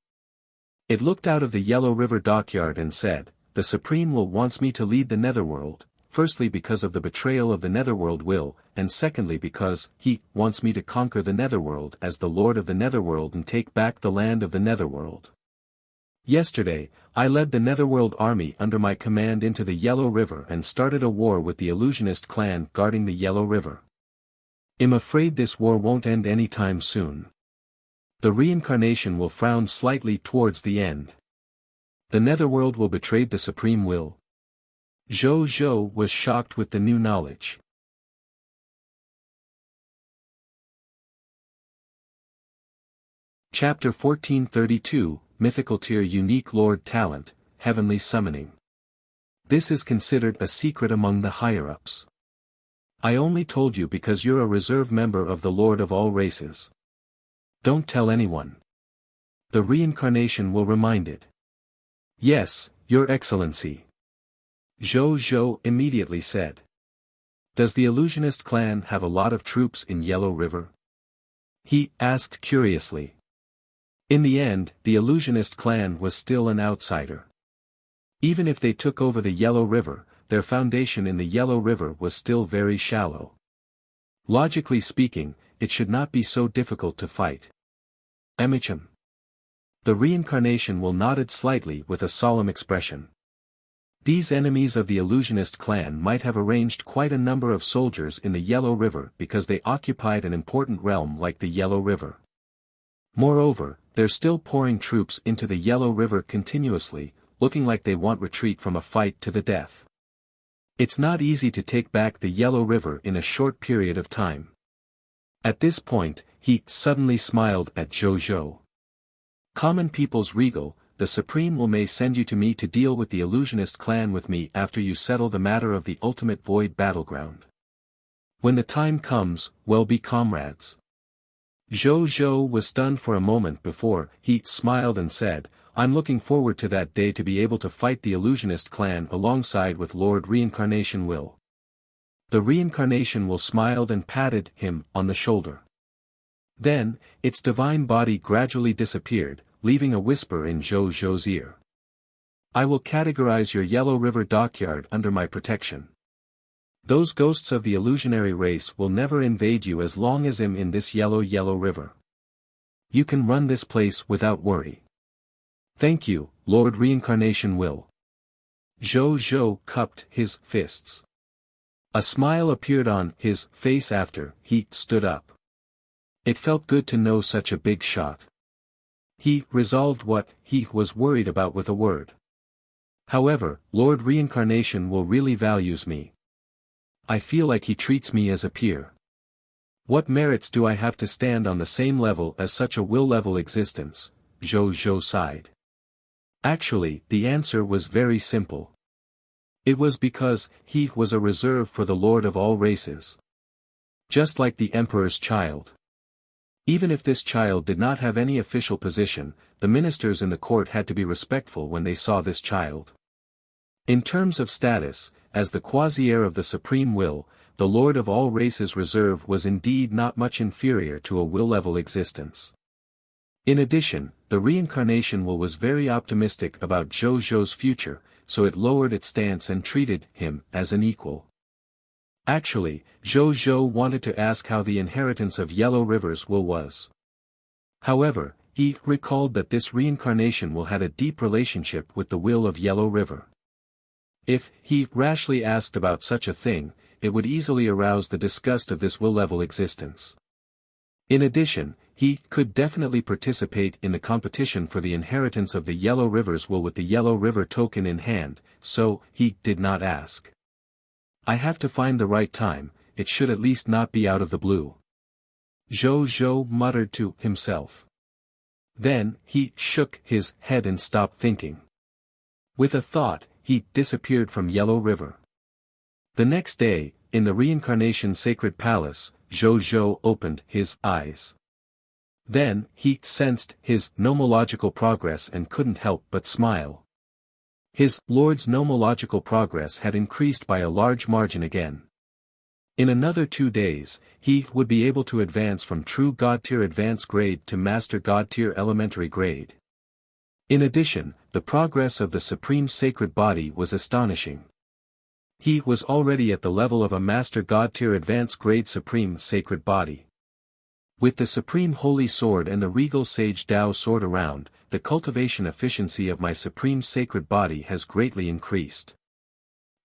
It looked out of the Yellow River dockyard and said, the Supreme Will wants me to lead the Netherworld, firstly because of the betrayal of the Netherworld will, and secondly because he wants me to conquer the Netherworld as the Lord of the Netherworld and take back the land of the Netherworld. Yesterday, I led the Netherworld army under my command into the Yellow River and started a war with the illusionist clan guarding the Yellow River. I'm afraid this war won't end any time soon. The reincarnation will frown slightly towards the end. The Netherworld will betray the Supreme Will. Zhou was shocked with the new knowledge. Chapter 1432, Mythical Tier Unique Lord Talent, Heavenly Summoning. This is considered a secret among the higher-ups. I only told you because you're a reserve member of the Lord of all races. Don't tell anyone. The reincarnation will remind it. Yes, Your Excellency. Zhou immediately said. Does the illusionist clan have a lot of troops in Yellow River? He asked curiously. In the end, the illusionist clan was still an outsider. Even if they took over the Yellow River, their foundation in the Yellow River was still very shallow. Logically speaking, it should not be so difficult to fight. Emicham. The reincarnation will nodded slightly with a solemn expression. These enemies of the illusionist clan might have arranged quite a number of soldiers in the Yellow River because they occupied an important realm like the Yellow River. Moreover, they're still pouring troops into the Yellow River continuously, looking like they want retreat from a fight to the death. It's not easy to take back the Yellow River in a short period of time. At this point, he suddenly smiled at Zhou. Common people's regal, the Supreme will may send you to me to deal with the illusionist clan with me after you settle the matter of the ultimate void battleground. When the time comes, we'll be comrades. Zhou was stunned for a moment before he smiled and said, I'm looking forward to that day to be able to fight the illusionist clan alongside with Lord Reincarnation Will. The Reincarnation Will smiled and patted him on the shoulder. Then, its divine body gradually disappeared, leaving a whisper in Zhou's ear. I will categorize your Yellow River dockyard under my protection. Those ghosts of the illusionary race will never invade you as long as I'm in this yellow river. You can run this place without worry. Thank you, Lord Reincarnation Will. Zhou cupped his fists. A smile appeared on his face after he stood up. It felt good to know such a big shot. He resolved what he was worried about with a word. However, Lord Reincarnation Will really values me. I feel like he treats me as a peer. What merits do I have to stand on the same level as such a will-level existence? Zhou sighed. Actually, the answer was very simple. It was because he was a reserve for the Lord of all races. Just like the Emperor's child. Even if this child did not have any official position, the ministers in the court had to be respectful when they saw this child. In terms of status, as the quasi-heir of the Supreme Will, the Lord of all races reserve was indeed not much inferior to a will-level existence. In addition, the Reincarnation Will was very optimistic about Zhou's future, so it lowered its stance and treated him as an equal. Actually, Zhou wanted to ask how the inheritance of Yellow River's will was. However, he recalled that this Reincarnation Will had a deep relationship with the will of Yellow River. If he rashly asked about such a thing, it would easily arouse the disgust of this will-level existence. In addition, he could definitely participate in the competition for the inheritance of the Yellow River's will with the Yellow River token in hand, so he did not ask. I have to find the right time, it should at least not be out of the blue. Zhou muttered to himself. Then, he shook his head and stopped thinking. With a thought, he disappeared from Yellow River. The next day, in the Reincarnation Sacred Palace, Zhou opened his eyes. Then, he sensed his nomological progress and couldn't help but smile. His Lord's nomological progress had increased by a large margin again. In another 2 days, he would be able to advance from True God Tier Advanced Grade to Master God Tier Elementary Grade. In addition, the progress of the Supreme Sacred Body was astonishing. He was already at the level of a Master God Tier Advanced Grade Supreme Sacred Body. With the Supreme Holy Sword and the Regal Sage Dao Sword around, the cultivation efficiency of my Supreme Sacred Body has greatly increased.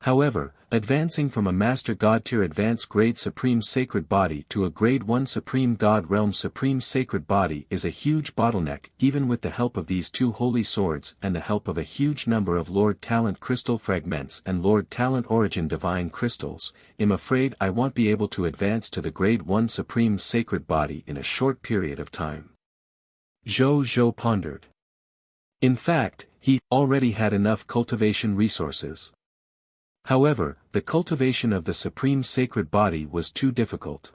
However, advancing from a Master God Tier Advanced Grade Supreme Sacred Body to a Grade 1 Supreme God Realm Supreme Sacred Body is a huge bottleneck even with the help of these 2 holy swords and the help of a huge number of Lord Talent Crystal Fragments and Lord Talent Origin Divine Crystals. I'm afraid I won't be able to advance to the Grade 1 Supreme Sacred Body in a short period of time. Zhou pondered. In fact, he already had enough cultivation resources. However, the cultivation of the Supreme Sacred Body was too difficult.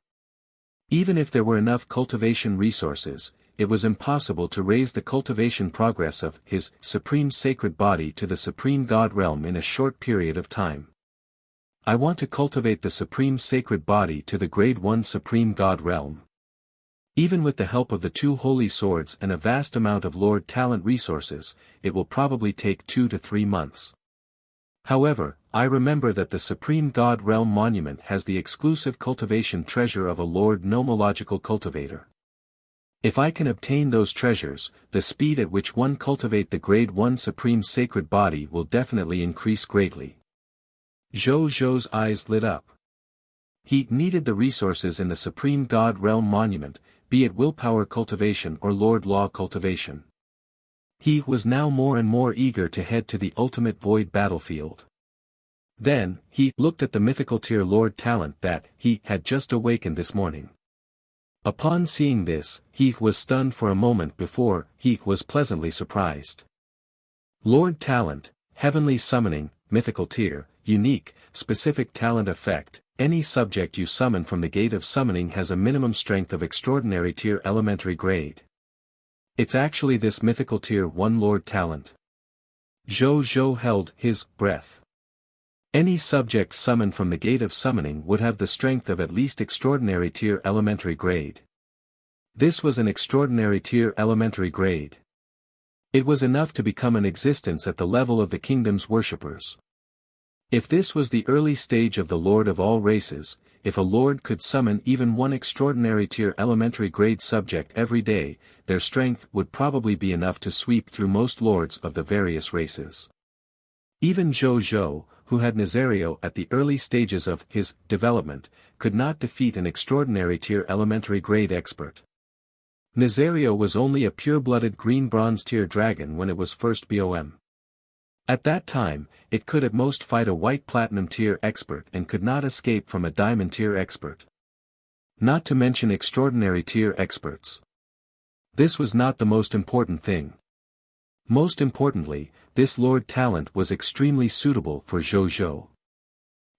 Even if there were enough cultivation resources, it was impossible to raise the cultivation progress of his Supreme Sacred Body to the Supreme God Realm in a short period of time. I want to cultivate the Supreme Sacred Body to the Grade 1 Supreme God Realm. Even with the help of the 2 holy swords and a vast amount of Lord Talent resources, it will probably take 2 to 3 months. However, I remember that the Supreme God Realm Monument has the exclusive cultivation treasure of a Lord Nomological Cultivator. If I can obtain those treasures, the speed at which one cultivate the Grade 1 Supreme Sacred Body will definitely increase greatly. Zhou's eyes lit up. He needed the resources in the Supreme God Realm Monument, be it willpower cultivation or Lord Law cultivation. He was now more and more eager to head to the ultimate void battlefield. Then, he looked at the mythical tier Lord Talent that he had just awakened this morning. Upon seeing this, he was stunned for a moment before he was pleasantly surprised. Lord Talent, Heavenly Summoning, Mythical Tier, Unique, Specific Talent Effect. Any subject you summon from the Gate of Summoning has a minimum strength of Extraordinary Tier Elementary Grade. It's actually this Mythical Tier 1 Lord Talent. Zhou held his breath. Any subject summoned from the Gate of Summoning would have the strength of at least Extraordinary Tier Elementary Grade. This was an Extraordinary Tier Elementary Grade. It was enough to become an existence at the level of the kingdom's worshippers. If this was the early stage of the Lord of all races, if a lord could summon even one Extraordinary Tier Elementary Grade subject every day, their strength would probably be enough to sweep through most lords of the various races. Even Zhou, who had Nazario at the early stages of his development, could not defeat an Extraordinary Tier Elementary Grade expert. Nazario was only a pure-blooded green bronze tier dragon when it was first born. At that time, it could at most fight a white platinum tier expert and could not escape from a diamond tier expert. Not to mention extraordinary tier experts. This was not the most important thing. Most importantly, this Lord Talent was extremely suitable for Zhou.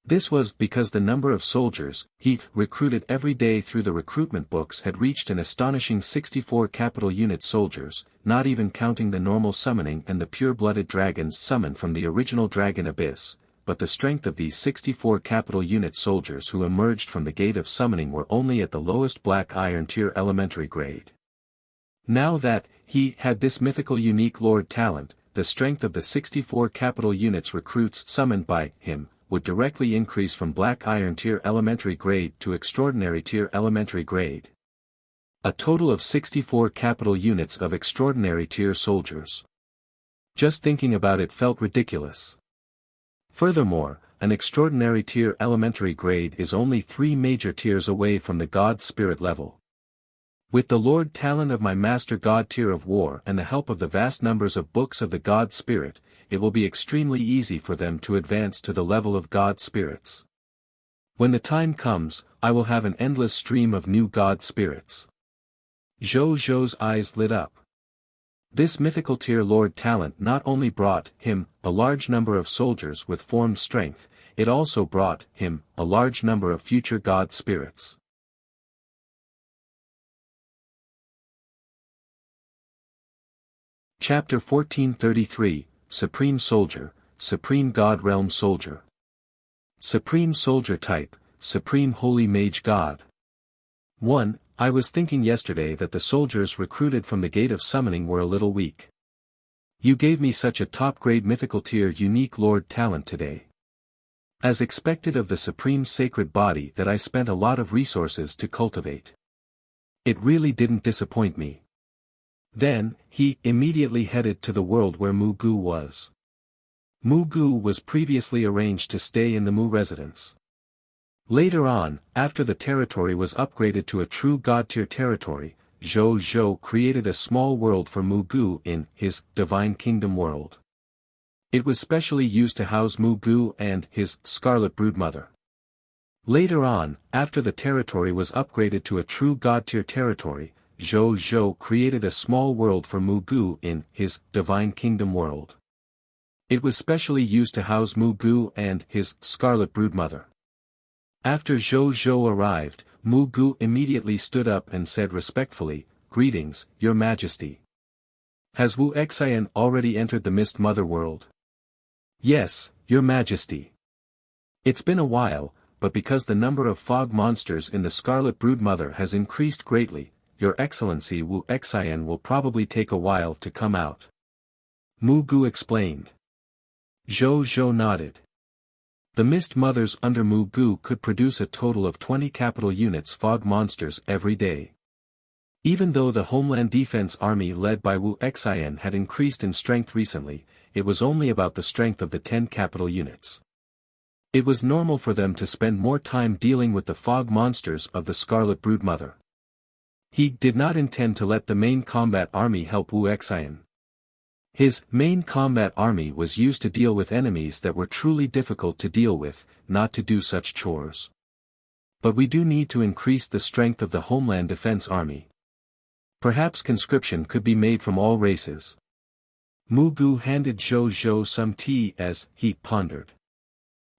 This was because the number of soldiers he recruited every day through the recruitment books had reached an astonishing 64 capital unit soldiers, not even counting the normal summoning and the pure-blooded dragons summoned from the original Dragon Abyss, but the strength of these 64 capital unit soldiers who emerged from the Gate of Summoning were only at the lowest Black Iron tier elementary grade. Now that he had this mythical unique Lord Talent, the strength of the 64 capital units recruits summoned by him would directly increase from Black Iron tier elementary grade to Extraordinary tier elementary grade. A total of 64 capital units of Extraordinary tier soldiers. Just thinking about it felt ridiculous. Furthermore, an Extraordinary tier elementary grade is only 3 major tiers away from the God Spirit level. With the Lord Talent of my Master God tier of war and the help of the vast numbers of books of the God Spirit, it will be extremely easy for them to advance to the level of God Spirits. When the time comes, I will have an endless stream of new God Spirits. Zhou's eyes lit up. This mythical tier Lord Talent not only brought him a large number of soldiers with formed strength, it also brought him a large number of future God Spirits. Chapter 1433, Supreme Soldier, Supreme God Realm Soldier. Supreme Soldier Type, Supreme Holy Mage God. 1. I was thinking yesterday that the soldiers recruited from the Gate of Summoning were a little weak. You gave me such a top-grade mythical tier unique Lord Talent today. As expected of the Supreme Sacred Body that I spent a lot of resources to cultivate. It really didn't disappoint me. Then, he immediately headed to the world where Mu Gu was. Mu Gu was previously arranged to stay in the Mu residence. Later on, after the territory was upgraded to a true God-tier territory, Zhou created a small world for Mu Gu in his Divine Kingdom world. It was specially used to house Mu Gu and his Scarlet Broodmother. Later on, after the territory was upgraded to a true God-tier territory, Zhou created a small world for Mu Gu in his Divine Kingdom world. It was specially used to house Mu Gu and his Scarlet Broodmother. After Zhou arrived, Mu Gu immediately stood up and said respectfully, "Greetings, Your Majesty. Has Wuxia already entered the Mist Mother world?" "Yes, Your Majesty. It's been a while, but because the number of fog monsters in the Scarlet Broodmother has increased greatly, Your Excellency Wuxia will probably take a while to come out." Mu Gu explained. Zhou nodded. The Mist Mothers under Mu Gu could produce a total of 20 capital units fog monsters every day. Even though the Homeland Defense Army led by Wuxia had increased in strength recently, it was only about the strength of the 10 capital units. It was normal for them to spend more time dealing with the fog monsters of the Scarlet Broodmother. He did not intend to let the main combat army help Wuxia. His main combat army was used to deal with enemies that were truly difficult to deal with, not to do such chores. But we do need to increase the strength of the Homeland Defense Army. Perhaps conscription could be made from all races. Mu Gu handed Zhou Zhou some tea as he pondered.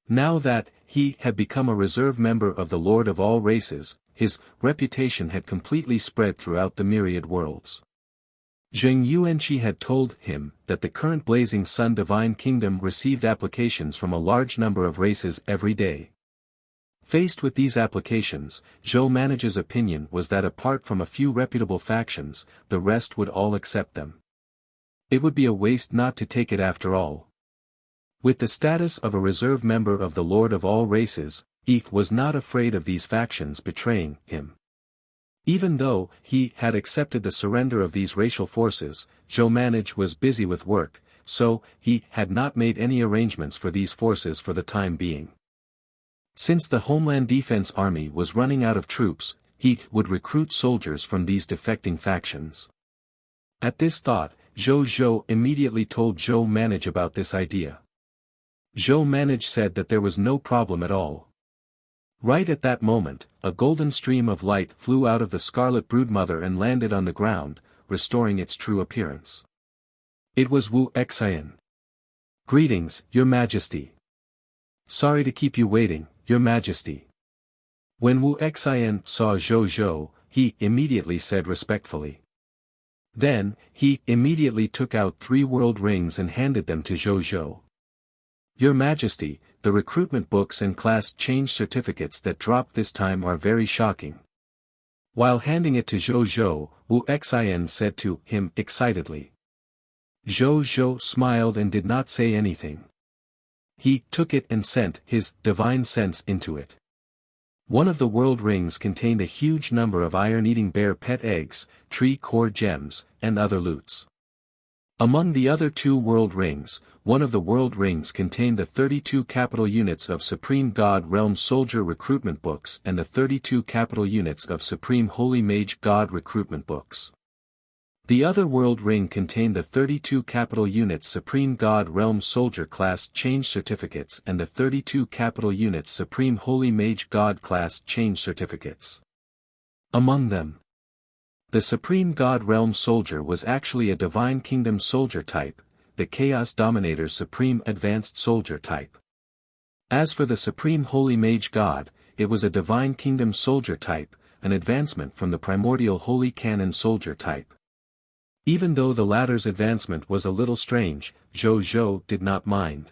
Now that he had become a reserve member of the Lord of all races, his reputation had completely spread throughout the myriad worlds. Zheng Yuanqi had told him that the current Blazing Sun Divine Kingdom received applications from a large number of races every day. Faced with these applications, Zhou Manage's opinion was that apart from a few reputable factions, the rest would all accept them. It would be a waste not to take it after all. With the status of a reserve member of the Lord of all races, he was not afraid of these factions betraying him. Even though he had accepted the surrender of these racial forces, Zhou Manage was busy with work, so he had not made any arrangements for these forces for the time being. Since the Homeland Defense Army was running out of troops, he would recruit soldiers from these defecting factions. At this thought, Zhou Zhou immediately told Zhou Manage about this idea. Zhou Manage said that there was no problem at all. Right at that moment, a golden stream of light flew out of the Scarlet Broodmother and landed on the ground, restoring its true appearance. It was Wu Xian. "Greetings, Your Majesty. Sorry to keep you waiting, Your Majesty." When Wu Xian saw Zhou Zhou, he immediately said respectfully. Then, he immediately took out 3 world rings and handed them to Zhou Zhou. "Your Majesty, the recruitment books and class change certificates that dropped this time are very shocking." While handing it to Zhou Zhou, Wu Xian said to him excitedly. Zhou Zhou smiled and did not say anything. He took it and sent his divine sense into it. One of the world rings contained a huge number of iron-eating bear pet eggs, tree core gems, and other loots. Among the other 2 world rings, one of the world rings contained the 32 capital units of Supreme God Realm Soldier recruitment books and the 32 capital units of Supreme Holy Mage God recruitment books. The other world ring contained the 32 capital units Supreme God Realm Soldier class change certificates and the 32 capital units Supreme Holy Mage God class change certificates. Among them, the Supreme God Realm Soldier was actually a Divine Kingdom Soldier type, the Chaos Dominator Supreme Advanced Soldier type. As for the Supreme Holy Mage God, it was a Divine Kingdom Soldier type, an advancement from the Primordial Holy Canon Soldier type. Even though the latter's advancement was a little strange, Zhou Zhou did not mind.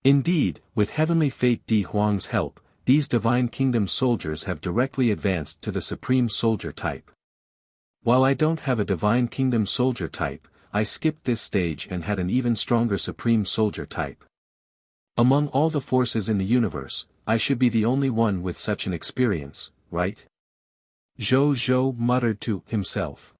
Indeed, with Heavenly Fate Di Huang's help, these Divine Kingdom soldiers have directly advanced to the Supreme Soldier type. While I don't have a Divine Kingdom Soldier type, I skipped this stage and had an even stronger Supreme Soldier type. Among all the forces in the universe, I should be the only one with such an experience, right? Zhou Zhou muttered to himself.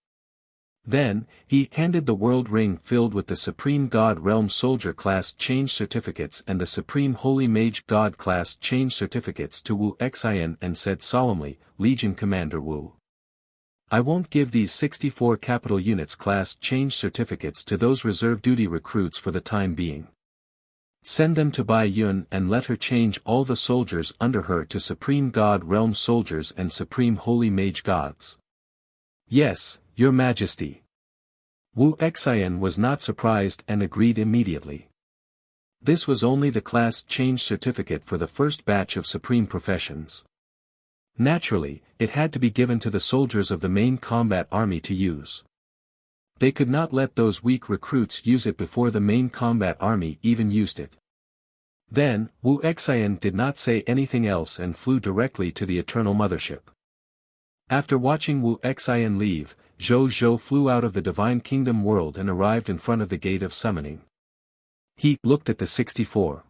Then, he handed the world ring filled with the Supreme God Realm Soldier class change certificates and the Supreme Holy Mage God class change certificates to Wu Xian and said solemnly, "Legion Commander Wu. I won't give these 64 capital units class change certificates to those reserve duty recruits for the time being. Send them to Bai Yun and let her change all the soldiers under her to Supreme God Realm Soldiers and Supreme Holy Mage Gods." "Yes, Your Majesty." Wu Xian was not surprised and agreed immediately. This was only the class change certificate for the first batch of Supreme Professions. Naturally, it had to be given to the soldiers of the main combat army to use. They could not let those weak recruits use it before the main combat army even used it. Then, Wu Xian did not say anything else and flew directly to the Eternal Mothership. After watching Wu Xian leave, Zhou Zhou flew out of the Divine Kingdom world and arrived in front of the Gate of Summoning. He looked at the 64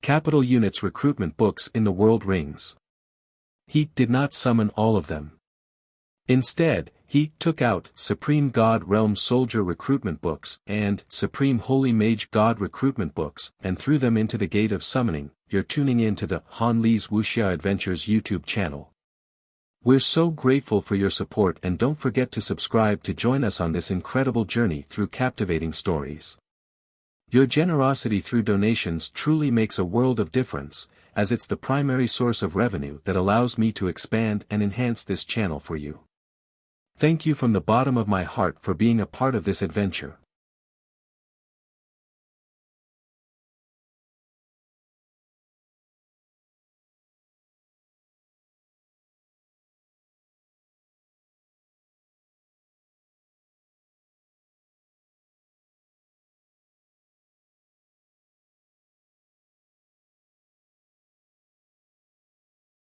capital units recruitment books in the world rings. He did not summon all of them. Instead, he took out Supreme God Realm Soldier recruitment books and Supreme Holy Mage God recruitment books and threw them into the Gate of Summoning. You're tuning in to the Han Li's Wuxia Adventures YouTube channel. We're so grateful for your support and don't forget to subscribe to join us on this incredible journey through captivating stories. Your generosity through donations truly makes a world of difference, as it's the primary source of revenue that allows me to expand and enhance this channel for you. Thank you from the bottom of my heart for being a part of this adventure.